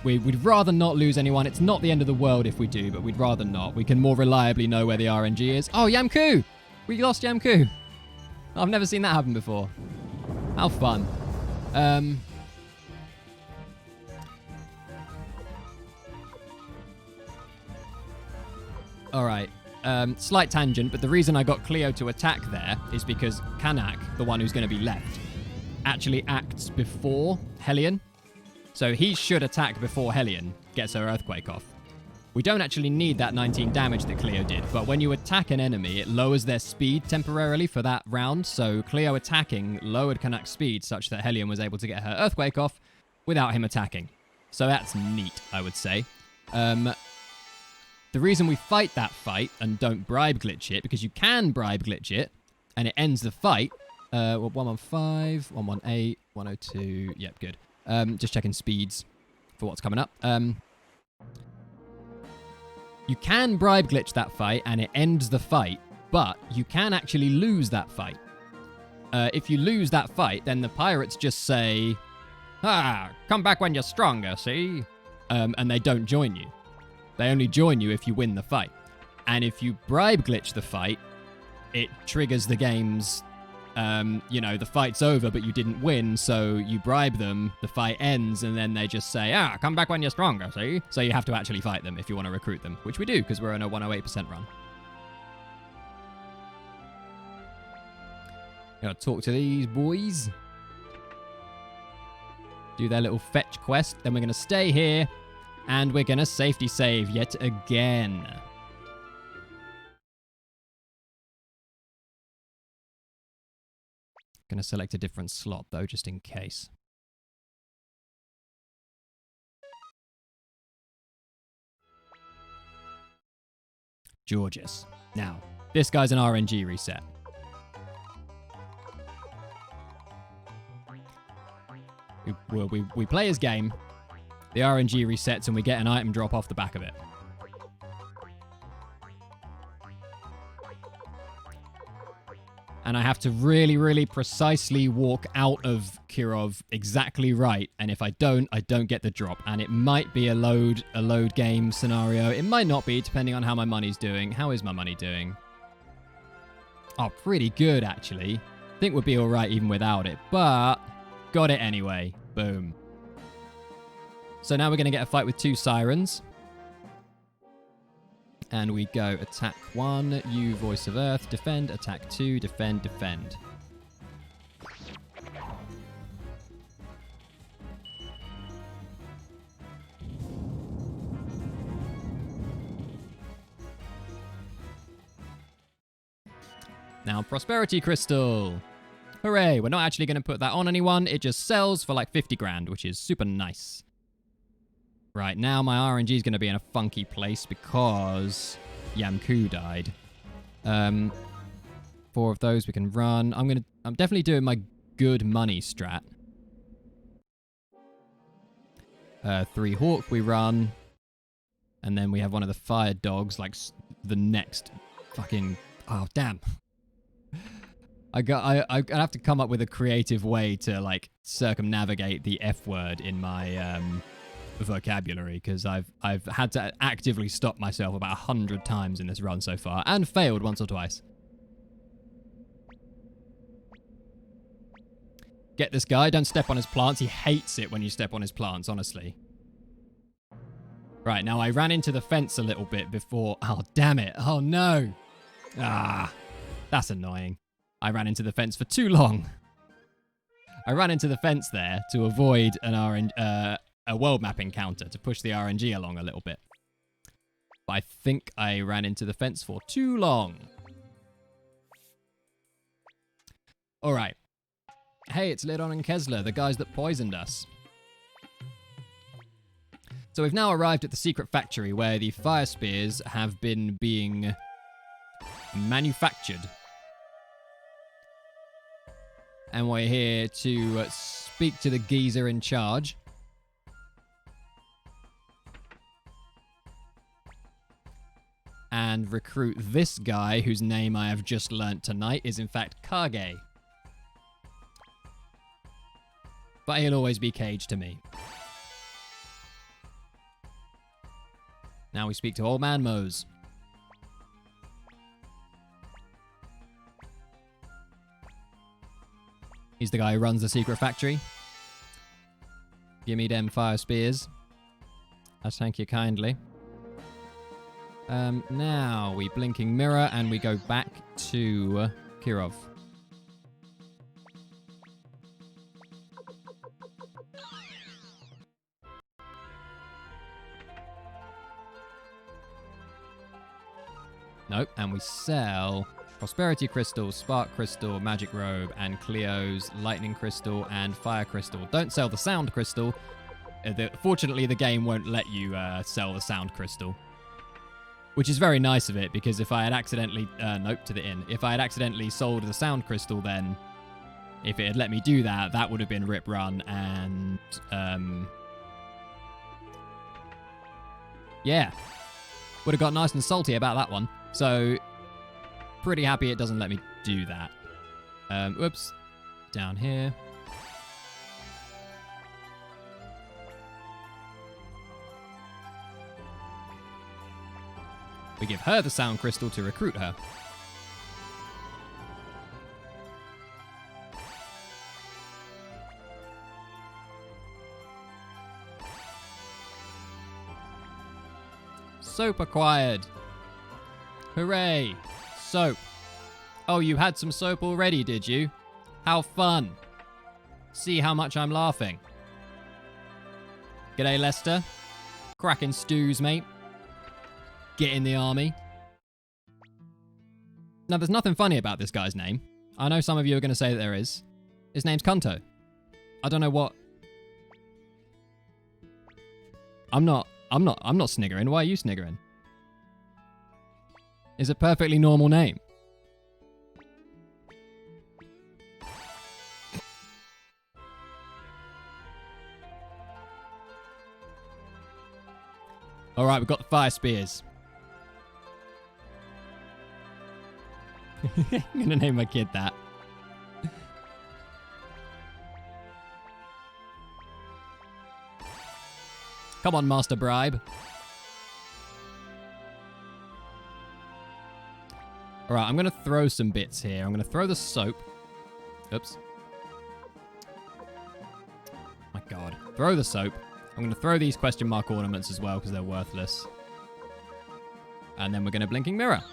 We'd rather not lose anyone. It's not the end of the world if we do, but we'd rather not. We can more reliably know where the RNG is. Oh, Yamku! We lost Yamku! I've never seen that happen before. How fun. Alright. Slight tangent, but the reason I got Cleo to attack there is because Kanak, the one who's going to be left, actually acts before Hellion. So he should attack before Hellion gets her Earthquake off. We don't actually need that 19 damage that Cleo did, but when you attack an enemy, it lowers their speed temporarily for that round, so Cleo attacking lowered Kanak's speed such that Hellion was able to get her Earthquake off without him attacking. So that's neat, I would say. The reason we fight that fight and don't Bribe Glitch it, because you can Bribe Glitch it, and it ends the fight. 115, 118, 102, yep, good. Just checking speeds for what's coming up. You can Bribe Glitch that fight, and it ends the fight, but you can actually lose that fight. If you lose that fight, then the pirates just say, come back when you're stronger, see? And they don't join you. They only join you if you win the fight. And if you Bribe Glitch the fight, it triggers the game's, the fight's over, but you didn't win, so you bribe them, the fight ends, and then they just say, come back when you're stronger, see? So you have to actually fight them if you want to recruit them, which we do, because we're on a 108% run. Gotta talk to these boys. Do their little fetch quest, then we're gonna stay here, and we're gonna safety save yet again. Gonna select a different slot though, just in case. Georges. Now, this guy's an RNG reset. We play his game, the RNG resets, and we get an item drop off the back of it. And I have to really, really precisely walk out of Kirov exactly right. And if I don't get the drop. And it might be a load game scenario. It might not be, depending on how my money's doing. How is my money doing? Oh, pretty good, actually. I think we'll be all right even without it. But got it anyway. Boom. So now we're going to get a fight with 2 sirens. And we go attack 1, you Voice of Earth, defend, attack 2, defend, defend. Now Prosperity Crystal. Hooray, we're not actually going to put that on anyone, it just sells for like 50 grand, which is super nice. Right, now my RNG is going to be in a funky place because Yamku died. 4 of those we can run. I'm definitely doing my good money strat. 3 Hawk we run. And then we have one of the fire dogs, like the next fucking... Oh, damn. I have to come up with a creative way to, like, circumnavigate the F word in my... vocabulary, because I've had to actively stop myself about 100 times in this run so far, and failed once or twice. Get this guy, don't step on his plants. He hates it when you step on his plants, honestly. Right, now I ran into the fence a little bit before... Oh, damn it. Oh, no. That's annoying. I ran into the fence for too long. I ran into the fence there to avoid a world map encounter to push the RNG along a little bit. But I think I ran into the fence for too long. Alright. Hey, it's Lidon and Kessler, the guys that poisoned us. So we've now arrived at the secret factory where the fire spears have been being manufactured. And we're here to speak to the geezer in charge. And recruit this guy, whose name I have just learnt tonight is in fact Kage. But he'll always be Cage to me. Now we speak to Old Man Mose. He's the guy who runs the secret factory. Give me them fire spears. I thank you kindly. Now we blinking mirror and we go back to Kirov. Nope. And we sell Prosperity Crystal, Spark Crystal, Magic Robe, and Cleo's Lightning Crystal and Fire Crystal. Don't sell the Sound Crystal. Fortunately, the game won't let you sell the Sound Crystal. Which is very nice of it, because if I had accidentally... nope, to the inn. If I had accidentally sold the Sound Crystal, then... If it had let me do that, that would have been Rip Run, and... yeah. Would have got nice and salty about that one. So, pretty happy it doesn't let me do that. Whoops. Down here. We give her the Sound Crystal to recruit her. Soap acquired. Hooray. Soap. Oh, you had some soap already, did you? How fun. See how much I'm laughing. G'day, Lester. Cracking stews, mate. Get in the army. Now, there's nothing funny about this guy's name. I know some of you are going to say that there is. His name's Kanto. I don't know what... I'm not sniggering. Why are you sniggering? It's a perfectly normal name. All right, we've got the fire spears. I'm going to name my kid that. Come on, Master Bribe. All right, I'm going to throw some bits here. I'm going to throw the soap. Oops. My God. Throw the soap. I'm going to throw these question mark ornaments as well because they're worthless. And then we're going to Blinking Mirror.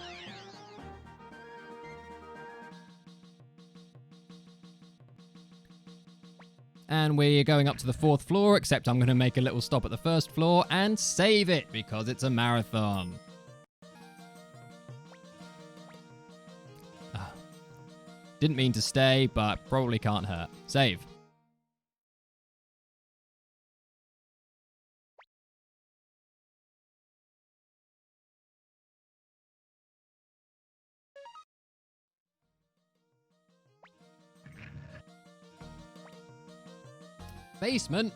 And we're going up to the 4th floor, except I'm going to make a little stop at the 1st floor and save it because it's a marathon. Didn't mean to stay, but probably can't hurt. Save. Basement?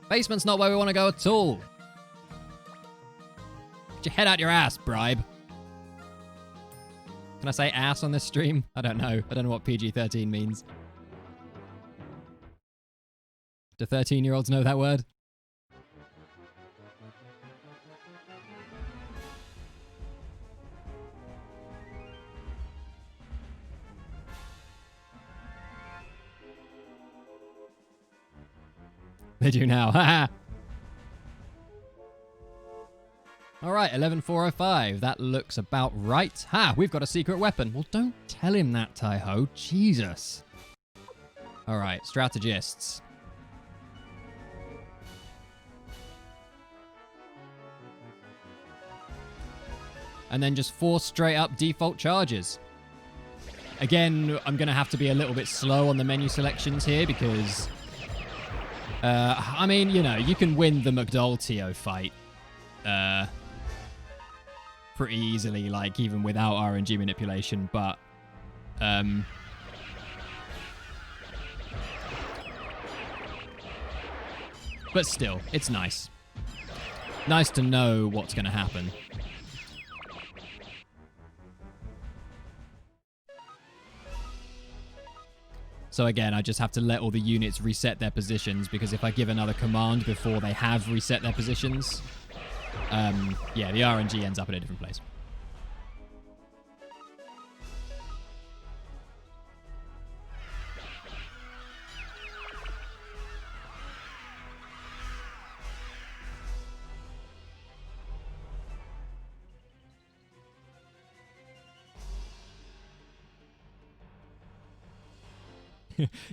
Basement's not where we want to go at all. Get your head out your ass, Bribe. Can I say ass on this stream? I don't know. I don't know what PG-13 means. Do 13-year-olds know that word? They do now. Haha. All right, 11405. That looks about right. Ha! We've got a secret weapon. Well, don't tell him that, Taiho. Jesus. All right, strategists. And then just 4 straight up default charges. Again, I'm going to have to be a little bit slow on the menu selections here because... I mean, you know, you can win the McDowell-Tio fight pretty easily, like, even without RNG manipulation, but... but still, it's nice. Nice to know what's going to happen. So again, I just have to let all the units reset their positions, because if I give another command before they have reset their positions, yeah, the RNG ends up in a different place.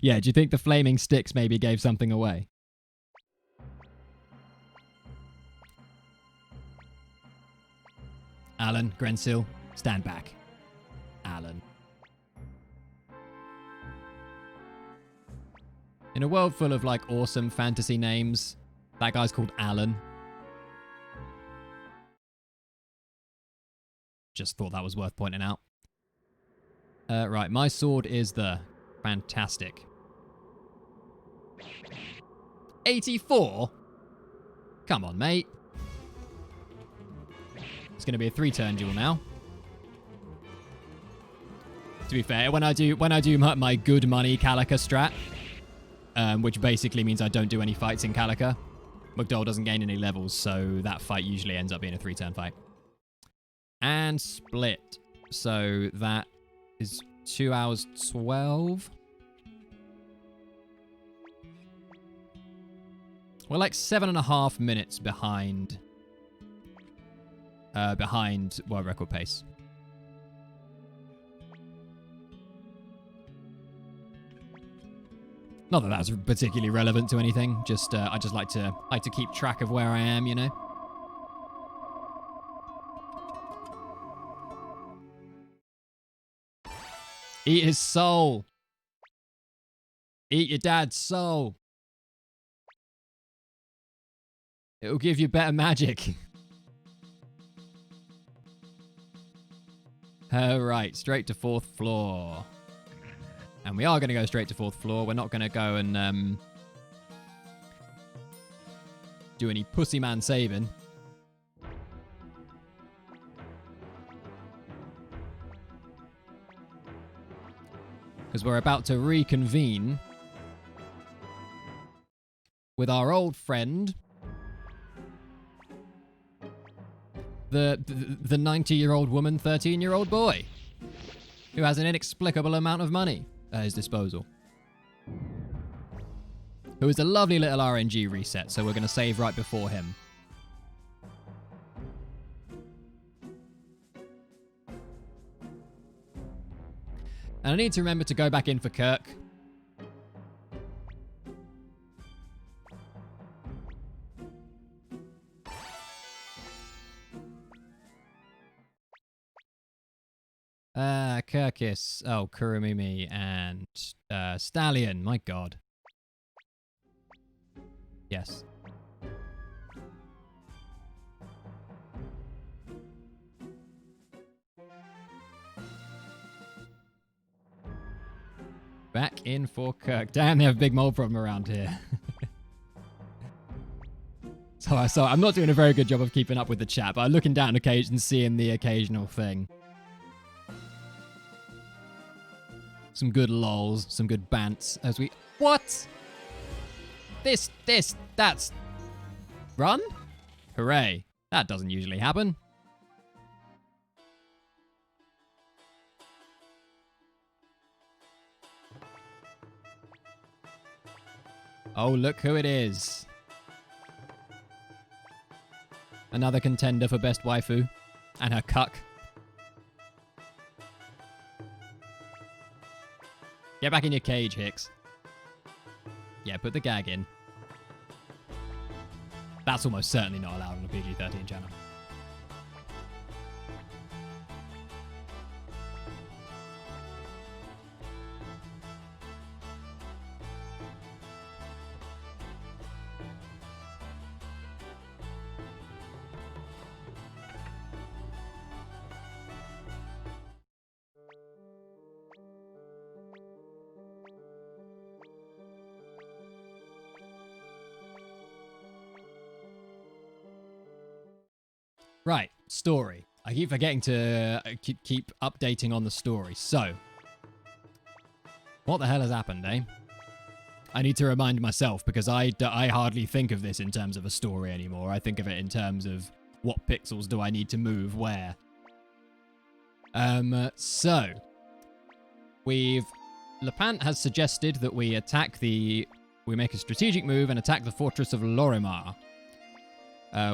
Yeah, do you think the flaming sticks maybe gave something away? Alan, Grensill, stand back. Alan. In a world full of, like, awesome fantasy names, that guy's called Alan. Just thought that was worth pointing out. Right, my sword is the fantastic 84? Come on, mate. It's going to be a 3-turn duel now. To be fair, when I do my good money Calica strat, which basically means I don't do any fights in Calica, McDowell doesn't gain any levels, so that fight usually ends up being a 3-turn fight. And split. So that is 2 hours 12. We're like 7.5 minutes behind world record pace. Not that that's particularly relevant to anything. Just I just like to keep track of where I am, you know. Eat his soul. Eat your dad's soul. It'll give you better magic. Right, straight to 4th floor. And we are going to go straight to 4th floor. We're not going to go and do any pussy man saving. Because we're about to reconvene with our old friend, the 90-year-old woman, 13-year-old boy, who has an inexplicable amount of money at his disposal. Who is a lovely little RNG reset, so we're going to save right before him. And I need to remember to go back in for Kirk. Kirkis. Oh, Kurumimi and Stallion. My god. Yes. Back in for Kirk. Damn, they have a big mole problem around here. So I'm not doing a very good job of keeping up with the chat, but I'm looking down occasion, seeing the occasional thing. Some good lols, some good bants as we... What? That's... Run? Hooray. That doesn't usually happen. Oh, look who it is. Another contender for best waifu. And her cuck. Get back in your cage, Hicks. Yeah, put the gag in. That's almost certainly not allowed on a PG-13 channel. Right, story. I keep forgetting to keep updating on the story. So, what the hell has happened, eh? I need to remind myself because I hardly think of this in terms of a story anymore. I think of it in terms of what pixels do I need to move where. So, Lepant has suggested that we make a strategic move and attack the fortress of Lorimar.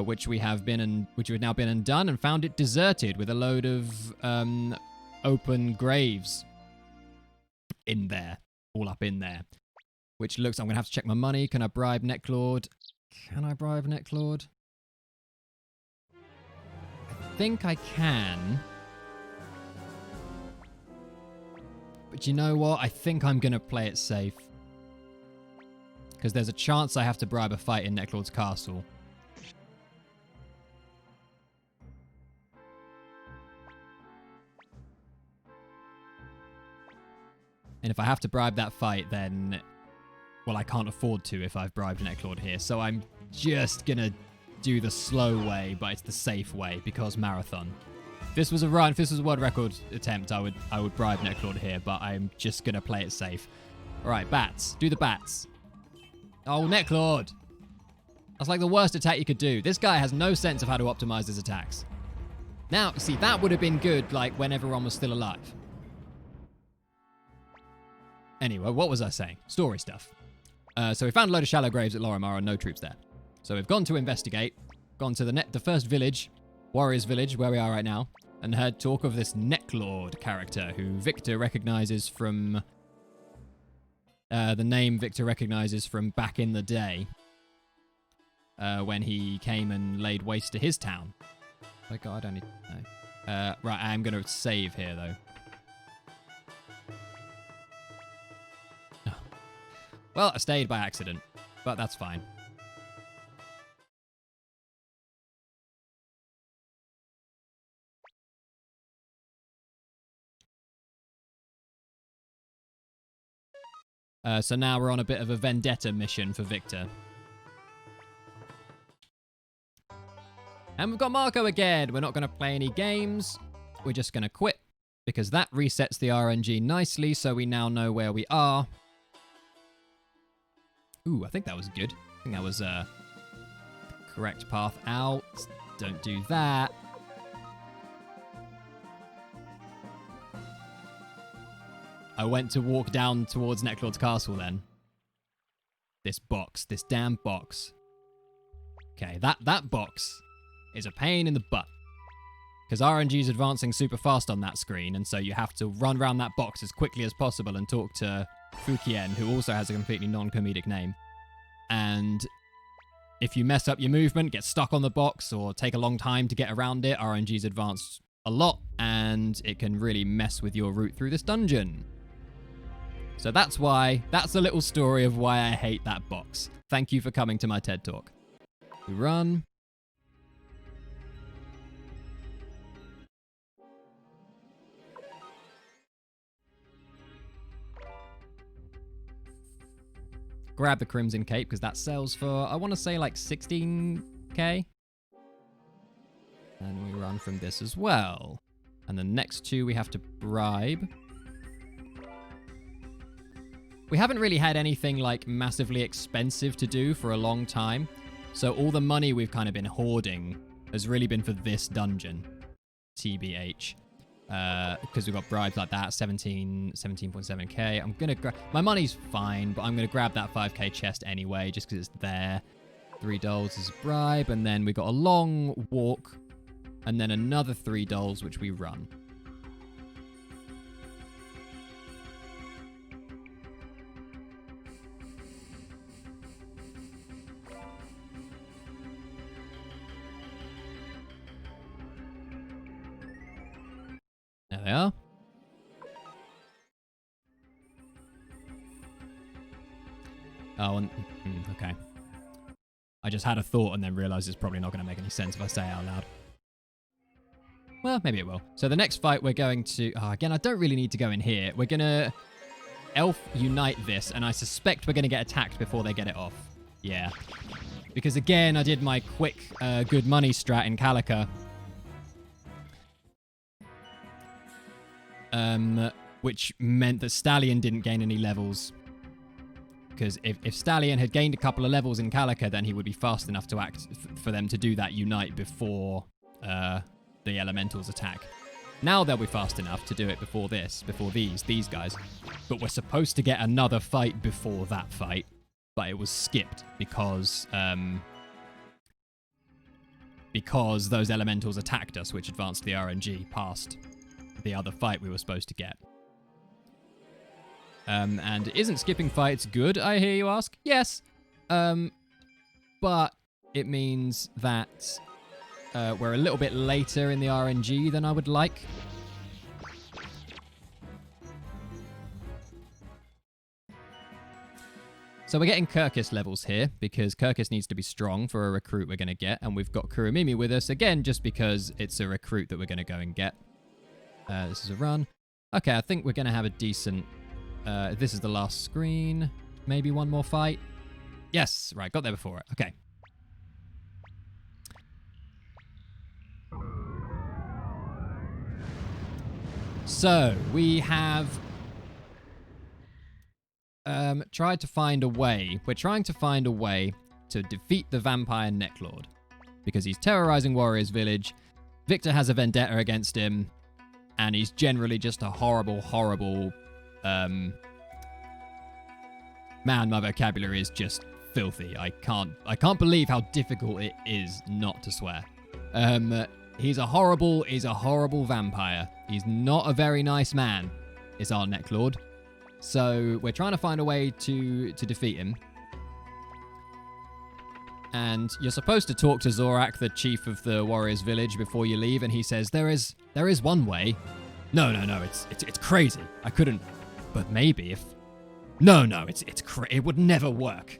Which we have now been and done, and found it deserted with a load of open graves in there, all up in there. Which looks, I'm gonna have to check my money. Can I bribe Necklord? Can I bribe Necklord? I think I can. But you know what? I think I'm going to play it safe. Because there's a chance I have to bribe a fight in Necklord's castle. And if I have to bribe that fight, then... Well, I can't afford to if I've bribed Necklord here. So I'm just going to do the slow way, but it's the safe way, because marathon. If this was a run, if this was a world record attempt, I would bribe Necklord here, but I'm just going to play it safe. All right, bats. Do the bats. Oh, Necklord. That's like the worst attack you could do. This guy has no sense of how to optimize his attacks. Now, see, that would have been good, like, when everyone was still alive. Anyway, what was I saying? Story stuff. So we found a load of shallow graves at Lorimar and no troops there. So we've gone to investigate, gone to the first village, Warriors Village, where we are right now, and heard talk of this Necklord character who Victor recognizes from... the name Victor recognizes from back in the day. When he came and laid waste to his town. Oh god, I don't need... No. Right, I'm going to save here, though. Well, I stayed by accident, but that's fine. So now we're on a bit of a vendetta mission for Victor. And we've got Marco again. We're not going to play any games. We're just going to quit, because that resets the RNG nicely, so we now know where we are. Ooh, I think that was good. I think that was the correct path out. Don't do that. I went to walk down towards Necklord's castle then. This box. This damn box. Okay, that box is a pain in the butt. Because RNG is advancing super fast on that screen, and so you have to run around that box as quickly as possible and talk to Fukien, who also has a completely non-comedic name. And if you mess up your movement, get stuck on the box, or take a long time to get around it, RNG's advanced a lot, and it can really mess with your route through this dungeon. So that's a little story of why I hate that box. Thank you for coming to my TED Talk. We run. Grab the Crimson Cape, because that sells for, I want to say, like 16k. And we run from this as well. And the next two we have to bribe. We haven't really had anything, like, massively expensive to do for a long time. So all the money we've kind of been hoarding has really been for this dungeon. TBH. Because we've got bribes like that, 17.7k. I'm going to my money's fine, but I'm going to grab that 5k chest anyway, just because it's there. $3 is a bribe, and then we got a long walk, and then another $3, which we run. There they are. Oh, and, okay. I just had a thought and then realized it's probably not going to make any sense if I say it out loud. Well, maybe it will. So the next fight we're going to... Oh, again, I don't really need to go in here. We're going to Elf Unite this, and I suspect we're going to get attacked before they get it off. Yeah. Because again, I did my quick good money strat in Calica. Which meant that Stallion didn't gain any levels. Because if Stallion had gained a couple of levels in Calica, then he would be fast enough to act for them to do that Unite before the Elementals attack. Now they'll be fast enough to do it before these guys. But we're supposed to get another fight before that fight, but it was skipped because those Elementals attacked us, which advanced the RNG past the other fight we were supposed to get. And isn't skipping fights good, I hear you ask? Yes. But it means that we're a little bit later in the RNG than I would like. So we're getting Kirkus levels here, because Kirkus needs to be strong for a recruit we're going to get, and we've got Kurumimi with us, again, just because it's a recruit that we're going to go and get. This is a run. Okay, I think we're going to have a decent... this is the last screen. Maybe one more fight. Yes, right, got there before it. Okay. So, we have tried to find a way. We're trying to find a way to defeat the vampire Necklord, because he's terrorizing Warriors Village. Victor has a vendetta against him, and he's generally just a horrible, horrible... man, my vocabulary is just filthy. I can't believe how difficult it is not to swear. He's a horrible vampire. He's not a very nice man, is our Necklord. So we're trying to find a way to defeat him. And you're supposed to talk to Zorak, the chief of the Warriors Village, before you leave, and he says, there is one way. No, it's crazy. I couldn't, but maybe if... No, it would never work.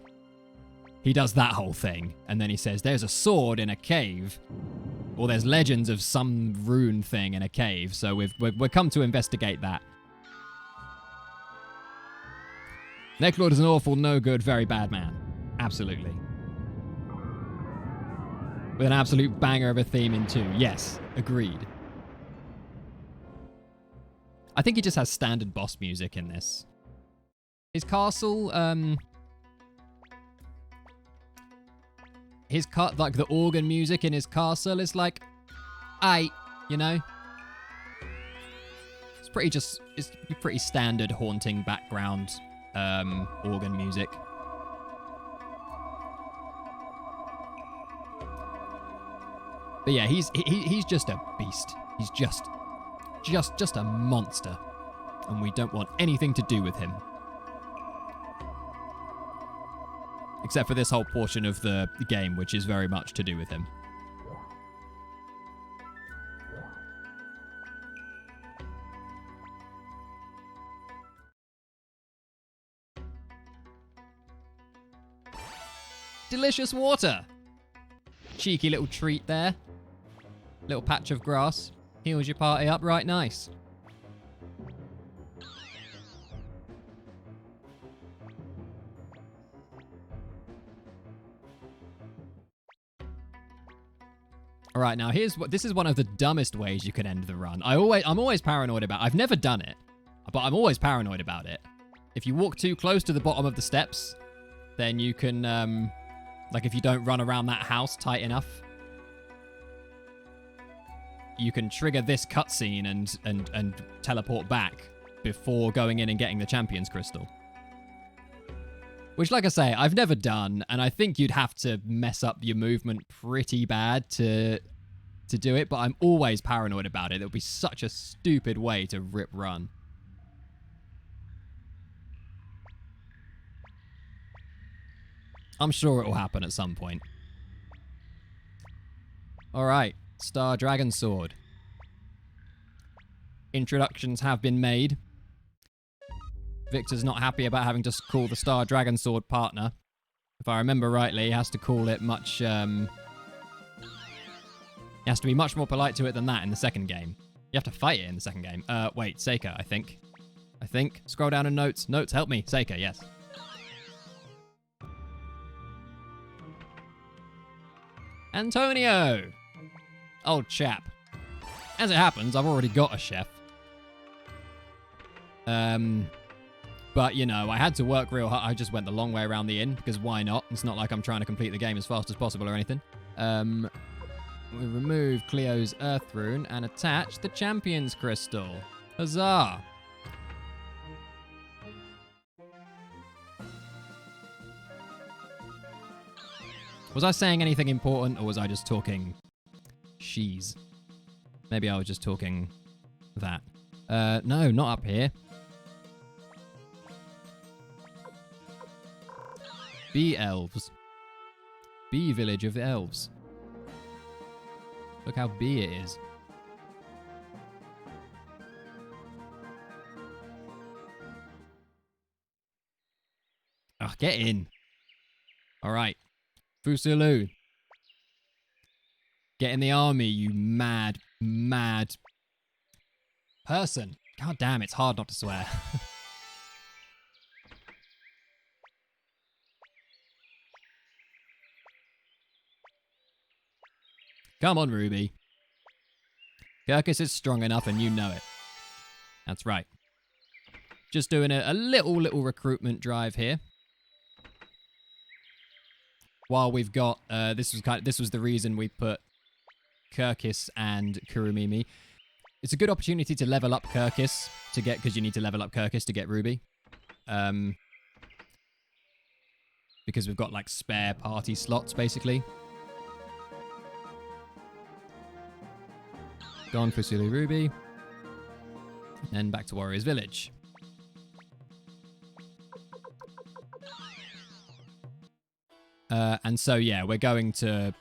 He does that whole thing, and then he says, there's a sword in a cave, or there's legends of some rune thing in a cave, so we've come to investigate that. Necklord is an awful, no good, very bad man. Absolutely. With an absolute banger of a theme in 2. Yes, agreed. I think he just has standard boss music in this. His castle, like the organ music in his castle is like, you know? It's pretty standard haunting background, organ music. But yeah, he's just a beast. He's just a monster. And we don't want anything to do with him. Except for this whole portion of the game, which is very much to do with him. Delicious water! Cheeky little treat there. Little patch of grass. Heals your party up right nice. All right, now this is one of the dumbest ways you can end the run. I'm always paranoid about. I've never done it, but I'm always paranoid about it. If you walk too close to the bottom of the steps, then you can, like if you don't run around that house tight enough, you can trigger this cutscene and teleport back before going in and getting the Champion's Crystal. Which, like I say, I've never done, and I think you'd have to mess up your movement pretty bad to do it, but I'm always paranoid about it. It would be such a stupid way to rip run. I'm sure it will happen at some point. Alright, Star Dragon Sword. Introductions have been made. Victor's not happy about having to call the Star Dragon Sword partner. If I remember rightly, he has to call it much... he has to be much more polite to it than that in the second game. You have to fight it in the second game. Wait, Seika, I think. Scroll down in notes. Notes, help me. Seika, yes. Antonio! Old chap. As it happens, I've already got a chef. But, you know, I had to work real hard. I just went the long way around the inn, because why not? It's not like I'm trying to complete the game as fast as possible or anything. We remove Cleo's Earth Rune and attach the Champion's Crystal. Huzzah! Was I saying anything important, or was I just talking she's? Maybe I was just talking that. No, not up here. Bee Elves. Bee Village of Elves. Look how B it is. Oh, get in. All right. Fusulu. Get in the army, you mad, mad person. God damn, it's hard not to swear. Come on, Ruby. Kirkus is strong enough and you know it. That's right. Just doing a little recruitment drive here. While we've got, this was the reason we put Kirkus and Kurumimi. It's a good opportunity to level up Kirkus because you need to level up Kirkus to get Ruby. Because we've got like spare party slots basically. Gone for Sulu Ruby. Then back to Warriors Village. And so, yeah, we're going to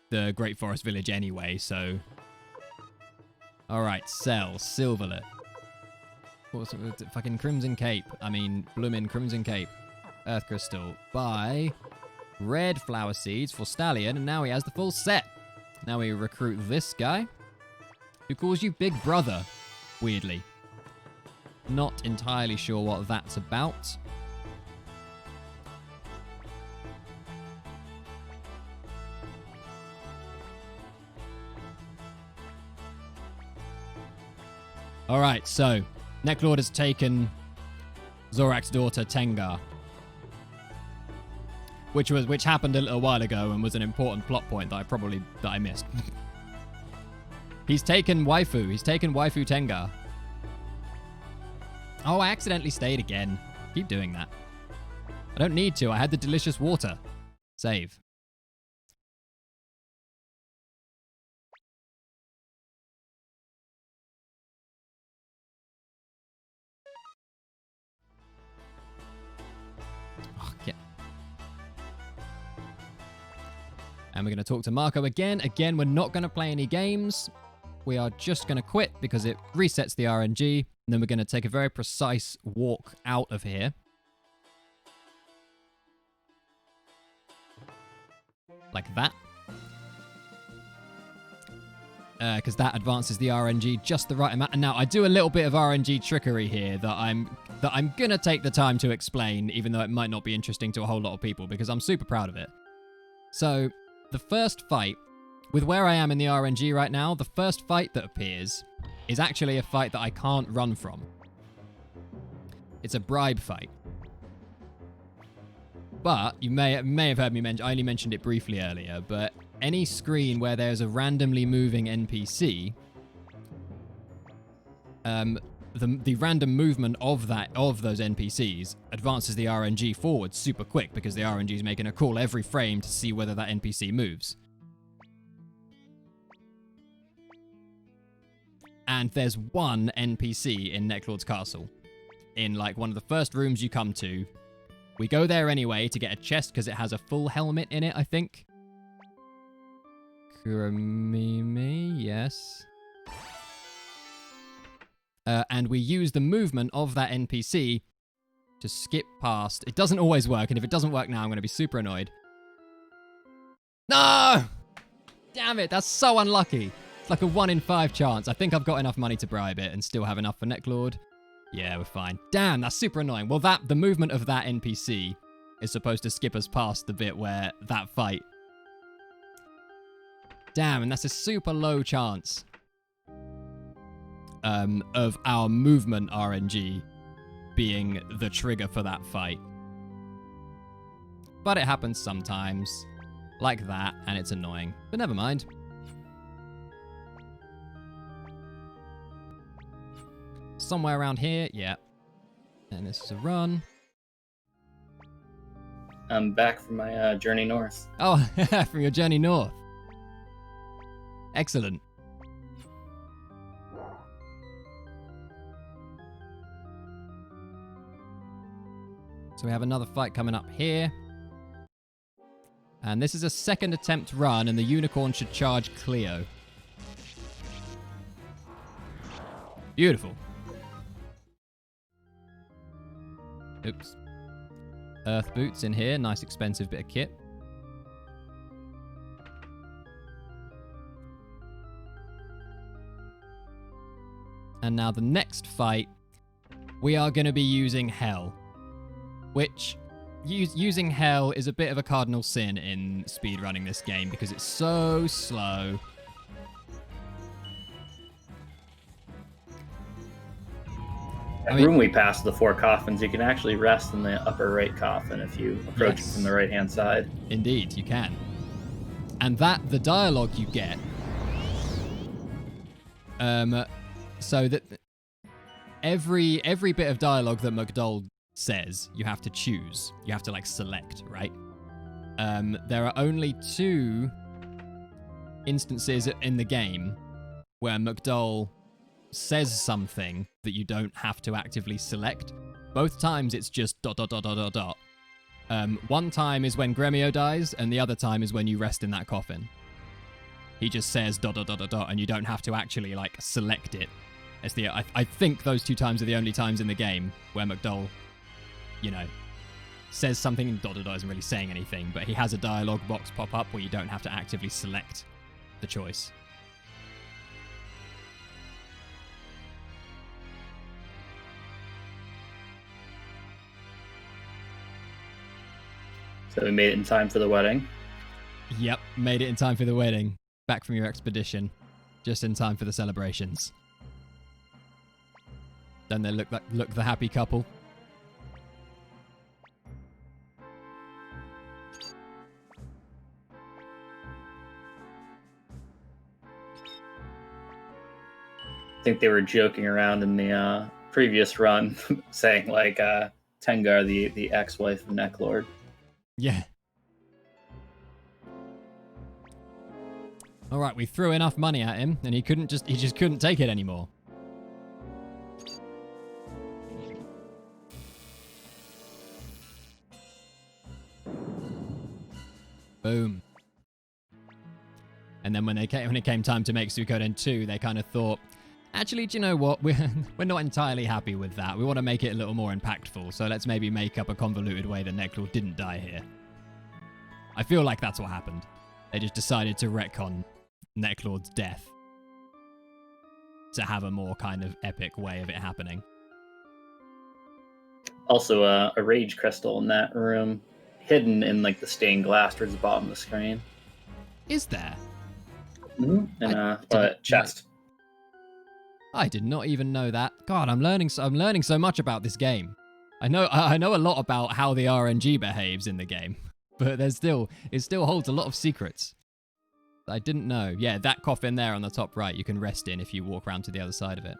the Great Forest Village anyway, so... Alright, sell. Silverlet. What's it? Fucking Crimson Cape. I mean, bloomin' Crimson Cape. Earth Crystal. Buy red flower seeds for Stallion, and now he has the full set. Now we recruit this guy, who calls you Big Brother, weirdly. Not entirely sure what that's about. Alright, so, Necklord has taken Zorak's daughter, Tengar. Which happened a little while ago and was an important plot point that I missed. He's taken waifu. He's taken waifu Tengar. Oh, I accidentally stayed again. Keep doing that. I don't need to. I had the delicious water. Save. Oh, yeah. And we're going to talk to Marco again. Again, we're not going to play any games. We are just going to quit because it resets the RNG. And then we're going to take a very precise walk out of here. Like that. Because that advances the RNG just the right amount. And now I do a little bit of RNG trickery here that I'm going to take the time to explain, even though it might not be interesting to a whole lot of people, because I'm super proud of it. So, the first fight, with where I am in the RNG right now, the first fight that appears is actually a fight that I can't run from. It's a bribe fight. But, you may have heard me mention, I only mentioned it briefly earlier, but any screen where there's a randomly moving NPC, the random movement of those NPCs advances the RNG forward super quick, because the RNG is making a call every frame to see whether that NPC moves. And there's one NPC in Necklord's castle. In like one of the first rooms you come to. We go there anyway to get a chest because it has a full helmet in it, I think. Kurumimi, yes. And we use the movement of that NPC to skip past. It doesn't always work, and if it doesn't work now, I'm going to be super annoyed. No! Damn it, that's so unlucky. It's like a 1 in 5 chance. I think I've got enough money to bribe it and still have enough for Necklord. Yeah, we're fine. Damn, that's super annoying. Well, the movement of that NPC is supposed to skip us past the bit where that fight. Damn, and that's a super low chance of our movement RNG being the trigger for that fight. But it happens sometimes, like that, and it's annoying. But never mind. Somewhere around here, yeah. And this is a run. I'm back from my journey north. Oh, from your journey north. Excellent. So we have another fight coming up here. And this is a second attempt run, and the unicorn should charge Cleo. Beautiful. Oops. Earth boots in here. Nice expensive bit of kit. And now the next fight, we are going to be using Hell. Which, using Hell is a bit of a cardinal sin in speedrunning this game because it's so slow. That room we passed, the 4 coffins, you can actually rest in the upper right coffin if you approach it from the right-hand side. Indeed, you can. And the dialogue you get, so that every bit of dialogue that McDowell says, you have to choose. You have to, like, select, right? There are only 2 instances in the game where McDowell says something that you don't have to actively select. Both times it's just ... One time is when Gremio dies, and the other time is when you rest in that coffin. He just says ... and you don't have to actually, like, select it. It's I think those 2 times are the only times in the game where McDowell, you know, says something and ... isn't really saying anything, but he has a dialogue box pop up where you don't have to actively select the choice. So we made it in time for the wedding. Yep, made it in time for the wedding. Back from your expedition. Just in time for the celebrations. Don't they look the happy couple? I think they were joking around in the previous run, saying like Tengar, the ex-wife of Necklord. Yeah. All right, we threw enough money at him, and he just couldn't take it anymore. Boom. And then when it came time to make Suikoden 2, they kind of thought, actually, do you know what? We're not entirely happy with that. We want to make it a little more impactful, so let's maybe make up a convoluted way that Necklord didn't die here. I feel like that's what happened. They just decided to retcon Necklord's death to have a more kind of epic way of it happening. Also, a rage crystal in that room, hidden in like the stained glass towards the bottom of the screen. Is there? Mm-hmm. And a chest. I did not even know that. God, I'm learning so much about this game. I know a lot about how the RNG behaves in the game, but it still holds a lot of secrets that I didn't know. Yeah, that coffin there on the top right, you can rest in if you walk around to the other side of it.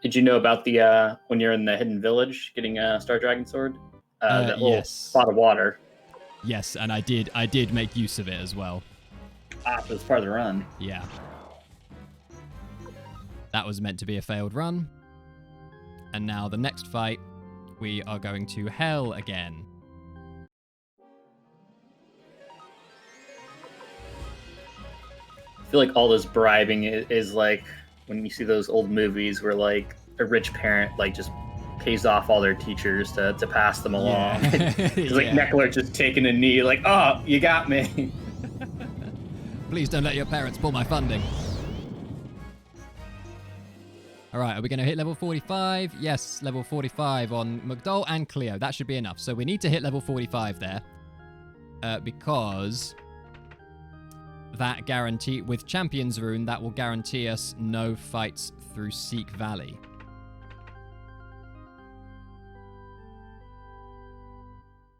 Did you know about the when you're in the hidden village getting a Star Dragon sword? That little spot of water. Yes, and I did make use of it as well. Ah, so it's part of the run. Yeah. That was meant to be a failed run. And now the next fight, we are going to Hell again. I feel like all this bribing is like when you see those old movies where like a rich parent like just pays off all their teachers to pass them along. It's like Necklord just taking a knee like, oh, you got me. Please don't let your parents pull my funding. All right, are we going to hit level 45? Yes, level 45 on McDowell and Cleo. That should be enough. So we need to hit level 45 there because that guarantee, with Champion's Rune, that will guarantee us no fights through Seek Valley.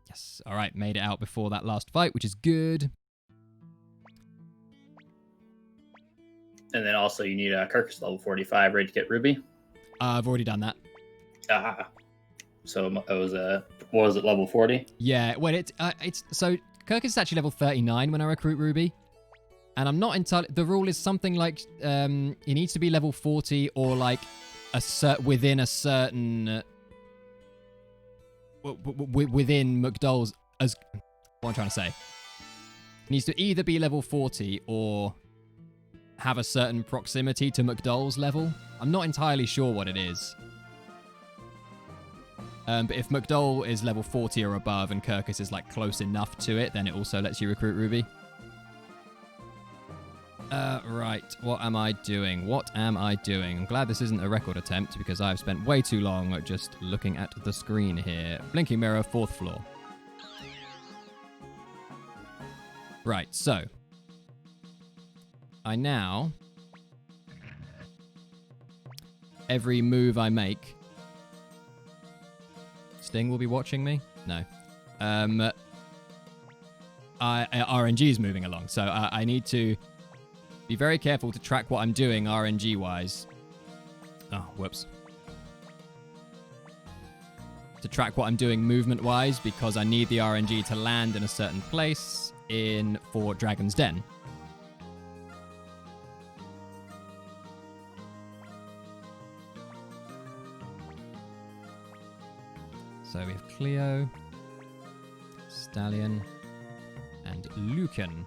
Yes, all right, made it out before that last fight, which is good. And then also you need a Kirkus level 45 ready to get Ruby. I've already done that. Ah, so it was what was it, level 40? Yeah, well, it's so Kirkus is actually level 39 when I recruit Ruby, and I'm not entirely. The rule is something like he needs to be level 40 or like within a certain within McDowell's as what I'm trying to say. He needs to either be level 40 or have a certain proximity to McDowell's level, I'm not entirely sure what it is. But if McDowell is level 40 or above and Kirkus is like close enough to it, then it also lets you recruit Ruby. Right. What am I doing? I'm glad this isn't a record attempt because I've spent way too long just looking at the screen here. Blinking mirror, 4th floor. Right, so. I now... Every move I make... Sting will be watching me? No. RNG is moving along, so I need to be very careful to track what I'm doing RNG-wise. Oh, whoops. To track what I'm doing movement-wise, because I need the RNG to land in a certain place for Dragon's Den. So we have Cleo, Stallion, and Lucan.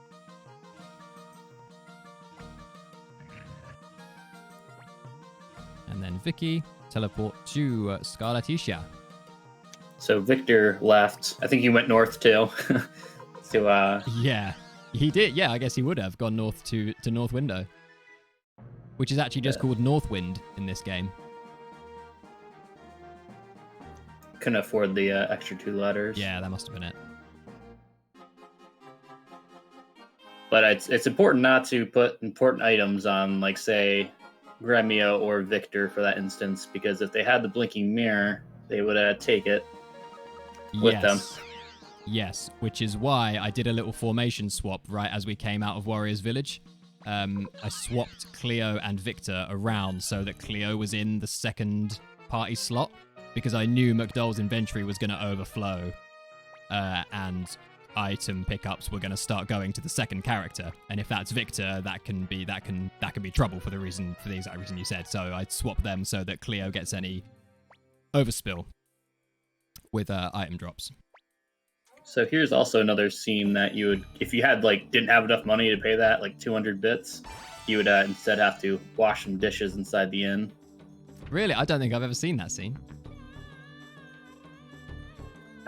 And then Vicky, teleport to Scarletisha. So Victor left. I think he went north too. Yeah, he did. Yeah, I guess he would have gone north to North Window. Which is actually just called Northwind in this game. Couldn't afford the extra 2 letters. Yeah, that must have been it. But it's important not to put important items on, like, say, Gremio or Victor for that instance, because if they had the blinking mirror, they would take it with them. Yes, which is why I did a little formation swap right as we came out of Warrior's Village. I swapped Cleo and Victor around so that Cleo was in the second party slot, because I knew McDowell's inventory was going to overflow, and item pickups were going to start going to the second character. And if that's Victor, that can be trouble for the exact reason you said. So I swapped them so that Cleo gets any overspill with item drops. So here's also another scene that you would, if you had didn't have enough money to pay that 200 bits, you would instead have to wash some dishes inside the inn. Really? I don't think I've ever seen that scene.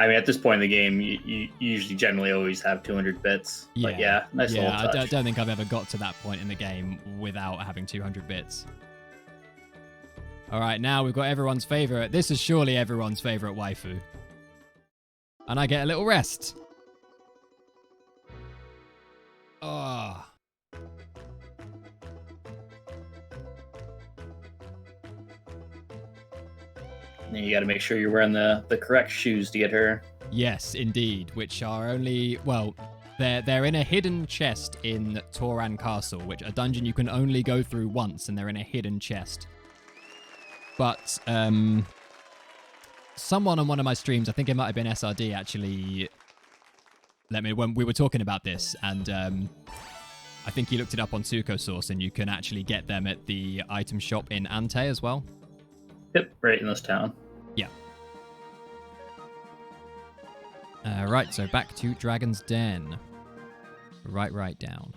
I mean, at this point in the game, you usually generally always have 200 bits. Yeah, but yeah, nice little touch. I don't think I've ever got to that point in the game without having 200 bits. All right, now we've got everyone's favorite. This is surely everyone's favorite waifu. And I get a little rest. Oh. And you got to make sure you're wearing the correct shoes to get her. Yes, indeed. Which are only, well, they're in a hidden chest in Toran Castle, which a dungeon you can only go through once, and they're in a hidden chest. But someone on one of my streams, I think it might have been SRD, actually when we were talking about this, and I think he looked it up on Suikothon, and you can actually get them at the item shop in Ante as well. Yep, right in this town. Yeah. Right, so back to Dragon's Den. Right down.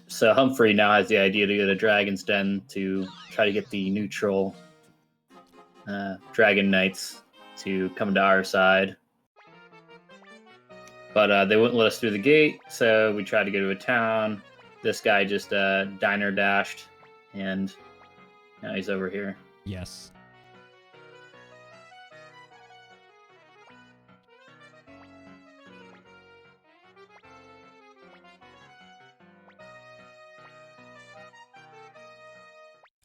So Humphrey now has the idea to go to Dragon's Den to try to get the neutral Dragon Knights to come to our side. But they wouldn't let us through the gate, so we tried to go to a town. This guy just diner dashed, and now he's over here. Yes.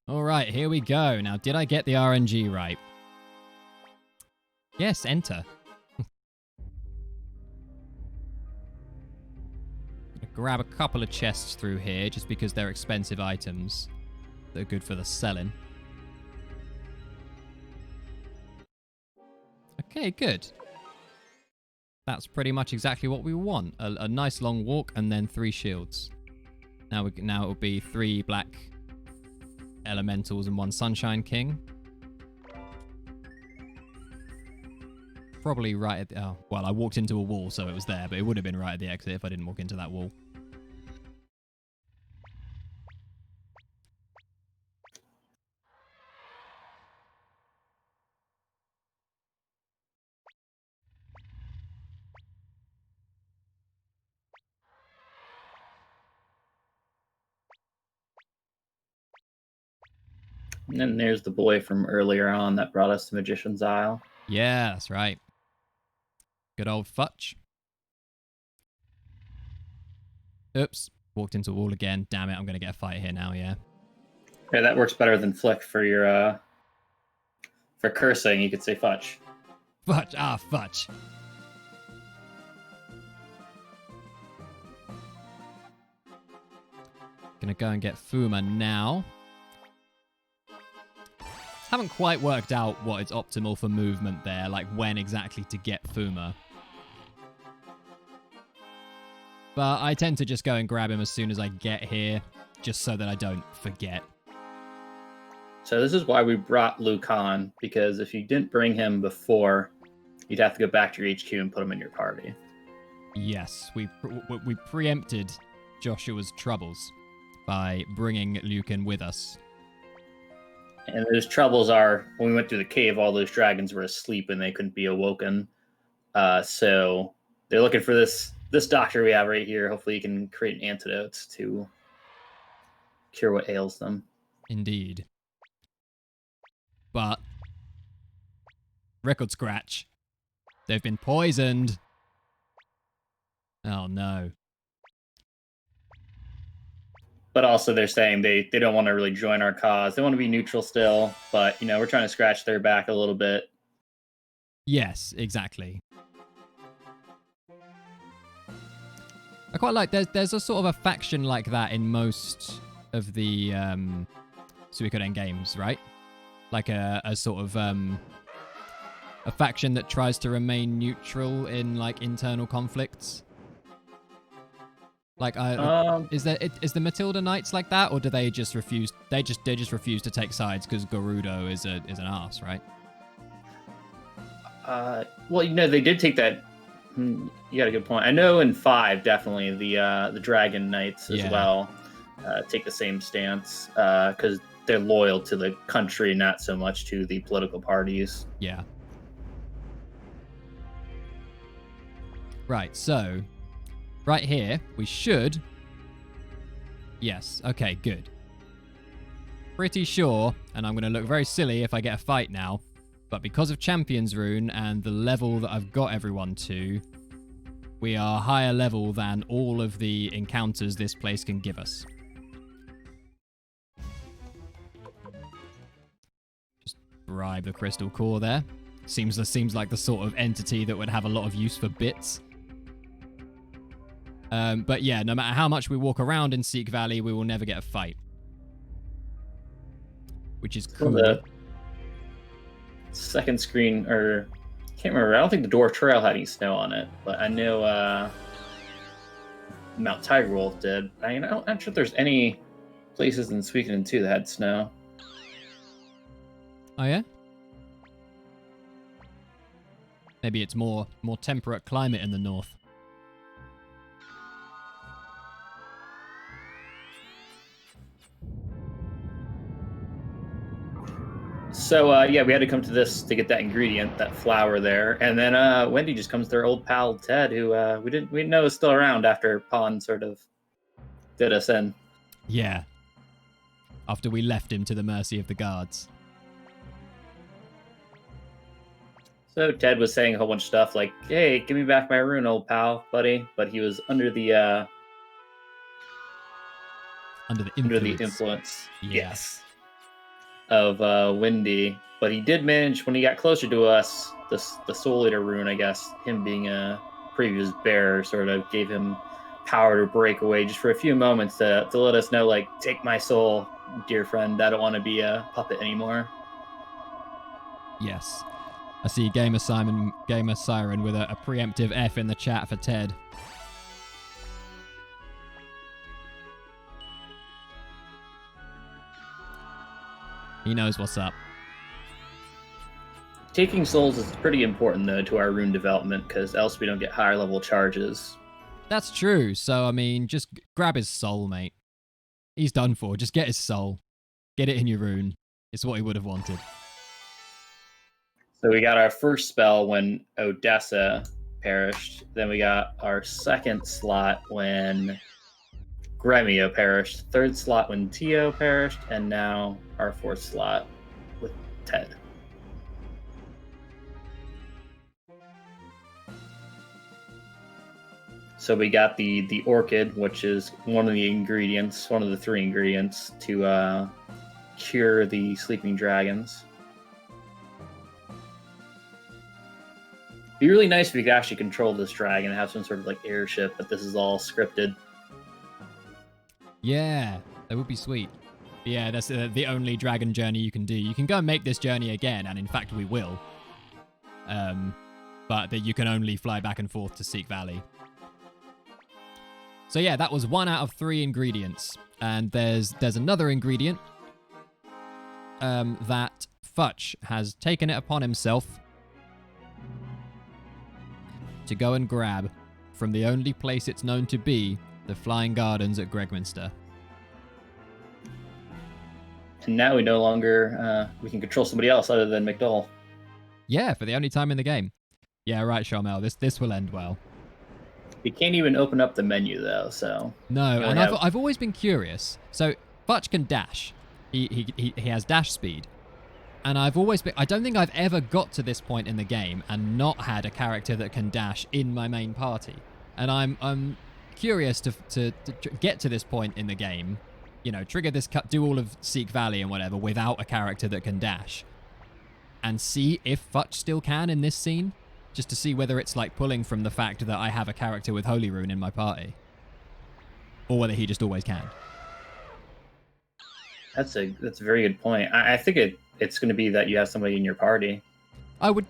All right, here we go. Now, did I get the RNG right? Yes, enter. Grab a couple of chests through here just because they're expensive items. They're good for the selling. Okay, good. That's pretty much exactly what we want. A nice long walk and then 3 shields. Now it'll be 3 black elementals and 1 Sunshine King. Probably right at the... Oh, well, I walked into a wall, so it was there, but it would have been right at the exit if I didn't walk into that wall. And then there's the boy from earlier on that brought us to Magician's Isle. Yeah, that's right. Good old Futch. Oops. Walked into a wall again. Damn it, I'm going to get a fight here now, yeah. Yeah, that works better than Flick for your, for cursing, you could say Futch. Futch. Ah, Futch. Gonna go and get Fuma now. Haven't quite worked out what is optimal for movement there, like when exactly to get Fuma. But I tend to just go and grab him as soon as I get here, just so that I don't forget. So this is why we brought Lucan, because if you didn't bring him before, you'd have to go back to your HQ and put him in your party. Yes, we preempted Joshua's troubles by bringing Lucan with us. And those troubles are, when we went through the cave, all those dragons were asleep and they couldn't be awoken. So they're looking for this doctor we have right here. Hopefully he can create an antidote to cure what ails them. Indeed. But record scratch. They've been poisoned. Oh no. But also they're saying they don't want to really join our cause. They want to be neutral still, but we're trying to scratch their back a little bit. Yes, exactly. I quite like there's a sort of a faction like that in most of the Suikoden games, right? Like a sort of a faction that tries to remain neutral in like internal conflicts. Like, is the Matilda Knights like that, or do they just refuse? They just refuse to take sides because Gerudo is an ass, right? Well, they did take that. You got a good point. I know in 5, definitely the Dragon Knights as well take the same stance because they're loyal to the country, not so much to the political parties. Yeah. Right. So. Right here, we should... Yes, okay, good. Pretty sure, and I'm going to look very silly if I get a fight now, but because of Champion's Rune and the level that I've got everyone to, we are higher level than all of the encounters this place can give us. Just bribe the crystal core there. Seems like the sort of entity that would have a lot of use for bits. But yeah, no matter how much we walk around in Seek Valley, we will never get a fight. Which is cool. Well, the second screen, or I can't remember. I don't think the Dwarf Trail had any snow on it, but I know Mount Tiger Wolf did. I'm not sure if there's any places in Suikoden 2 that had snow. Oh yeah? Maybe it's more temperate climate in the north. So, yeah, we had to come to this to get that ingredient, that flower there. And then Wendy just comes to her old pal, Ted, who we didn't know was still around after Pon sort of did us in. Yeah. After we left him to the mercy of the guards. So Ted was saying a whole bunch of stuff like, hey, give me back my rune, old pal, buddy. But he was under the... Under the influence. Yeah. Yes. Of Wendy, but he did manage when he got closer to us. The Soul Eater rune, I guess, him being a previous bearer, sort of gave him power to break away just for a few moments to let us know, like, take my soul, dear friend. I don't want to be a puppet anymore. Yes, I see Gamer Siren with a preemptive F in the chat for Ted. He knows what's up. Taking souls is pretty important, though, to our rune development, because else we don't get higher level charges. That's true. So, I mean, just grab his soul, mate. He's done for. Just get his soul. Get it in your rune. It's what he would have wanted. So we got our first spell when Odessa perished. Then we got our second slot when Gremio perished. Third slot when Tio perished, and now our fourth slot with Ted. So we got the orchid, which is one of the ingredients, one of the 3 ingredients to cure the sleeping dragons. Be really nice if we could actually control this dragon and have some sort of like airship, but this is all scripted. Yeah, that would be sweet. Yeah, that's the only dragon journey you can do. You can go and make this journey again, and in fact we will. But that you can only fly back and forth to Seek Valley. So yeah, that was 1 out of 3 ingredients. And there's another ingredient that Futch has taken it upon himself to go and grab from the only place it's known to be, the Flying Gardens at Gregminster. And now we no longer we can control somebody else other than McDowell. Yeah, for the only time in the game. Yeah, right, Sharmel. This will end well. We can't even open up the menu though, so no. And I've always been curious. So Futch can dash. He has dash speed, and I've always been. I don't think I've ever got to this point in the game and not had a character that can dash in my main party. And I'm curious to get to this point in the game. You know, trigger this cut, do all of Seek Valley and whatever without a character that can dash, and see if Futch still can in this scene. Just to see whether it's like pulling from the fact that I have a character with Holy Rune in my party. Or whether he just always can. That's a very good point. I think it's going to be that you have somebody in your party. I would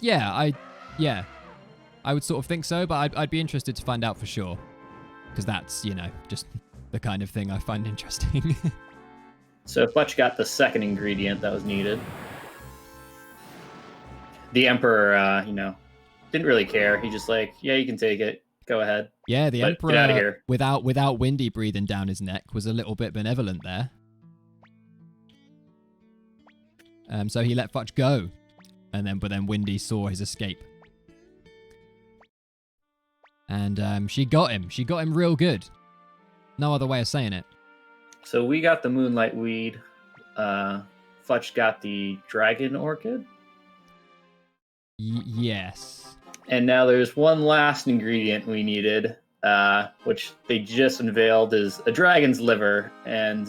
sort of think so, but I'd be interested to find out for sure. Because that's, you know, just the kind of thing I find interesting. So Futch got the second ingredient that was needed. The Emperor, didn't really care. He just like, yeah, you can take it. Go ahead. Yeah, the Emperor, get out of here. without Windy breathing down his neck, was a little bit benevolent there. So he let Futch go, but then Windy saw his escape, and she got him. She got him real good. No other way of saying it. So we got the Moonlight Weed. Futch got the Dragon Orchid. Yes. And now there's one last ingredient we needed, which they just unveiled, is a dragon's liver. And,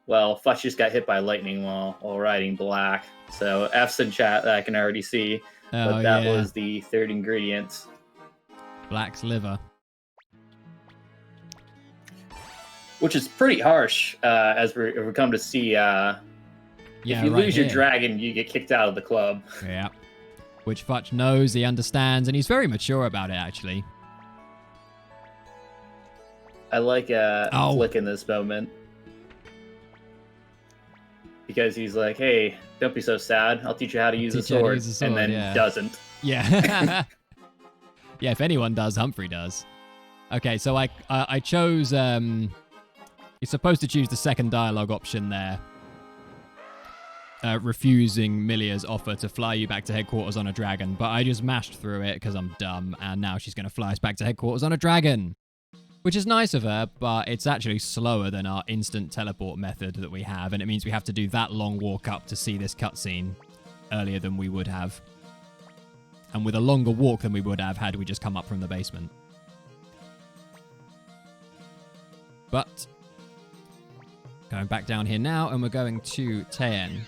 Futch just got hit by lightning while riding black. So F's in chat that I can already see. But that was the third ingredient. Black's liver. Which is pretty harsh, as we come to see. If you lose your dragon, you get kicked out of the club. Yeah. Which Futch knows, he understands, and he's very mature about it, actually. I like Flick in this moment. Because he's like, hey, don't be so sad. I'll teach you how to use a sword. And then doesn't. Yeah. Yeah, if anyone does, Humphrey does. Okay, so I chose... you're supposed to choose the second dialogue option there. Refusing Milia's offer to fly you back to headquarters on a dragon, but I just mashed through it because I'm dumb, and now she's going to fly us back to headquarters on a dragon. Which is nice of her, but it's actually slower than our instant teleport method that we have, and it means we have to do that long walk up to see this cutscene earlier than we would have. And with a longer walk than we would have had we just come up from the basement. But going back down here now, and we're going to Taen.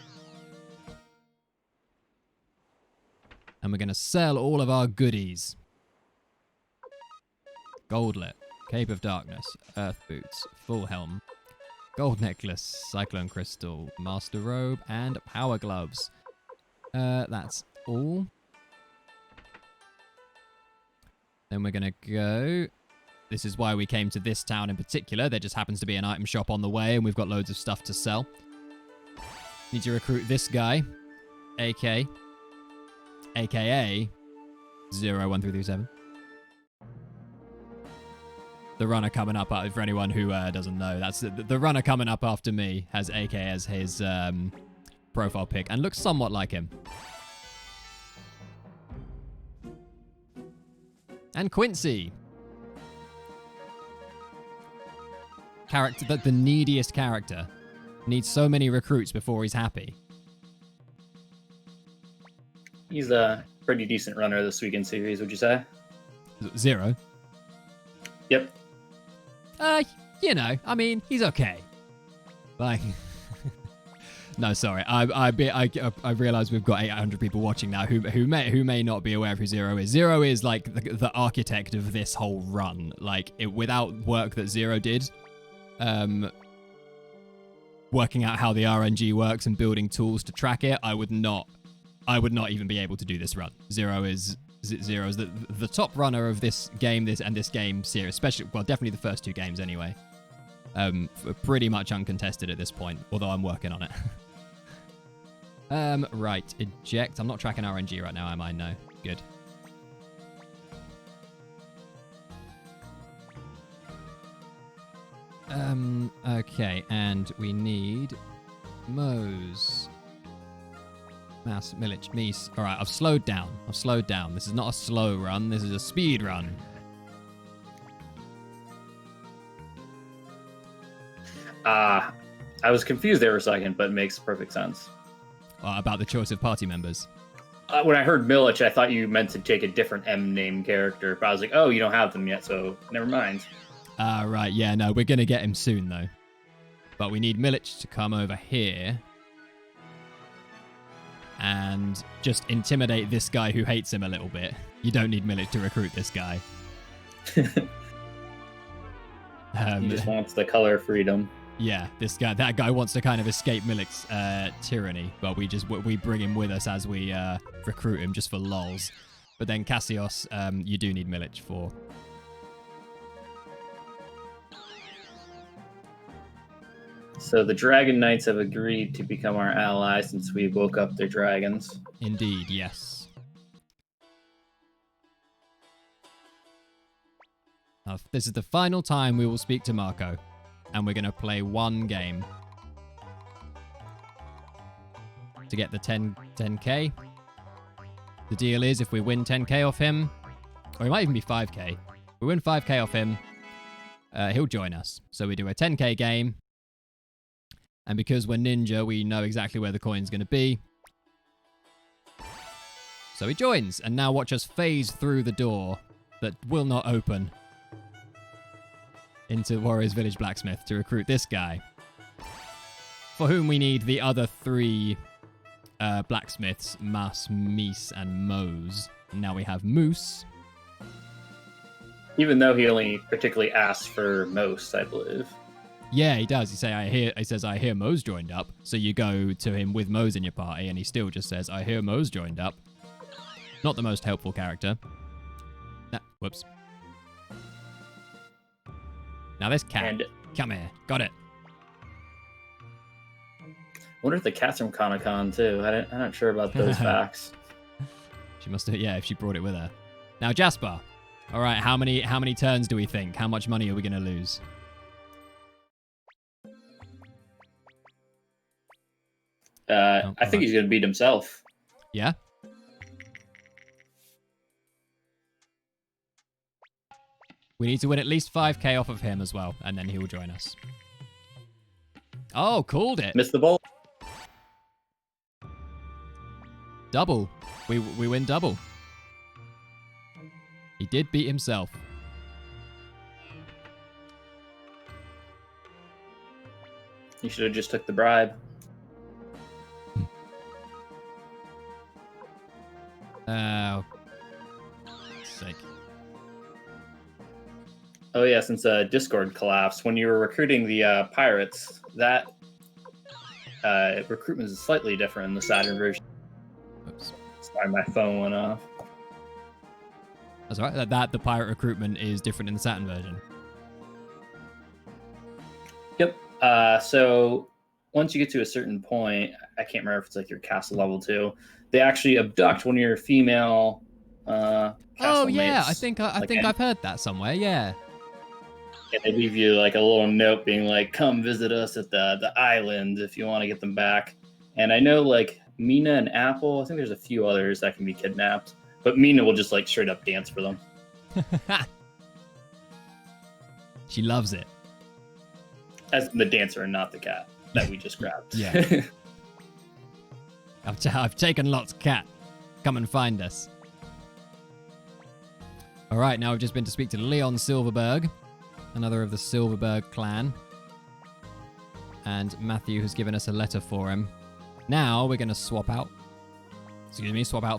And we're going to sell all of our goodies. Goldlet, Cape of Darkness, Earth Boots, Full Helm, Gold Necklace, Cyclone Crystal, Master Robe, and Power Gloves. That's all. Then we're going to go... This is why we came to this town in particular. There just happens to be an item shop on the way, and we've got loads of stuff to sell. Need to recruit this guy, aka 01337. The runner coming up, for anyone who doesn't know, that's the runner coming up after me has AK as his profile pic and looks somewhat like him. And Quincy. character, that the neediest character, needs so many recruits before he's happy. He's a pretty decent runner of the Suikoden series, would you say? Zero. Yep. You know, I mean, he's okay. Like, no, sorry. I realize we've got 800 people watching now who may not be aware of who Zero is. Zero is like the architect of this whole run. Like, without work that Zero did, working out how the RNG works and building tools to track it, I would not even be able to do this run. Zero is the top runner of this game, this game series, especially, well, definitely the first two games anyway. Pretty much uncontested at this point, although I'm working on it. Right, eject. I'm not tracking RNG right now, am I? No. Good. Okay, and we need Mose. Mass, Milich, Mies. Alright, I've slowed down. This is not a slow run, this is a speed run. I was confused there for a second, but it makes perfect sense. About the choice of party members. When I heard Milich, I thought you meant to take a different M name character, but I was like, oh, you don't have them yet, so never mind. Right, yeah, no, we're gonna get him soon, though. But we need Milich to come over here and just intimidate this guy who hates him a little bit. You don't need Milich to recruit this guy. He just wants the color freedom. Yeah, that guy wants to kind of escape Milich's tyranny, but we bring him with us as we recruit him just for lols. But then Cassios, you do need Milich for. So the Dragon Knights have agreed to become our allies since we woke up their dragons. Indeed, yes. Now, this is the final time we will speak to Marco, and we're going to play one game to get the 10k. The deal is if we win 10k off him, or it might even be 5k. If we win 5k off him, he'll join us. So we do a 10k game. And because we're ninja, we know exactly where the coin's going to be. So he joins. And now watch us phase through the door that will not open into Warriors Village Blacksmith to recruit this guy. For whom we need the other three blacksmiths, Mas, Mies, and Mose. And now we have Moose. Even though he only particularly asked for Mose, I believe. Yeah, he does. He says, I hear Mose joined up. So you go to him with Mose in your party, and he still just says, I hear Mose joined up. Not the most helpful character. Whoops. Now this cat. Come here. Got it. I wonder if the cat's from Comic-Con, too. I'm not sure about those facts. She must have, yeah, if she brought it with her. Now, Jasper. All right, how many turns do we think? How much money are we going to lose? I think he's going to beat himself. Yeah? We need to win at least 5k off of him as well, and then he will join us. Oh, called it. Missed the ball. Double. We win double. He did beat himself. You should have just took the bribe. Oh, sake. Oh yeah, since Discord collapsed, when you were recruiting the pirates, that recruitment is slightly different in the Saturn version. Oops. Sorry, my phone went off. That's all right. The pirate recruitment is different in the Saturn version. Yep. So once you get to a certain point, I can't remember if it's like your castle level 2, they actually abduct one of your female castle yeah, mates. I think I've heard that somewhere. Yeah. And they leave you like a little note being like, come visit us at the island if you want to get them back. And I know like Mina and Apple, I think there's a few others that can be kidnapped, but Mina will just like straight up dance for them. She loves it. As the dancer and not the cat that we just grabbed. Yeah. I've taken Lot's cat. Come and find us. All right, now we've just been to speak to Leon Silverberg, another of the Silverberg clan. And Matthew has given us a letter for him. Now we're going to swap out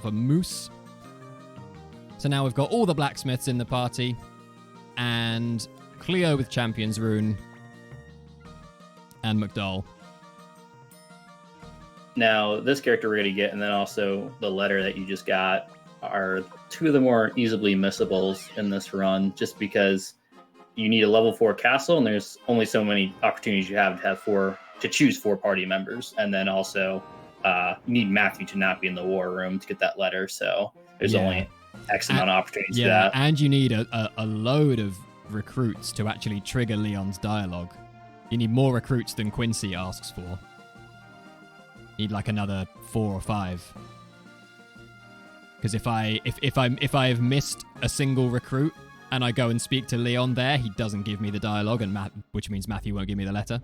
for Moose. So now we've got all the blacksmiths in the party. And Cleo with Champion's Rune. And McDowell. Now, this character we're going to get, and then also the letter that you just got, are two of the more easily missables in this run, just because you need a level 4 castle, and there's only so many opportunities you have to choose 4 party members. And then also, you need Matthew to not be in the war room to get that letter, so there's only X amount of opportunities for that. And you need a load of recruits to actually trigger Leon's dialogue. You need more recruits than Quincy asks for. Need like another 4 or 5. Because if I have missed a single recruit and I go and speak to Leon there, he doesn't give me the dialogue, and which means Matthew won't give me the letter.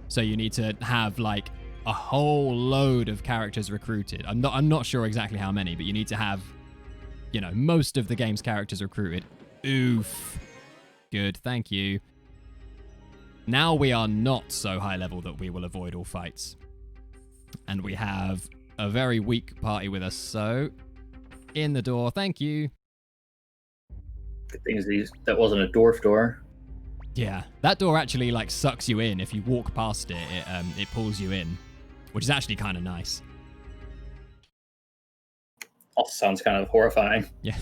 So you need to have like a whole load of characters recruited. I'm not sure exactly how many, but you need to have, most of the game's characters recruited. Oof. Good, thank you. Now we are not so high level that we will avoid all fights. And we have a very weak party with us, so in the door, thank you. Good thing is that wasn't a dwarf door. Yeah, that door actually like sucks you in. If you walk past it, it pulls you in, which is actually kind of nice. Also sounds kind of horrifying. Yeah,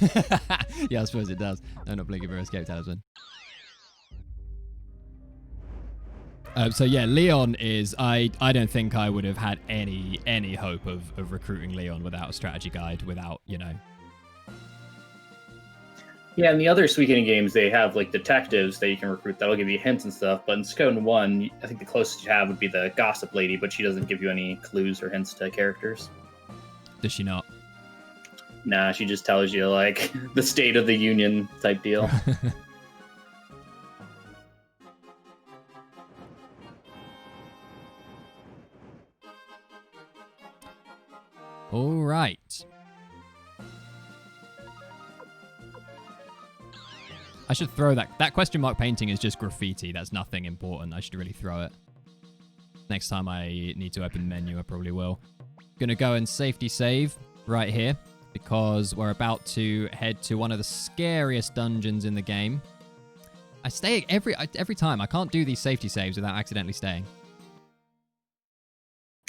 yeah, I suppose it does. No, not blinking for escape talisman. So yeah, Leon is, I don't think I would have had any hope of recruiting Leon without a strategy guide, without, Yeah, in the other Suikoden games, they have like detectives that you can recruit that'll give you hints and stuff. But in Suikoden 1, I think the closest you have would be the gossip lady, but she doesn't give you any clues or hints to characters. Does she not? Nah, she just tells you like the state of the union type deal. All right. I should throw that. That question mark painting is just graffiti. That's nothing important. I should really throw it. Next time I need to open the menu, I probably will. Gonna go and safety save right here because we're about to head to one of the scariest dungeons in the game. I stay every time. I can't do these safety saves without accidentally staying.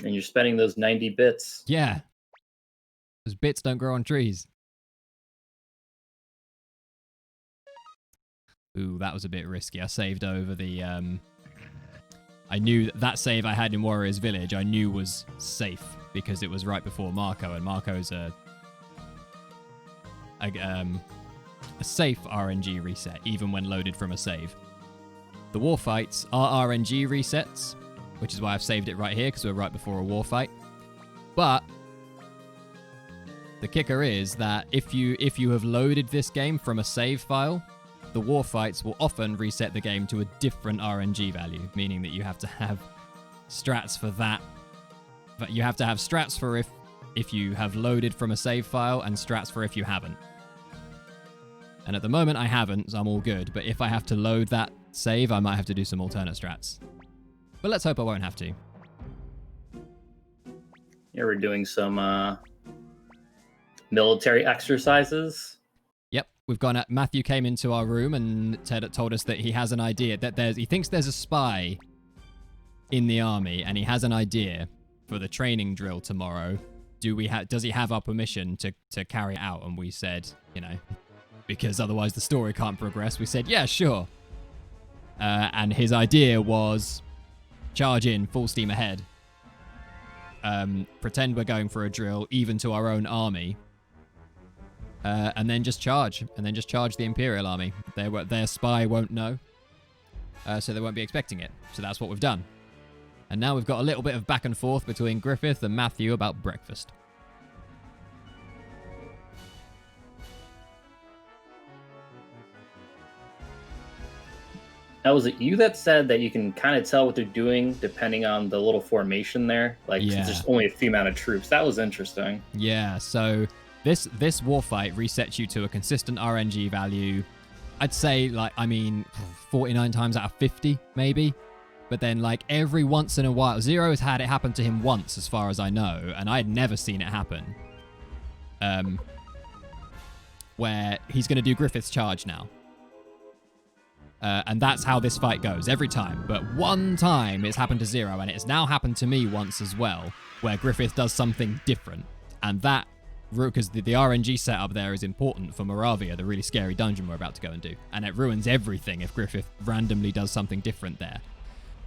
And you're spending those 90 bits. Yeah. Those bits don't grow on trees. Ooh, that was a bit risky. I saved over the... I knew that save I had in Warrior's Village, I knew was safe because it was right before Marco, and Marco's a safe RNG reset, even when loaded from a save. The war fights are RNG resets, which is why I've saved it right here, because we're right before a war fight. But the kicker is that if you have loaded this game from a save file, the war fights will often reset the game to a different RNG value, meaning that you have to have strats for that. But you have to have strats for if you have loaded from a save file, and strats for if you haven't. And at the moment I haven't, so I'm all good. But if I have to load that save, I might have to do some alternate strats. But let's hope I won't have to. Yeah, we're doing some military exercises. Yep, we've gone. Matthew came into our room and told us that he has an idea that he thinks there's a spy in the army, and he has an idea for the training drill tomorrow. Does he have our permission to carry it out? And we said, because otherwise the story can't progress. We said, yeah, sure. And his idea was charge in full steam ahead. Pretend we're going for a drill, even to our own army. And then just charge. And then just charge the Imperial army. Their spy won't know. So they won't be expecting it. So that's what we've done. And now we've got a little bit of back and forth between Griffith and Matthew about breakfast. Now, was it you that said that you can kind of tell what they're doing depending on the little formation there? Like, Yeah. there's only a few amount of troops. That was interesting. Yeah, so this war fight resets you to a consistent RNG value. I'd say, 49 times out of 50, maybe. But then, every once in a while, Zero has had it happen to him once, as far as I know, and I had never seen it happen. Where he's going to do Griffith's charge now. And that's how this fight goes every time. But one time it's happened to Zero, and it's now happened to me once as well, where Griffith does something different. And that, because the RNG setup there is important for Moravia, the really scary dungeon we're about to go and do. And it ruins everything if Griffith randomly does something different there.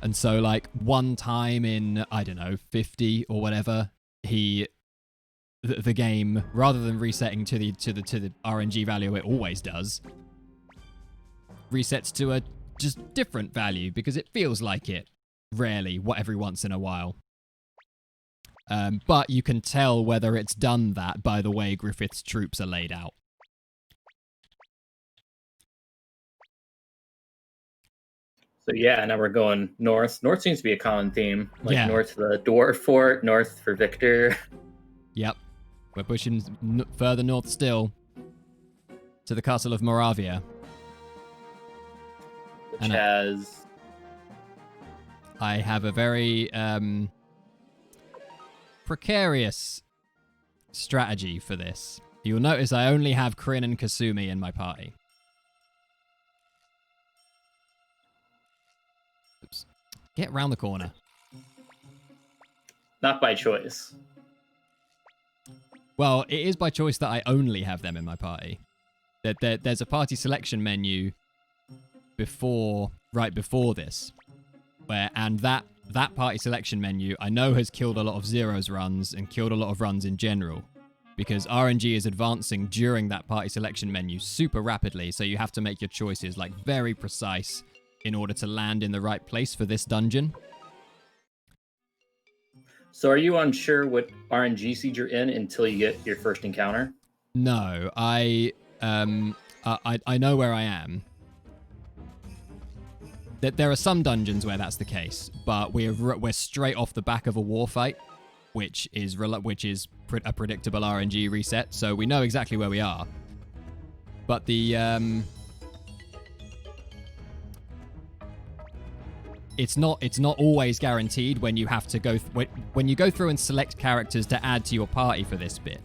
And so, one time in, I don't know, 50 or whatever, the game, rather than resetting to the RNG value it always does, resets to a just different value because it feels like it rarely, every once in a while. But you can tell whether it's done that by the way Griffith's troops are laid out. So yeah, now we're going north. North seems to be a common theme. Yeah. North to the Dwarf Fort, north for Victor. Yep. We're pushing further north still to the Castle of Moravia. Which has... I have a very precarious strategy for this. You'll notice I only have Kryn and Kasumi in my party. Oops. Get round the corner. Not by choice. Well, it is by choice that I only have them in my party. There's a party selection menu right before this, and that party selection menu I know has killed a lot of Zero's runs and killed a lot of runs in general, because RNG is advancing during that party selection menu super rapidly, so you have to make your choices very precise in order to land in the right place for this dungeon. So are you unsure what RNG seed you're in until you get your first encounter? No, I know where I am. There are some dungeons where that's the case, but we're straight off the back of a war fight, which is a predictable RNG reset, so we know exactly where we are. But it's not always guaranteed when you have to when you go through and select characters to add to your party for this bit.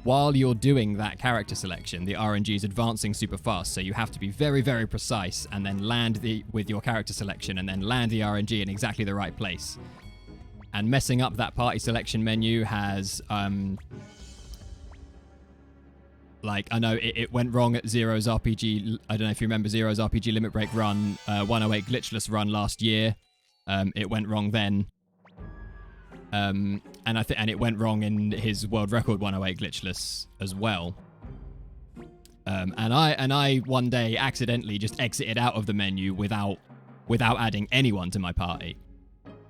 While you're doing that character selection, the RNG is advancing super fast, so you have to be very, very precise and then land with your character selection and then land the RNG in exactly the right place. And messing up that party selection menu has, I know it went wrong at Zero's RPG, I don't know if you remember Zero's RPG Limit Break run, 108 Glitchless run last year. It went wrong then. And it went wrong in his world record 108 Glitchless as well. And I one day accidentally just exited out of the menu without adding anyone to my party.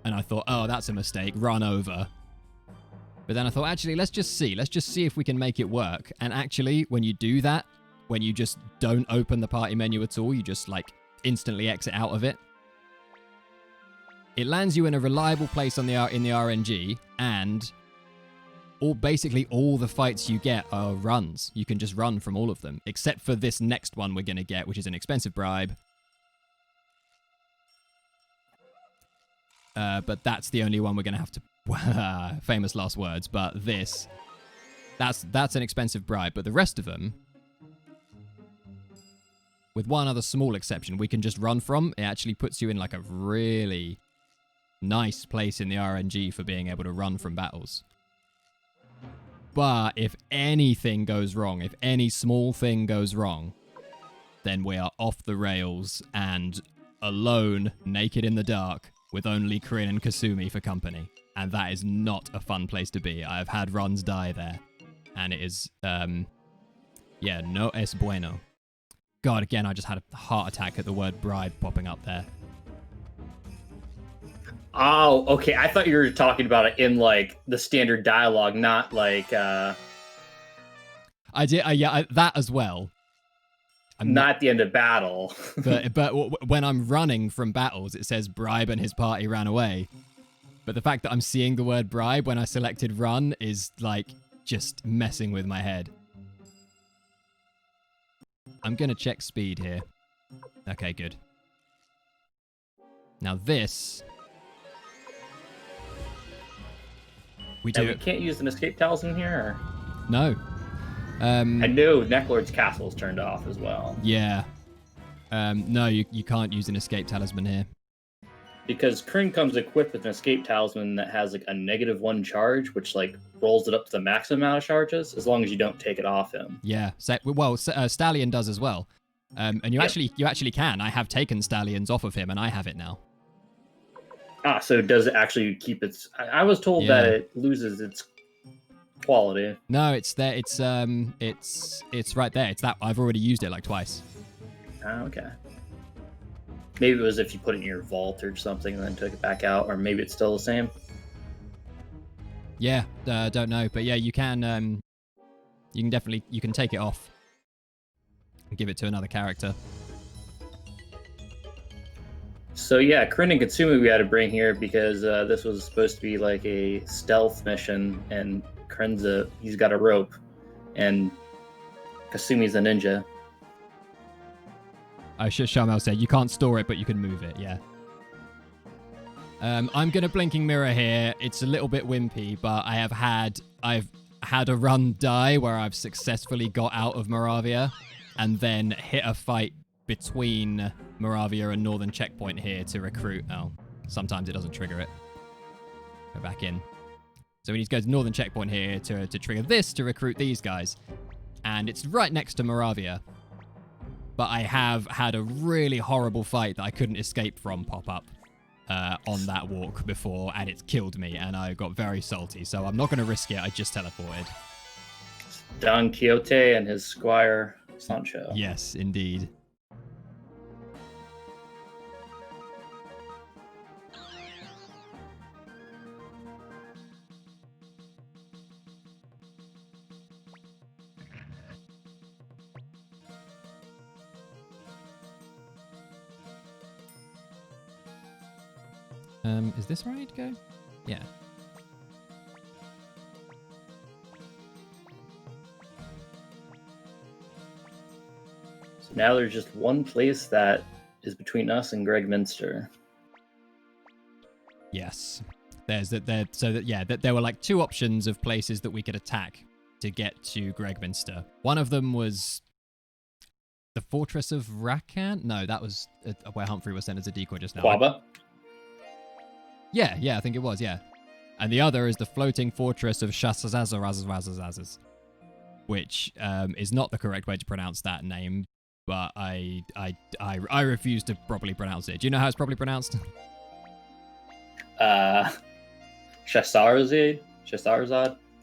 And I thought, oh, that's a mistake, run over. But then I thought, actually, let's just see if we can make it work. And actually, when you do that, when you just don't open the party menu at all, you just instantly exit out of it. It lands you in a reliable place in the RNG, and basically all the fights you get are runs. You can just run from all of them, except for this next one we're going to get, which is an expensive bribe. But that's the only one we're going to have to... famous last words, but that's an expensive bribe. But the rest of them, with one other small exception, we can just run from. It actually puts you in a really nice place in the RNG for being able to run from battles. But if anything goes wrong, if any small thing goes wrong, then we are off the rails and alone, naked in the dark, with only Kryn and Kasumi for company. And that is not a fun place to be. I have had runs die there. And it is, no es bueno. God, again, I just had a heart attack at the word bribe popping up there. Oh, okay. I thought you were talking about it in the standard dialogue, not I did, that as well. I'm not at the end of battle. but when I'm running from battles, it says Bribe and his party ran away. But the fact that I'm seeing the word bribe when I selected run is like just messing with my head. I'm going to check speed here. Okay, good. Now this... We do... And we can't use an escape talisman here? Or? No. I know Necklord's castle is turned off as well. Yeah. No, you can't use an escape talisman here. Because Kryn comes equipped with an escape talisman that has like a -1 charge, which like rolls it up to the maximum amount of charges, as long as you don't take it off him. Yeah. Stallion does as well. And you actually can. I have taken Stallions off of him, and I have it now. Ah, so does it actually keep its... I was told that it loses its quality. No, it's there. It's right there. It's that I've already used it like twice. Oh, okay. Maybe it was if you put it in your vault or something and then took it back out, or maybe it's still the same. Yeah, don't know, but yeah, you can definitely take it off and give it to another character. So yeah, Kryn and Kasumi we had to bring here because this was supposed to be like a stealth mission, and Kryn's he's got a rope, and Kasumi's a ninja. Shamel said you can't store it, but you can move it. Yeah. I'm gonna blinking mirror here. It's a little bit wimpy, but I've had a run die where I've successfully got out of Moravia, and then hit a fight between Moravia and Northern Checkpoint here to recruit. Oh, sometimes it doesn't trigger it. Go back in. So we need to go to Northern Checkpoint here to trigger this to recruit these guys, and it's right next to Moravia. But I have had a really horrible fight that I couldn't escape from pop up on that walk before, and it's killed me, and I got very salty. So I'm not going to risk it. I just teleported. Don Quixote and his squire Sancho. Yes, indeed. Is this where I need to go? Yeah. So now there's just one place that is between us and Gregminster. Yes. There were like two options of places that we could attack to get to Gregminster. One of them was the Fortress of Rakan. No, that was where Humphrey was sent as a decoy just now. Quaba? Yeah, I think it was, yeah. And the other is the floating fortress of Shasazazazazazazazaz, which is not the correct way to pronounce that name, but I refuse to properly pronounce it. Do you know how it's properly pronounced? Shazarzad?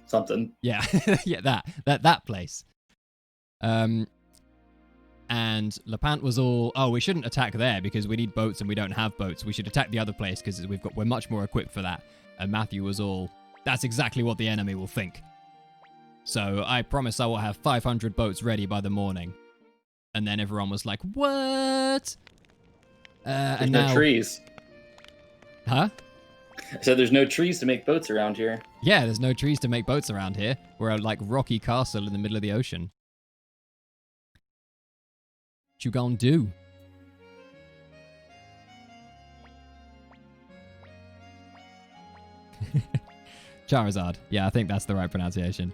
Something. Yeah, yeah, that place. And Lepant was all, oh, we shouldn't attack there because we need boats and we don't have boats. We should attack the other place because we're much more equipped for that. And Matthew was all, that's exactly what the enemy will think. So I promise I will have 500 boats ready by the morning. And then everyone was like, what? There's no trees. Huh? So there's no trees to make boats around here. Yeah, there's no trees to make boats around here. We're a like rocky castle in the middle of the ocean. What you gonna do? Charizard. Yeah, I think that's the right pronunciation.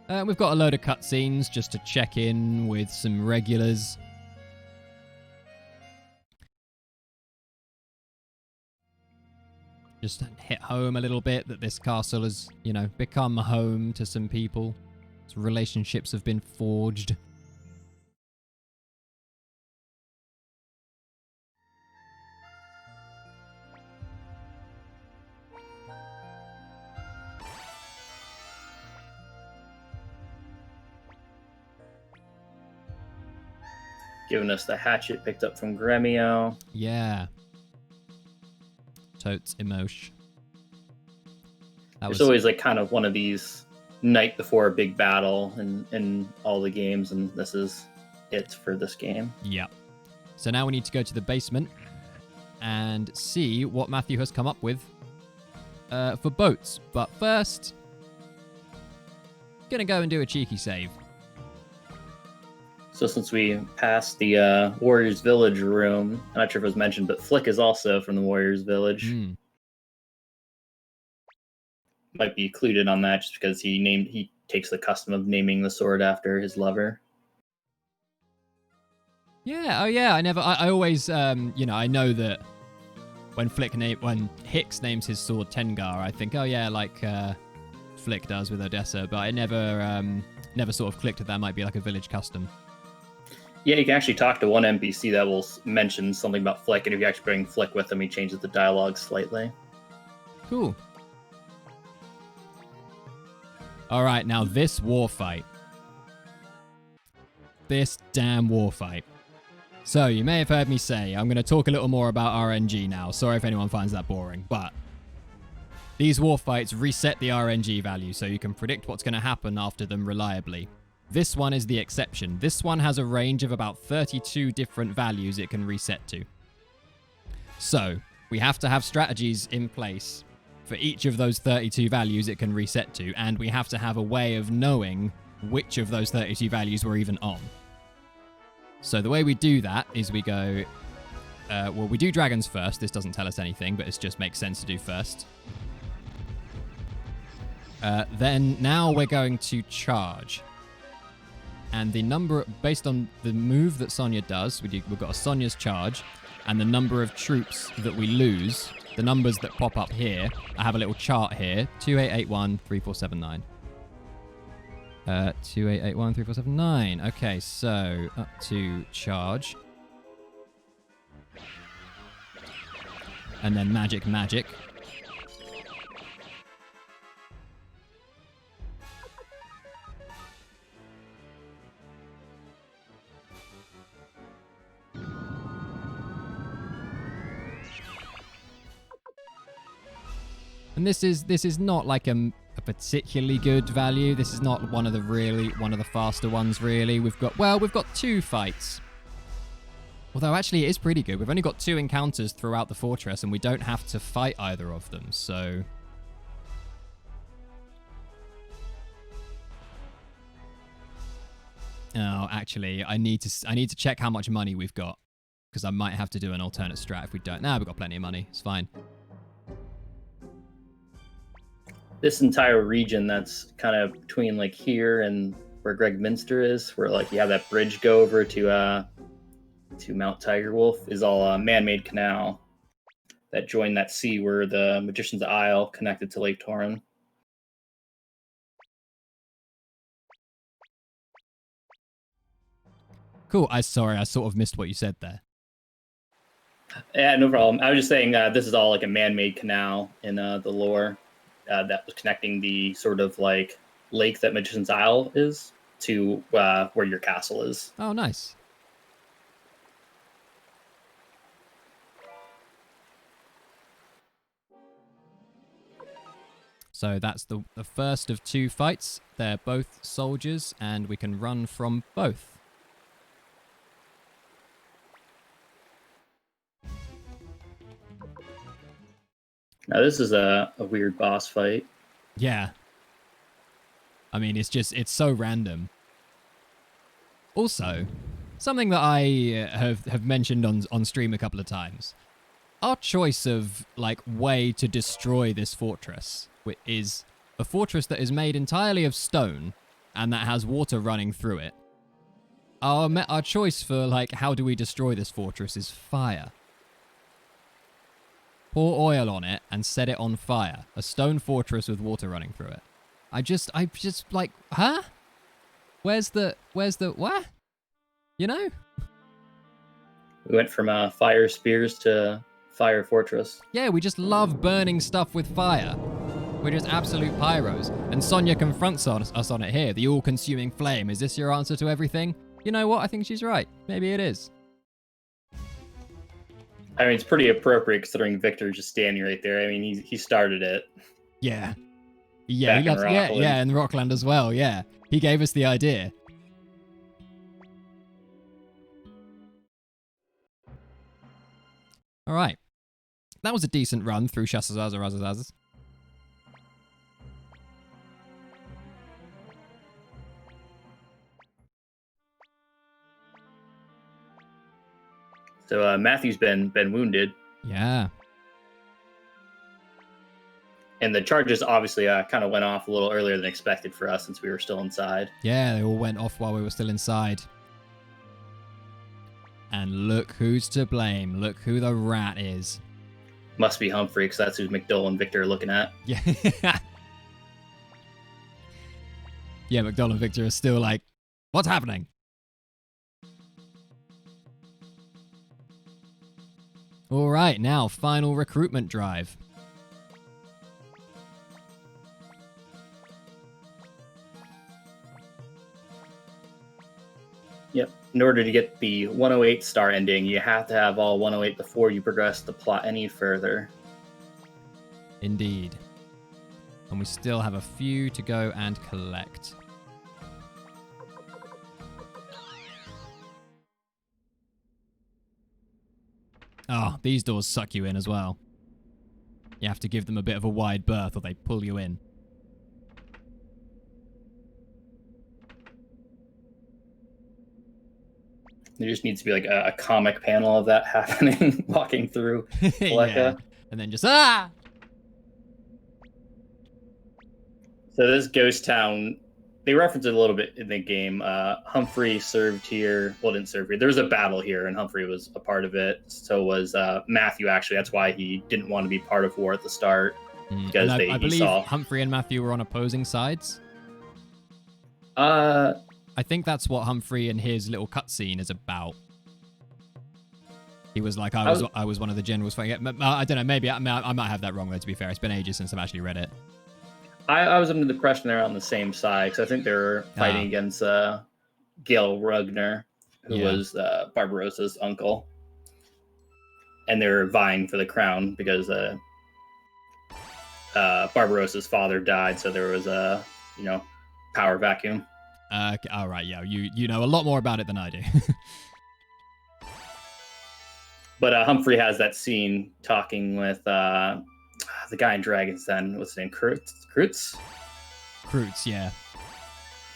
We've got a load of cutscenes just to check in with some regulars. Just hit home a little bit that this castle has, become home to some people. Some relationships have been forged. Giving us the hatchet picked up from Gremio. Yeah. Totes emotion. There's always like kind of one of these night before a big battle in all the games, and this is it for this game. Yeah. So now we need to go to the basement and see what Matthew has come up with for boats. But first, gonna go and do a cheeky save. So since we passed the Warriors Village room, I'm not sure if it was mentioned, but Flick is also from the Warriors Village. Might be included on that just because he takes the custom of naming the sword after his lover. Yeah, oh yeah, I always, I know that when Hicks names his sword Tengar, I think, oh yeah, like Flick does with Odessa, but I never sort of clicked that might be like a village custom. Yeah, you can actually talk to one NPC that will mention something about Flick, and if you actually bring Flick with him, he changes the dialogue slightly. Cool. All right, now this war fight. This damn war fight. So, you may have heard me say, I'm going to talk a little more about RNG now. Sorry if anyone finds that boring, but these war fights reset the RNG value so you can predict what's going to happen after them reliably. This one is the exception. This one has a range of about 32 different values it can reset to. So, we have to have strategies in place for each of those 32 values it can reset to, and we have to have a way of knowing which of those 32 values we're even on. So the way we do that is we go, we do dragons first. This doesn't tell us anything, but it just makes sense to do first. Then now we're going to charge. And the number, based on the move that Sonya does, we've got a Sonya's charge, and the number of troops that we lose, the numbers that pop up here, I have a little chart here, 2881, 3479. 2881, 3479. Okay, so up to charge. And then magic. And this is not like a particularly good value. This is not one of the faster ones really. We've got 2 fights. Although actually it is pretty good. We've only got 2 encounters throughout the fortress and we don't have to fight either of them. So oh, actually I need to check how much money we've got, because I might have to do an alternate strat if we don't. Nah, we've got plenty of money. It's fine. This entire region that's kind of between like here and where Greg Minster is, where like you have that bridge go over to Mount Tiger Wolf, is all a man-made canal that join that sea where the Magician's Isle connected to Lake Torren. Cool. Sorry, I sort of missed what you said there. Yeah, no problem. I was just saying this is all like a man-made canal in the lore. That was connecting the sort of like lake that Magician's Isle is to where your castle is. Oh, nice. So that's the first of 2 fights. They're both soldiers, and we can run from both. Now this is a weird boss fight. Yeah. I mean, it's so random. Also, something that I have mentioned on stream a couple of times. Our choice of like way to destroy this fortress is a fortress that is made entirely of stone and that has water running through it. Our choice for like how do we destroy this fortress is fire. Pour oil on it and set it on fire. A stone fortress with water running through it. I just like, huh? Where's the what? You know? We went from fire spears to fire fortress. Yeah, we just love burning stuff with fire. We're just absolute pyros. And Sonya confronts us on it here. The all-consuming flame. Is this your answer to everything? You know what? I think she's right. Maybe it is. I mean, it's pretty appropriate considering Victor's just standing right there. I mean, he started it. Yeah. Yeah, back he in loves, Rockland. yeah, in Rockland as well, yeah. He gave us the idea. All right. That was a decent run through Shasazazazazaz. So Matthew's been wounded, Yeah. and the charges obviously kind of went off a little earlier than expected for us since we were still inside. Yeah, they all went off while we were still inside. And look who's to blame. Look who the rat is. Must be Humphrey, because that's who McDowell and Victor are looking at. Yeah. Yeah, McDowell and Victor are still like, what's happening? All right, now final recruitment drive. Yep. In order to get the 108 star ending, you have to have all 108 before you progress the plot any further. Indeed. And we still have a few to go and collect. Oh, these doors suck you in as well. You have to give them a bit of a wide berth or they pull you in. There just needs to be like a comic panel of that happening, walking through Flecka. Yeah. And then just, ah! So this ghost town, they reference it a little bit in the game. Humphrey served here. Well, didn't serve here. There was a battle here, and Humphrey was a part of it. So was Matthew, actually. That's why he didn't want to be part of war at the start. Because I believe saw... Humphrey and Matthew were on opposing sides. I I think that's what Humphrey and his little cutscene is about. He was like, I was one of the generals fighting. I don't know, maybe I might have that wrong though, to be fair. It's been ages since I've actually read it. I was under the impression they're on the same side, because I think they were fighting against Gale Rugner, who was Barbarossa's uncle. And they were vying for the crown because Barbarossa's father died, so there was a, power vacuum. All right, yeah, you know a lot more about it than I do. But Humphrey has that scene talking with the guy in Dragon's Den. What's his name? Kreutz? Kreutz, yeah.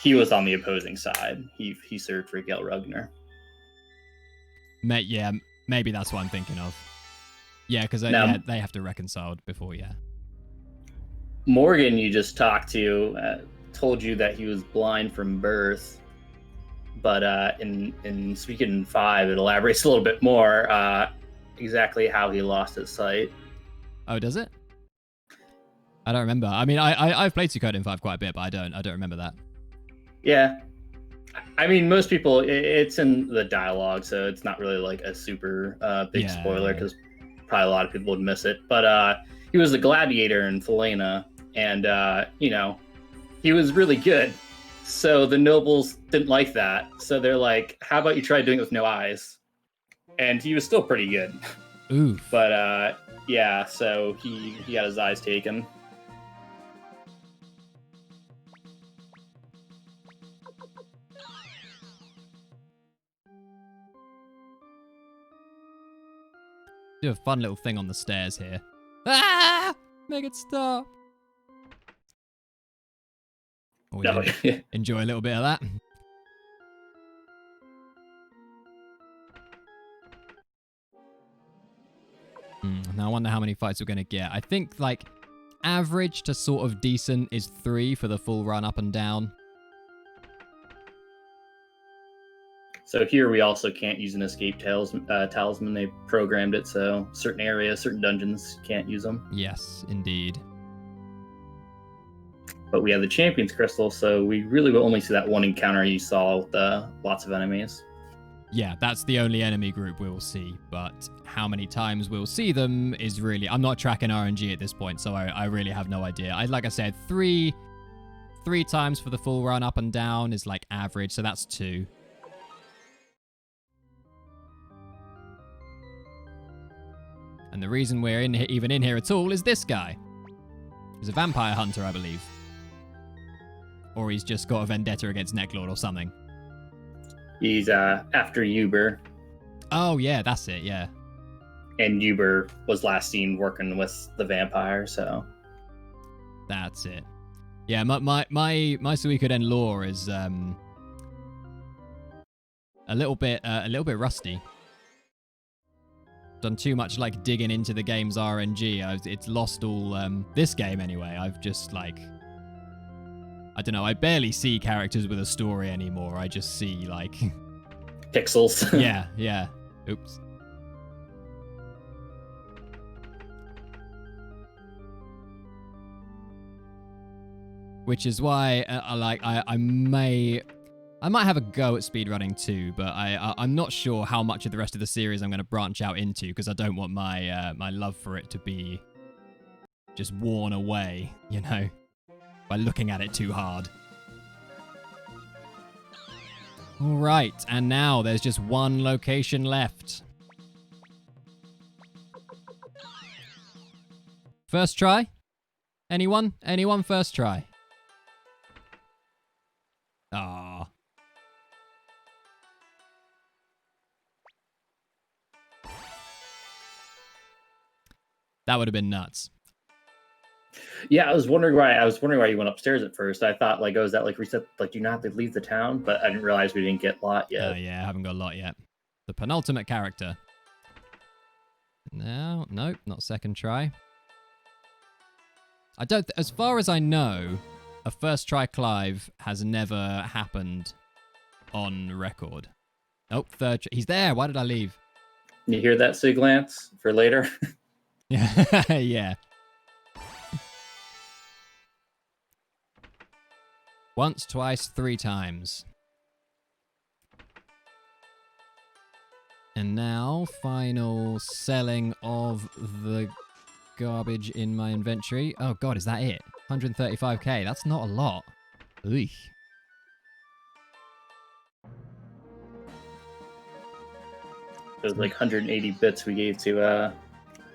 He was on the opposing side. He served for Gale Rugner. Yeah, maybe that's what I'm thinking of. Yeah, because they have to reconcile before, yeah. Morgan, you just talked to, told you that he was blind from birth. But in Suikoden 5, it elaborates a little bit more exactly how he lost his sight. Oh, does it? I don't remember. I mean, I've played Suikoden 5 quite a bit, but I don't remember that. Yeah. I mean, most people, it's in the dialogue, so it's not really like a super big spoiler, because probably a lot of people would miss it. But he was a gladiator in Felena, and, he was really good. So the nobles didn't like that. So they're like, how about you try doing it with no eyes? And he was still pretty good. Oof. But so he got his eyes taken. Do a fun little thing on the stairs here. Ah! Make it stop. Oh, yeah. Enjoy a little bit of that. Now I wonder how many fights we're going to get. I think like average to sort of decent is 3 for the full run up and down. So here we also can't use an escape talisman. They programmed it so certain areas, certain dungeons can't use them. Yes, indeed. But we have the Champion's Crystal, so we really will only see that one encounter you saw with lots of enemies. Yeah, that's the only enemy group we will see, but how many times we'll see them is really... I'm not tracking RNG at this point, so I really have no idea. Like I said, three times for the full run up and down is like average, so that's 2. And the reason we're even in here at all is this guy. He's a vampire hunter, I believe. or he's just got a vendetta against Necklord or something. He's after Uber. Oh yeah, that's it. Yeah. And Uber was last seen working with the vampire, so That's it. Yeah, my Suikoden lore is a little bit rusty. Done too much like digging into the game's RNG. It's lost all this game anyway. I've just like, I don't know. I barely see characters with a story anymore. I just see like pixels. yeah. Oops. Which is why I might have a go at speedrunning too, but I'm not sure how much of the rest of the series I'm going to branch out into, because I don't want my my love for it to be just worn away, you know, by looking at it too hard. All right, and now there's just one location left. First try? Anyone? Anyone first try? Ah. That would have been nuts. Yeah, I was wondering why you went upstairs at first. I thought like, oh, is that like reset? Like, do you not have to leave the town? But I didn't realize we didn't get Lot yet. Yeah, I haven't got a lot yet. The penultimate character. No, nope, not second try. I don't. As far as I know, a first try Clive has never happened on record. Oh, third. He's there. Why did I leave? You hear that, Siglance, for later? Yeah, yeah. Once, twice, 3 times. And now, final selling of the garbage in my inventory. Oh god, is that it? 135k. That's not a lot. Eesh. Those like 180 bits we gave to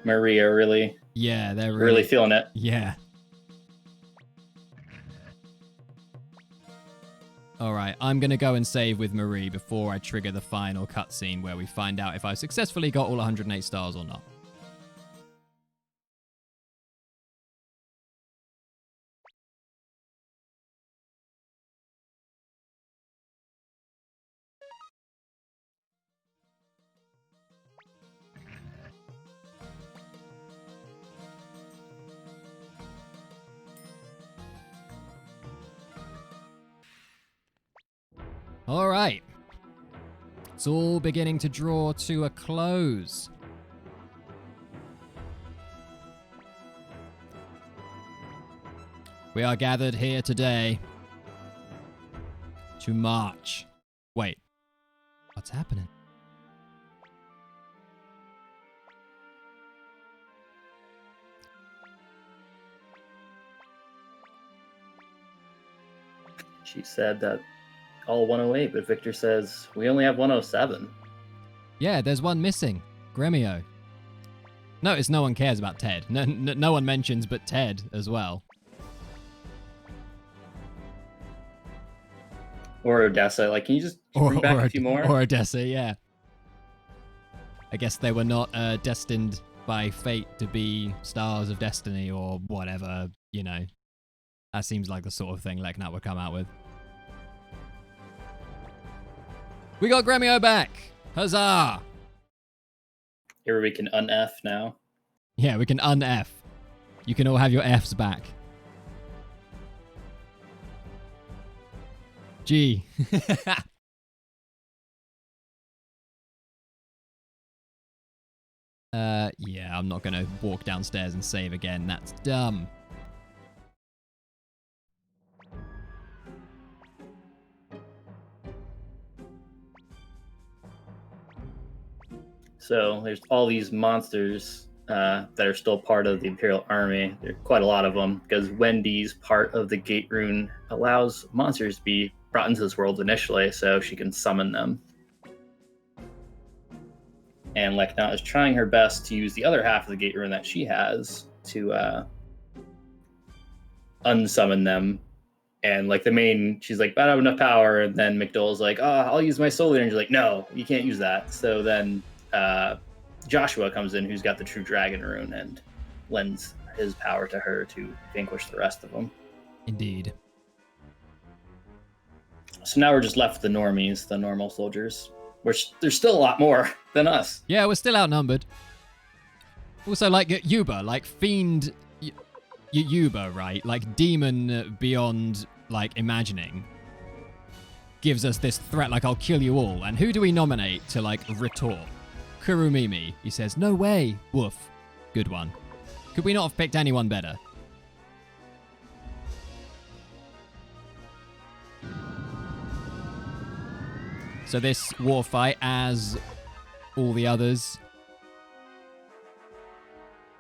Maria, really. Yeah, they're really feeling it. Yeah. Alright, I'm going to go and save with Marie before I trigger the final cutscene where we find out if I successfully got all 108 stars or not. All right. It's all beginning to draw to a close. We are gathered here today to march. Wait, what's happening? She said that all 108, but Victor says we only have 107. Yeah, there's one missing. Gremio. Notice no one cares about Ted. No one mentions but Ted as well. Or Odessa. Like, can you just bring back a few more? Or Odessa, yeah. I guess they were not destined by fate to be stars of destiny or whatever, you know. That seems like the sort of thing Leknat would come out with. We got Gremio back! Huzzah! Here we can un-F now. Yeah, we can un-F. You can all have your Fs back. G. Yeah, I'm not gonna walk downstairs and save again. That's dumb. So there's all these monsters that are still part of the Imperial Army. There are quite a lot of them because Wendy's part of the Gate Rune allows monsters to be brought into this world initially, so she can summon them. And Leknat is trying her best to use the other half of the Gate Rune that she has to unsummon them And like she's like, I don't have enough power. And then McDowell's like, oh, I'll use my soul energy. Like, no, you can't use that. So then Joshua comes in, who's got the true dragon rune, and lends his power to her to vanquish the rest of them. Indeed. So now we're just left with the normies, the normal soldiers, which there's still a lot more than us. Yeah, we're still outnumbered. Also, like Yuba, like fiend Yuba, right? Like demon beyond like imagining gives us this threat, like I'll kill you all. And who do we nominate to like retort? Kurumimi. He says, no way. Woof. Good one. Could we not have picked anyone better? So this war fight, as all the others,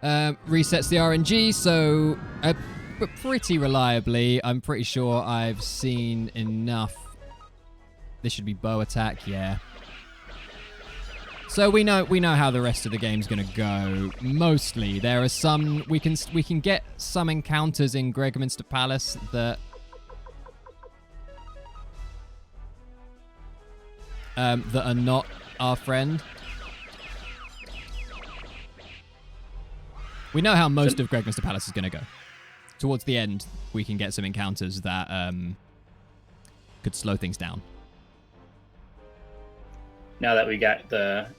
resets the RNG, so pretty reliably. I'm pretty sure I've seen enough. This should be bow attack, yeah. So we know how the rest of the game's gonna go. Mostly, there are some we can get some encounters in Gregminster Palace that are not our friend. We know how most of Gregminster Palace is going to go. Towards the end, we can get some encounters that could slow things down. Now that we got the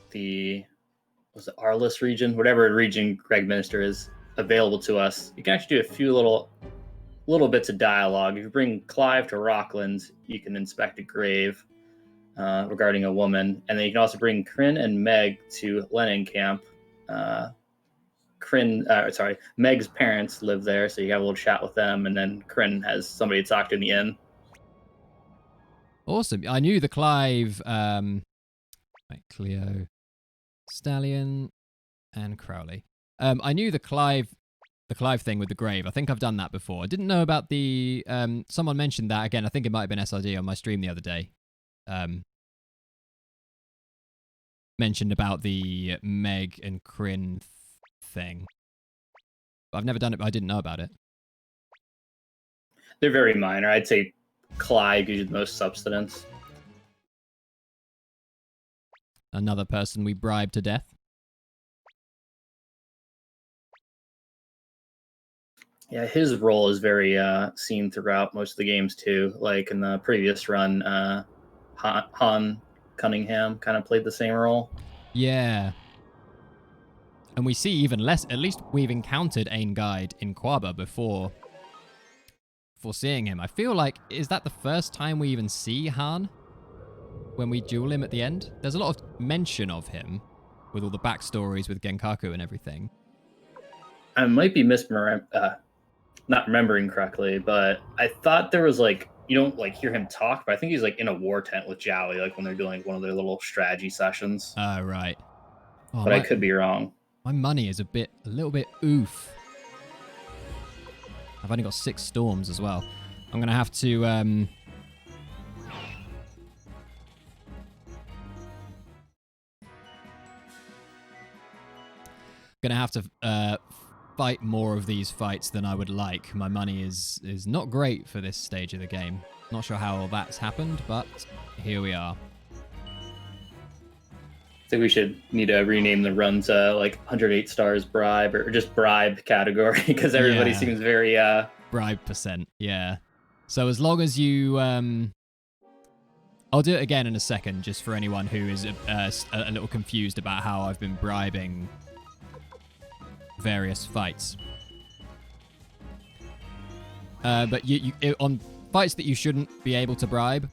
was it Arliss region, whatever region Gregminster is available to us, you can actually do a few little bits of dialogue. If you bring Clive to Rockland, you can inspect a grave regarding a woman, and then you can also bring Kryn and Meg to Lenin Camp. Meg's parents live there, so you have a little chat with them, and then Kryn has somebody to talk to in the inn. Awesome. I knew the Clive, Cleo, Stallion, and Crowley. I knew the Clive thing with the grave. I think I've done that before. I didn't know about the, someone mentioned that again. I think it might have been SRD on my stream the other day. Mentioned about the Meg and Kryn thing. But I've never done it, but I didn't know about it. They're very minor. I'd say Clive gives you the most substance. Another person we bribed to death. Yeah, his role is very seen throughout most of the games too. Like in the previous run, Han Cunningham kind of played the same role. Yeah. And we see even less, at least we've encountered Ain Guide in Quaba before seeing him. I feel like, is that the first time we even see Han? When we duel him at the end? There's a lot of mention of him with all the backstories with Genkaku and everything. I might be not remembering correctly, but I thought there was like, you don't like hear him talk, but I think he's like in a war tent with Jowie, like when they're doing one of their little strategy sessions. Right. Oh, but I could be wrong. My money is a little bit oof. I've only got 6 storms as well. I'm gonna have to fight more of these fights than I would like. My money is not great for this stage of the game. Not sure how that's happened, but here we are. I think we should need to rename the run to like 108 stars bribe or just bribe category because everybody seems very bribe percent. Yeah. So as long as you I'll do it again in a second just for anyone who is a little confused about how I've been bribing various fights. But you on fights that you shouldn't be able to bribe,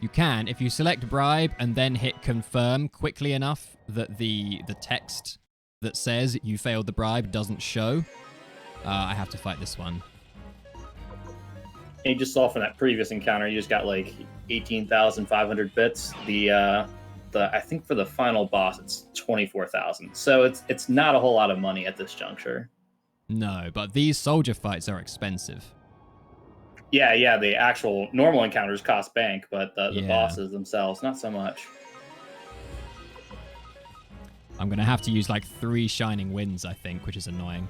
you can, if you select bribe and then hit confirm quickly enough that the text that says you failed the bribe doesn't show. I have to fight this one. And you just saw from that previous encounter, you just got like 18,500 bits. I think for the final boss, it's 24,000. So it's not a whole lot of money at this juncture. No, but these soldier fights are expensive. Yeah, the actual normal encounters cost bank, but the bosses themselves, not so much. I'm going to have to use like 3 Shining Winds, I think, which is annoying.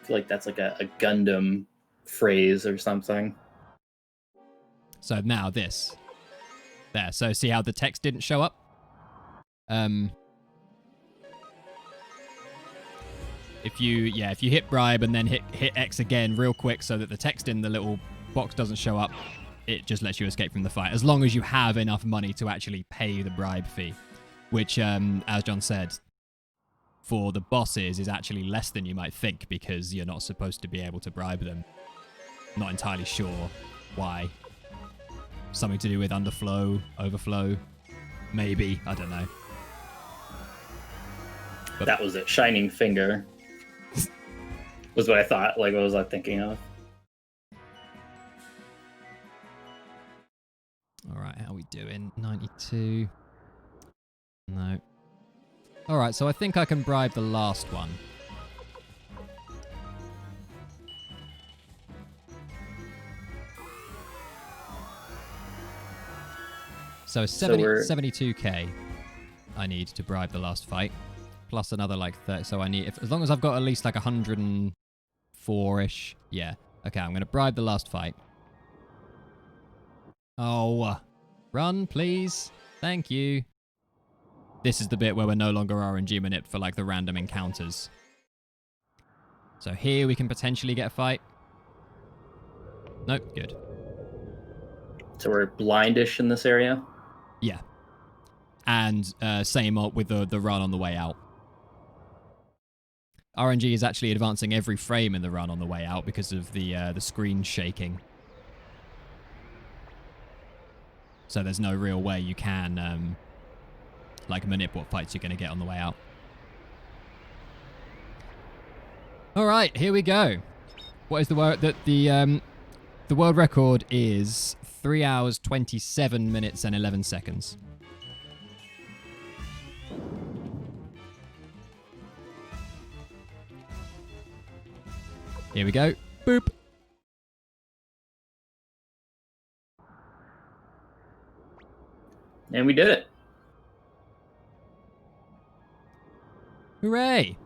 feel like that's like a Gundam phrase or something. So now this. There. So see how the text didn't show up? If you hit bribe and then hit X again real quick so that the text in the little box doesn't show up, it just lets you escape from the fight, as long as you have enough money to actually pay the bribe fee, which, as John said, for the bosses is actually less than you might think, because you're not supposed to be able to bribe them. Not entirely sure why. Something to do with underflow, overflow, maybe, I don't know. But that was it. Shining Finger was what I thought. Like, what was I thinking of? All right, how we doing? 92. No. All right, so I think I can bribe the last one. So 72k I need to bribe the last fight. Plus another like 30. So I need, as long as I've got at least like 104-ish. Yeah. Okay, I'm going to bribe the last fight. Oh, run, please. Thank you. This is the bit where we're no longer RNG manip for like the random encounters. So here we can potentially get a fight. Nope, good. So we're blindish in this area? Yeah. And same with the run on the way out. RNG is actually advancing every frame in the run on the way out because of the screen shaking. So there's no real way you can like manip what fights you're going to get on the way out. All right, here we go. What is the word that the world record is 3 hours 27 minutes and 11 seconds. Here we go. Boop. And we did it. Hooray!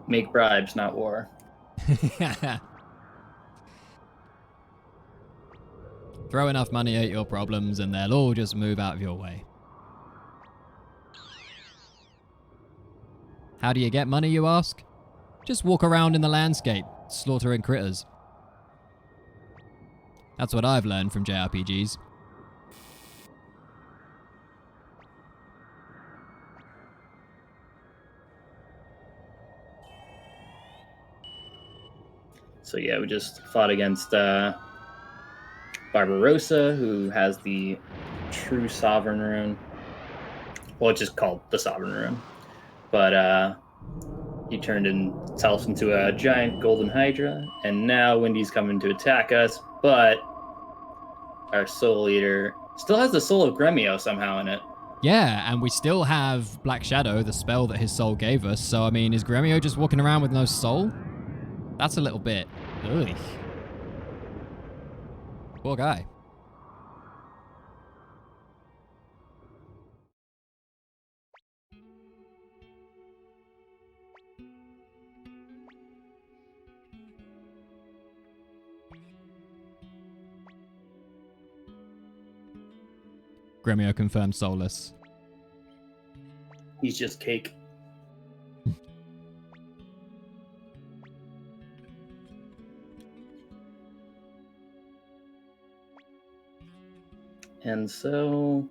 Make bribes, not war. Throw enough money at your problems and they'll all just move out of your way. How do you get money, you ask? Just walk around in the landscape, slaughtering critters. That's what I've learned from JRPGs. So yeah, we just fought against Barbarossa, who has the true Sovereign Rune. Well, it's just called the Sovereign Rune. But he turned himself into a giant golden hydra, and now Wendy's coming to attack us, but our soul eater still has the soul of Gremio somehow in it. Yeah, and we still have Black Shadow, the spell that his soul gave us, so I mean, is Gremio just walking around with no soul? That's a little bit... Ugh. Poor guy. Gremio confirmed soulless. He's just cake. And so...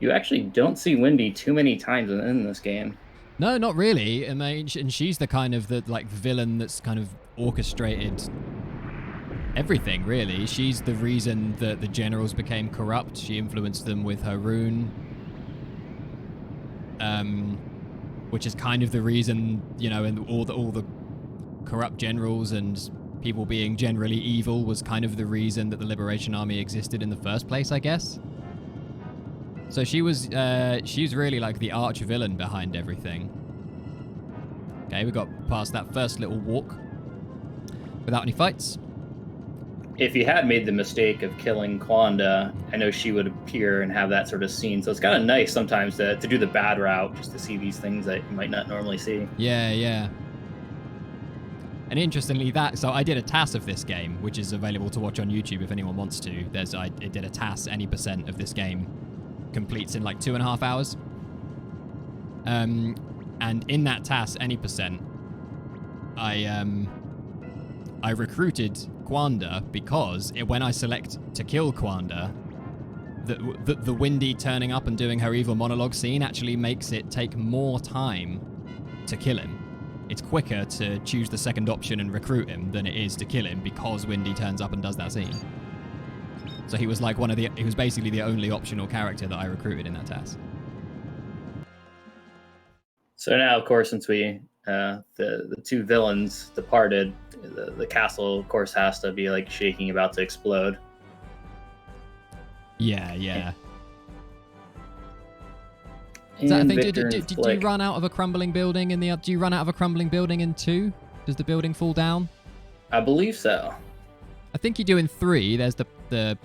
you actually don't see Wendy too many times in this game. No, not really. I mean, and she's the kind of the like villain that's kind of orchestrated everything, really. She's the reason that the generals became corrupt. She influenced them with her rune. Which is kind of the reason, you know, and all the corrupt generals and people being generally evil was kind of the reason that the Liberation Army existed in the first place, I guess. So she's really like the arch villain behind everything. Okay, we got past that first little walk without any fights. if you had made the mistake of killing Kwanda, I know she would appear and have that sort of scene. So it's kind of nice sometimes to do the bad route, just to see these things that you might not normally see. Yeah. And interestingly, so I did a TAS of this game, which is available to watch on YouTube if anyone wants to. I did a TAS, any percent of this game completes in like 2.5 hours. And in that TAS, any percent, I recruited Kwanda because when I select to kill Kwanda, the Windy turning up and doing her evil monologue scene actually makes it take more time to kill him. It's quicker to choose the second option and recruit him than it is to kill him because Windy turns up and does that scene. So he was like he was basically the only optional character that I recruited in that task. So now, of course, since we the two villains departed, the castle, of course, has to be like shaking, about to explode. Yeah. So I think, did you run out of a crumbling building in the? Do you run out of a crumbling building in 2? Does the building fall down? I believe so. I think you do in 3. There's the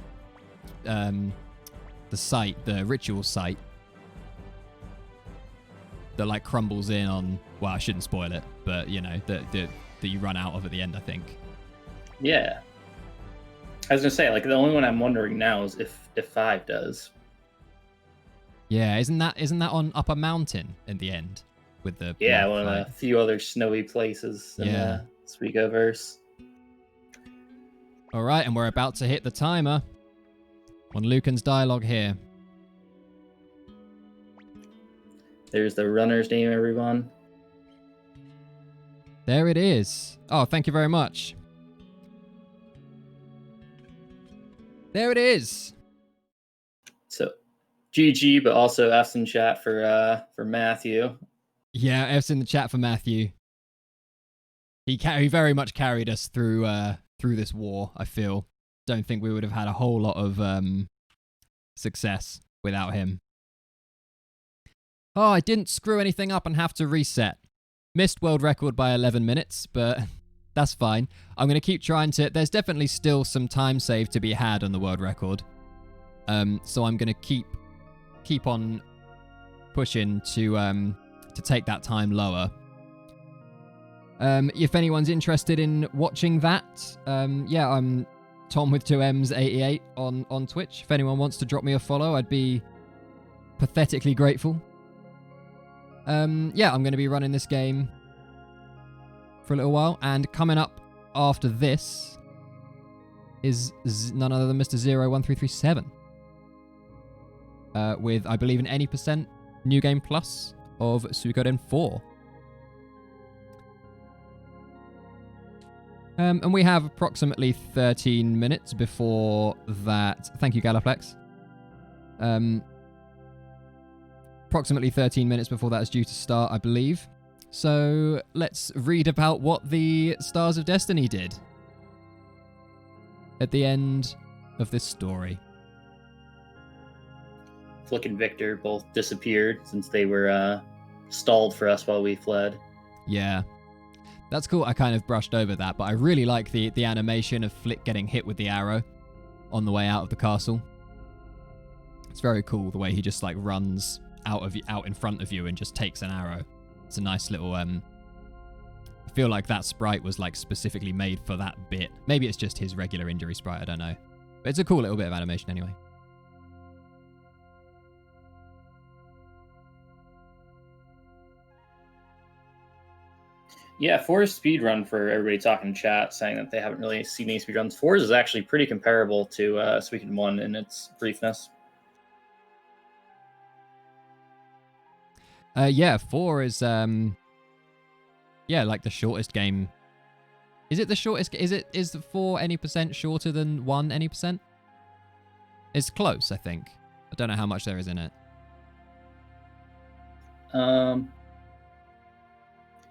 site, the ritual site, that like crumbles in on. Well, I shouldn't spoil it, but you know that you run out of at the end, I think. Yeah. I was gonna say, like, the only one I'm wondering now is if 5 does. Yeah, isn't that on up a mountain in the end with the one of the few other snowy places in the Suikoverse. All right, and we're about to hit the timer on Lucan's dialogue here. There's the runner's name, everyone. There it is. Oh, thank you very much. There it is. So, GG, but also F's in chat for Matthew. Yeah, F's in the chat for Matthew. He very much carried us through this war, I feel. Don't think we would have had a whole lot of success without him. Oh, I didn't screw anything up and have to reset. Missed world record by 11 minutes, but that's fine. I'm going to keep trying to... There's definitely still some time saved to be had on the world record. So I'm going to keep on pushing to take that time lower. If anyone's interested in watching that, I'm Tom with 2M's88 on Twitch. If anyone wants to drop me a follow, I'd be pathetically grateful. I'm going to be running this game for a little while, and coming up after this is none other than Mr. 01337. With, I believe, an any percent New Game Plus of Suikoden 4. And we have approximately 13 minutes before that. Thank you, Galaplex. Approximately 13 minutes before that is due to start, I believe. So let's read about what the Stars of Destiny did at the end of this story. Flick and Victor both disappeared since they were stalled for us while we fled. Yeah. That's cool. I kind of brushed over that, but I really like the animation of Flick getting hit with the arrow on the way out of the castle. It's very cool the way he just like runs out in front of you and just takes an arrow. It's a nice little I feel like that sprite was like specifically made for that bit. Maybe it's just his regular injury sprite, I don't know. But it's a cool little bit of animation anyway. Yeah, 4's speedrun, for everybody talking in chat saying that they haven't really seen any speedruns. 4's is actually pretty comparable to Suikoden 1 in its briefness. 4 is like the shortest game. Is it the shortest? Is 4 any percent shorter than 1 any percent? It's close, I think. I don't know how much there is in it.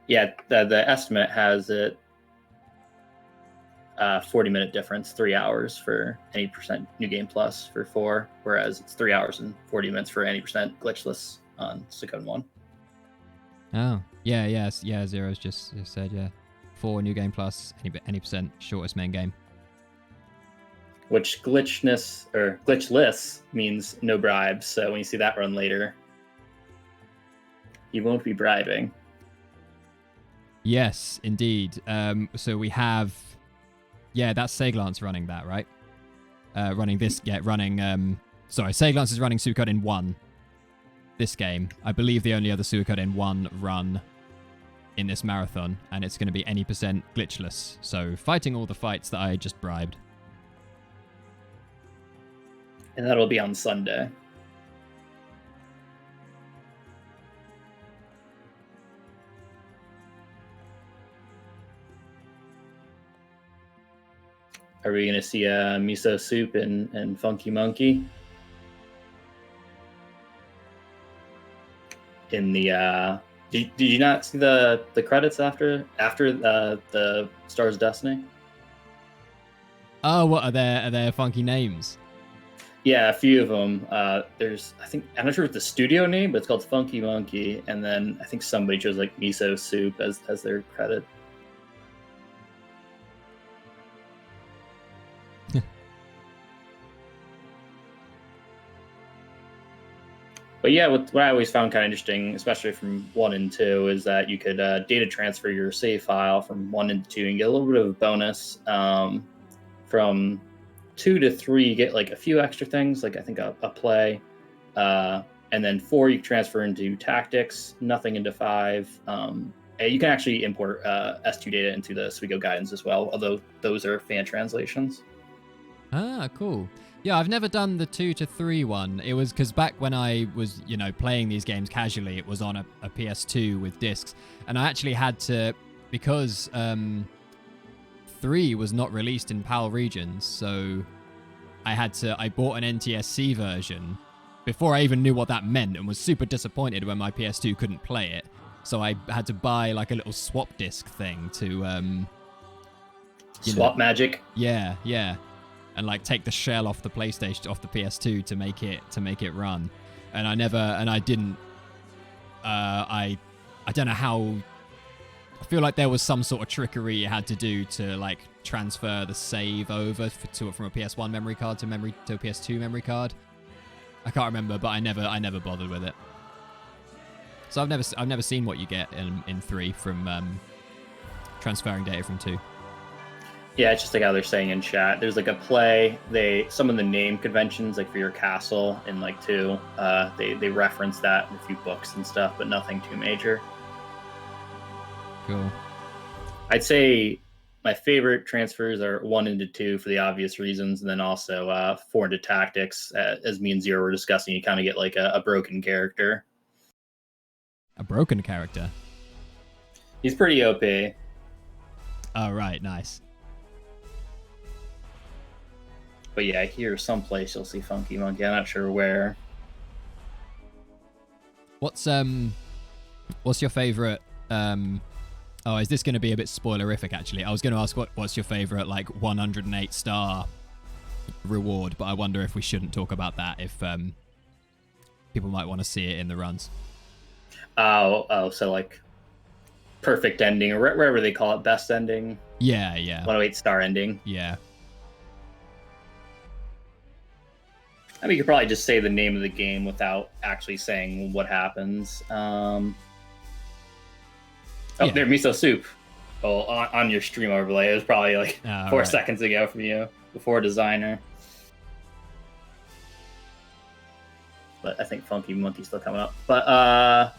Yeah, the estimate has it 40-minute difference, 3 hours for any percent New Game Plus for 4, whereas it's 3 hours and 40 minutes for any percent glitchless on Suikoden 1. Oh, yeah, Zero's just said, 4 New Game Plus, any percent shortest main game. which glitchness or glitchless means no bribes. So when you see that run later, you won't be bribing. Yes, indeed. So we have, that's Seglance running that, right? Seglance is running Suikoden 1 this game. I believe the only other Suikoden 1 run in this marathon, and it's going to be any percent glitchless. So fighting all the fights that I just bribed. And that'll be on Sunday. Are we going to see Miso Soup and Funky Monkey? In the did you not see the credits after the Stars Destiny? Oh, what are there funky names? Yeah, a few of them. There's, I think, I'm not sure what the studio name, but it's called Funky Monkey, and then I think somebody chose like Miso Soup as their credit. But yeah, what I always found kind of interesting, especially from 1 and 2, is that you could data transfer your save file from 1 into 2 and get a little bit of a bonus. From 2 to 3, you get like a few extra things, like I think a play. And then 4, you can transfer into tactics, nothing into 5. You can actually import S2 data into the Suiko guidance as well, although those are fan translations. Ah, cool. Yeah, I've never done the 2 to 3 one. It was because back when I was, playing these games casually, it was on a PS2 with discs. And I actually had to, because 3 was not released in PAL regions, so I bought an NTSC version before I even knew what that meant, and was super disappointed when my PS2 couldn't play it. So I had to buy like a little swap disc thing to Swap magic. Yeah. And like take the shell off the PlayStation, off the PS2 to make it run. And I don't know how. I feel like there was some sort of trickery you had to do to like transfer the save over from a PS1 memory card to a PS2 memory card. I can't remember, but I never bothered with it. So I've never seen what you get in 3 from transferring data from 2. Yeah, it's just like how they're saying in chat. There's like a play. Some of the name conventions, like for your castle in like 2, they reference that in a few books and stuff, but nothing too major. Cool. I'd say my favorite transfers are 1 into 2 for the obvious reasons, and then also 4 into tactics. As me and Zero were discussing, you kind of get like a broken character. A broken character? He's pretty OP. Oh, right. Nice. But yeah, here someplace you'll see Funky Monkey. I'm not sure where. What's your favorite? Oh, is this going to be a bit spoilerific? Actually, I was going to ask what's your favorite like 108 star reward, but I wonder if we shouldn't talk about that if people might want to see it in the runs. Oh, so like perfect ending or wherever they call it, best ending. Yeah. 108 star ending. Yeah. I mean, you could probably just say the name of the game without actually saying what happens. There, Miso Soup. Oh, on your stream overlay. It was probably like 4 seconds ago from you, before designer. But I think Funky Monkey's still coming up. But,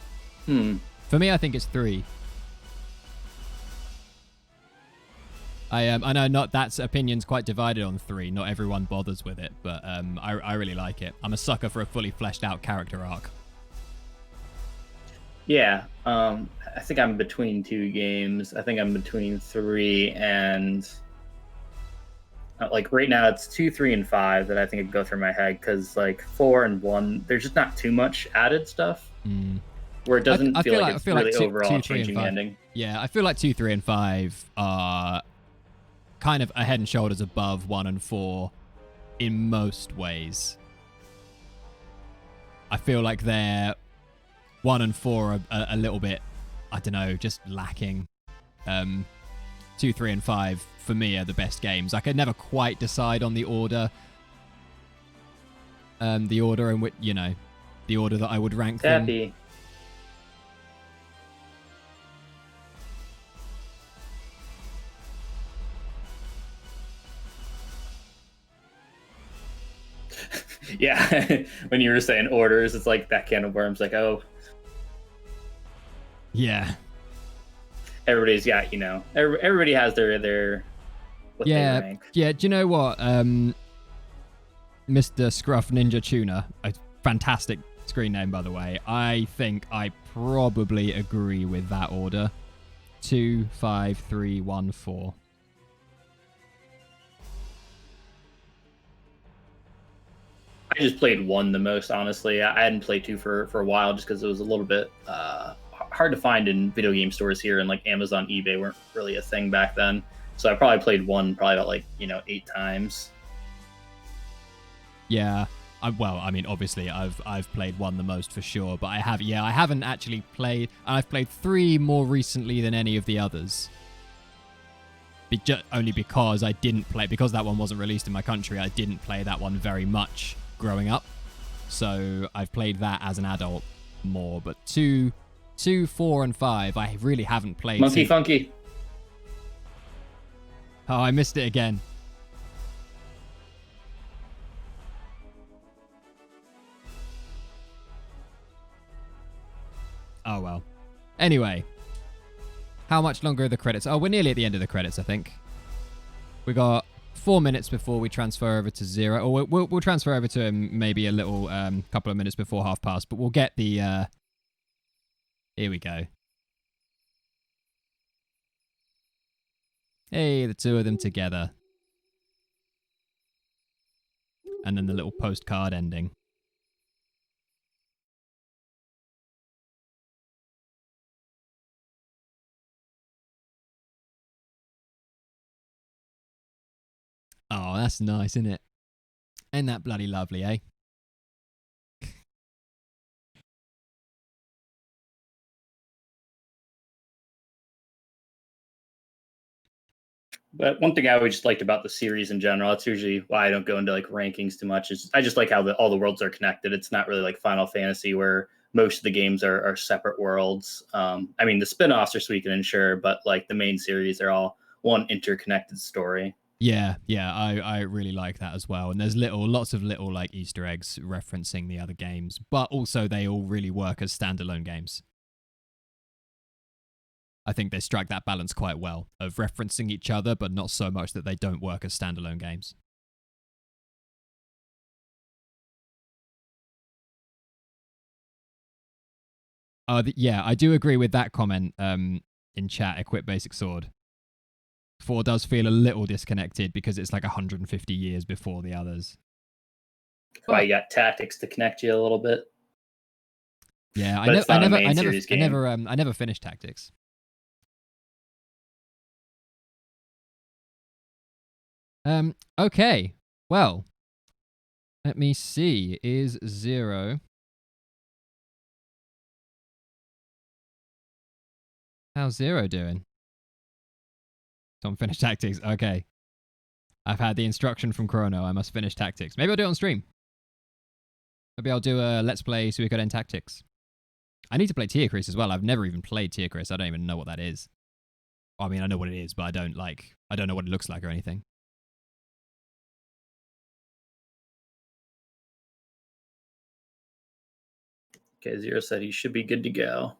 For me, I think it's 3. I know that's opinions quite divided on 3. Not everyone bothers with it, but I really like it. I'm a sucker for a fully fleshed out character arc. Yeah, I think I'm between 2 games. I think I'm between 3 and like right now it's 2, 3, and 5 that I think would go through my head, because like 4 and 1, there's just not too much added stuff. Where it doesn't feel like it's really overall changing the ending. Yeah, I feel like 2, 3, and 5 are kind of a head and shoulders above 1 and 4 in most ways. I feel like they're 1 and 4 are a little bit, I don't know, just lacking. 2, 3, and 5 for me are the best games. I could never quite decide on the order. The order in which, the order that I would rank them. Happy. Yeah, when you were saying orders, it's like that can of worms. Like, oh, yeah, everybody's got, everybody has their what they rank. Yeah. Do you know what, Mr. Scruff Ninja Tuna, a fantastic screen name by the way. I think I probably agree with that order. 2, 5, 3, 1, 4. I just played 1 the most, honestly. I hadn't played 2 for a while just because it was a little bit hard to find in video game stores here, and like Amazon, eBay weren't really a thing back then. So I probably played 1 about 8 times. Yeah. Obviously I've played 1 the most for sure, but I haven't actually played. I've played 3 more recently than any of the others. Only because I didn't play, because that one wasn't released in my country, I didn't play that one very much growing up. So I've played that as an adult more, but 2, 4, and 5, I really haven't played. Monkey Funky. Oh, I missed it again. Oh, well. Anyway. How much longer are the credits? Oh, we're nearly at the end of the credits, I think. We got 4 minutes before we transfer over to Zero. Or we'll transfer over to him maybe a little couple of minutes before 1:30. But we'll get the... Here we go. Hey, the 2 of them together. And then the little postcard ending. Oh, that's nice, isn't it? Ain't that bloody lovely, eh? But one thing I always just liked about the series in general, that's usually why I don't go into rankings too much, is I just like how all the worlds are connected. It's not really like Final Fantasy where most of the games are separate worlds. The spin-offs are Suikoden, sure, but the main series, they're all one interconnected story. Yeah, I really like that as well. And there's lots of little Easter eggs referencing the other games, but also they all really work as standalone games. I think they strike that balance quite well of referencing each other, but not so much that they don't work as standalone games. Yeah, I do agree with that comment in chat, Equip Basic Sword. 4 does feel a little disconnected because it's 150 years before the others. Why you got tactics to connect you a little bit. Yeah, I never finished Tactics. Okay. Well, let me see. Is Zero... How's Zero doing? Tom, finish Tactics. Okay. I've had the instruction from Chrono. I must finish Tactics. Maybe I'll do it on stream. Maybe I'll do a Let's Play Suikoden Tactics. I need to play Tearcrease as well. I've never even played Tearcrease. I don't even know what that is. I mean, I know what it is, but I don't know what it looks like or anything. Okay, Zero said he should be good to go.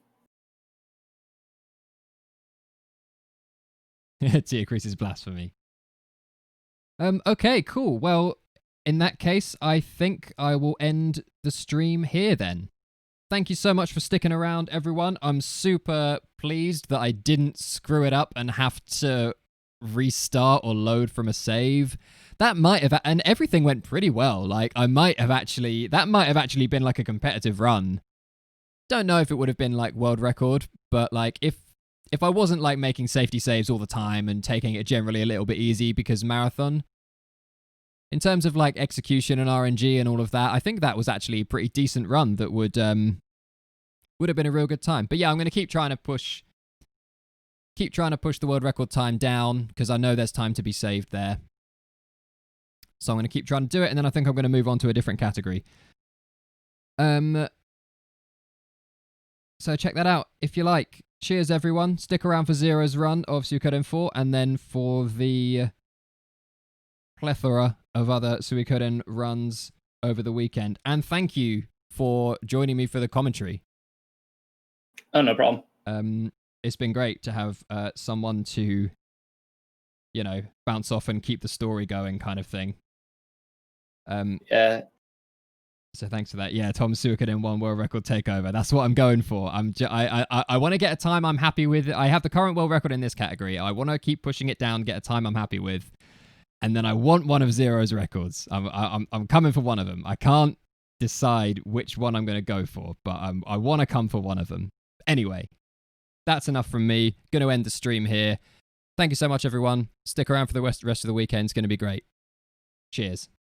Tearcrease is blasphemy. Okay, cool. Well, in that case, I think I will end the stream here then. Thank you so much for sticking around, everyone. I'm super pleased that I didn't screw it up and have to restart or load from a save. That might have, and everything went pretty well. That might have actually been a competitive run. Don't know if it would have been world record, but if I wasn't making safety saves all the time and taking it generally a little bit easy because marathon, in terms of execution and RNG and all of that, I think that was actually a pretty decent run that would have been a real good time. But yeah, I'm going to keep trying to push keep trying to push the world record time down because I know there's time to be saved there. So I'm going to keep trying to do it, and then I think I'm going to move on to a different category. So check that out if you like. Cheers, everyone. Stick around for Zero's run of Suikoden 4, and then for the plethora of other Suikoden runs over the weekend. And thank you for joining me for the commentary. Oh, no problem. It's been great to have someone to, bounce off and keep the story going kind of thing. Yeah. So thanks for that. Yeah, Tom Suikoden 1 world record takeover. That's what I'm going for. I want to get a time I'm happy with. I have the current world record in this category. I want to keep pushing it down, get a time I'm happy with, and then I want one of Zero's records. I'm coming for one of them. I can't decide which one I'm going to go for, but I want to come for one of them. Anyway, that's enough from me. Going to end the stream here. Thank you so much, everyone. Stick around for the rest of the weekend. It's going to be great. Cheers.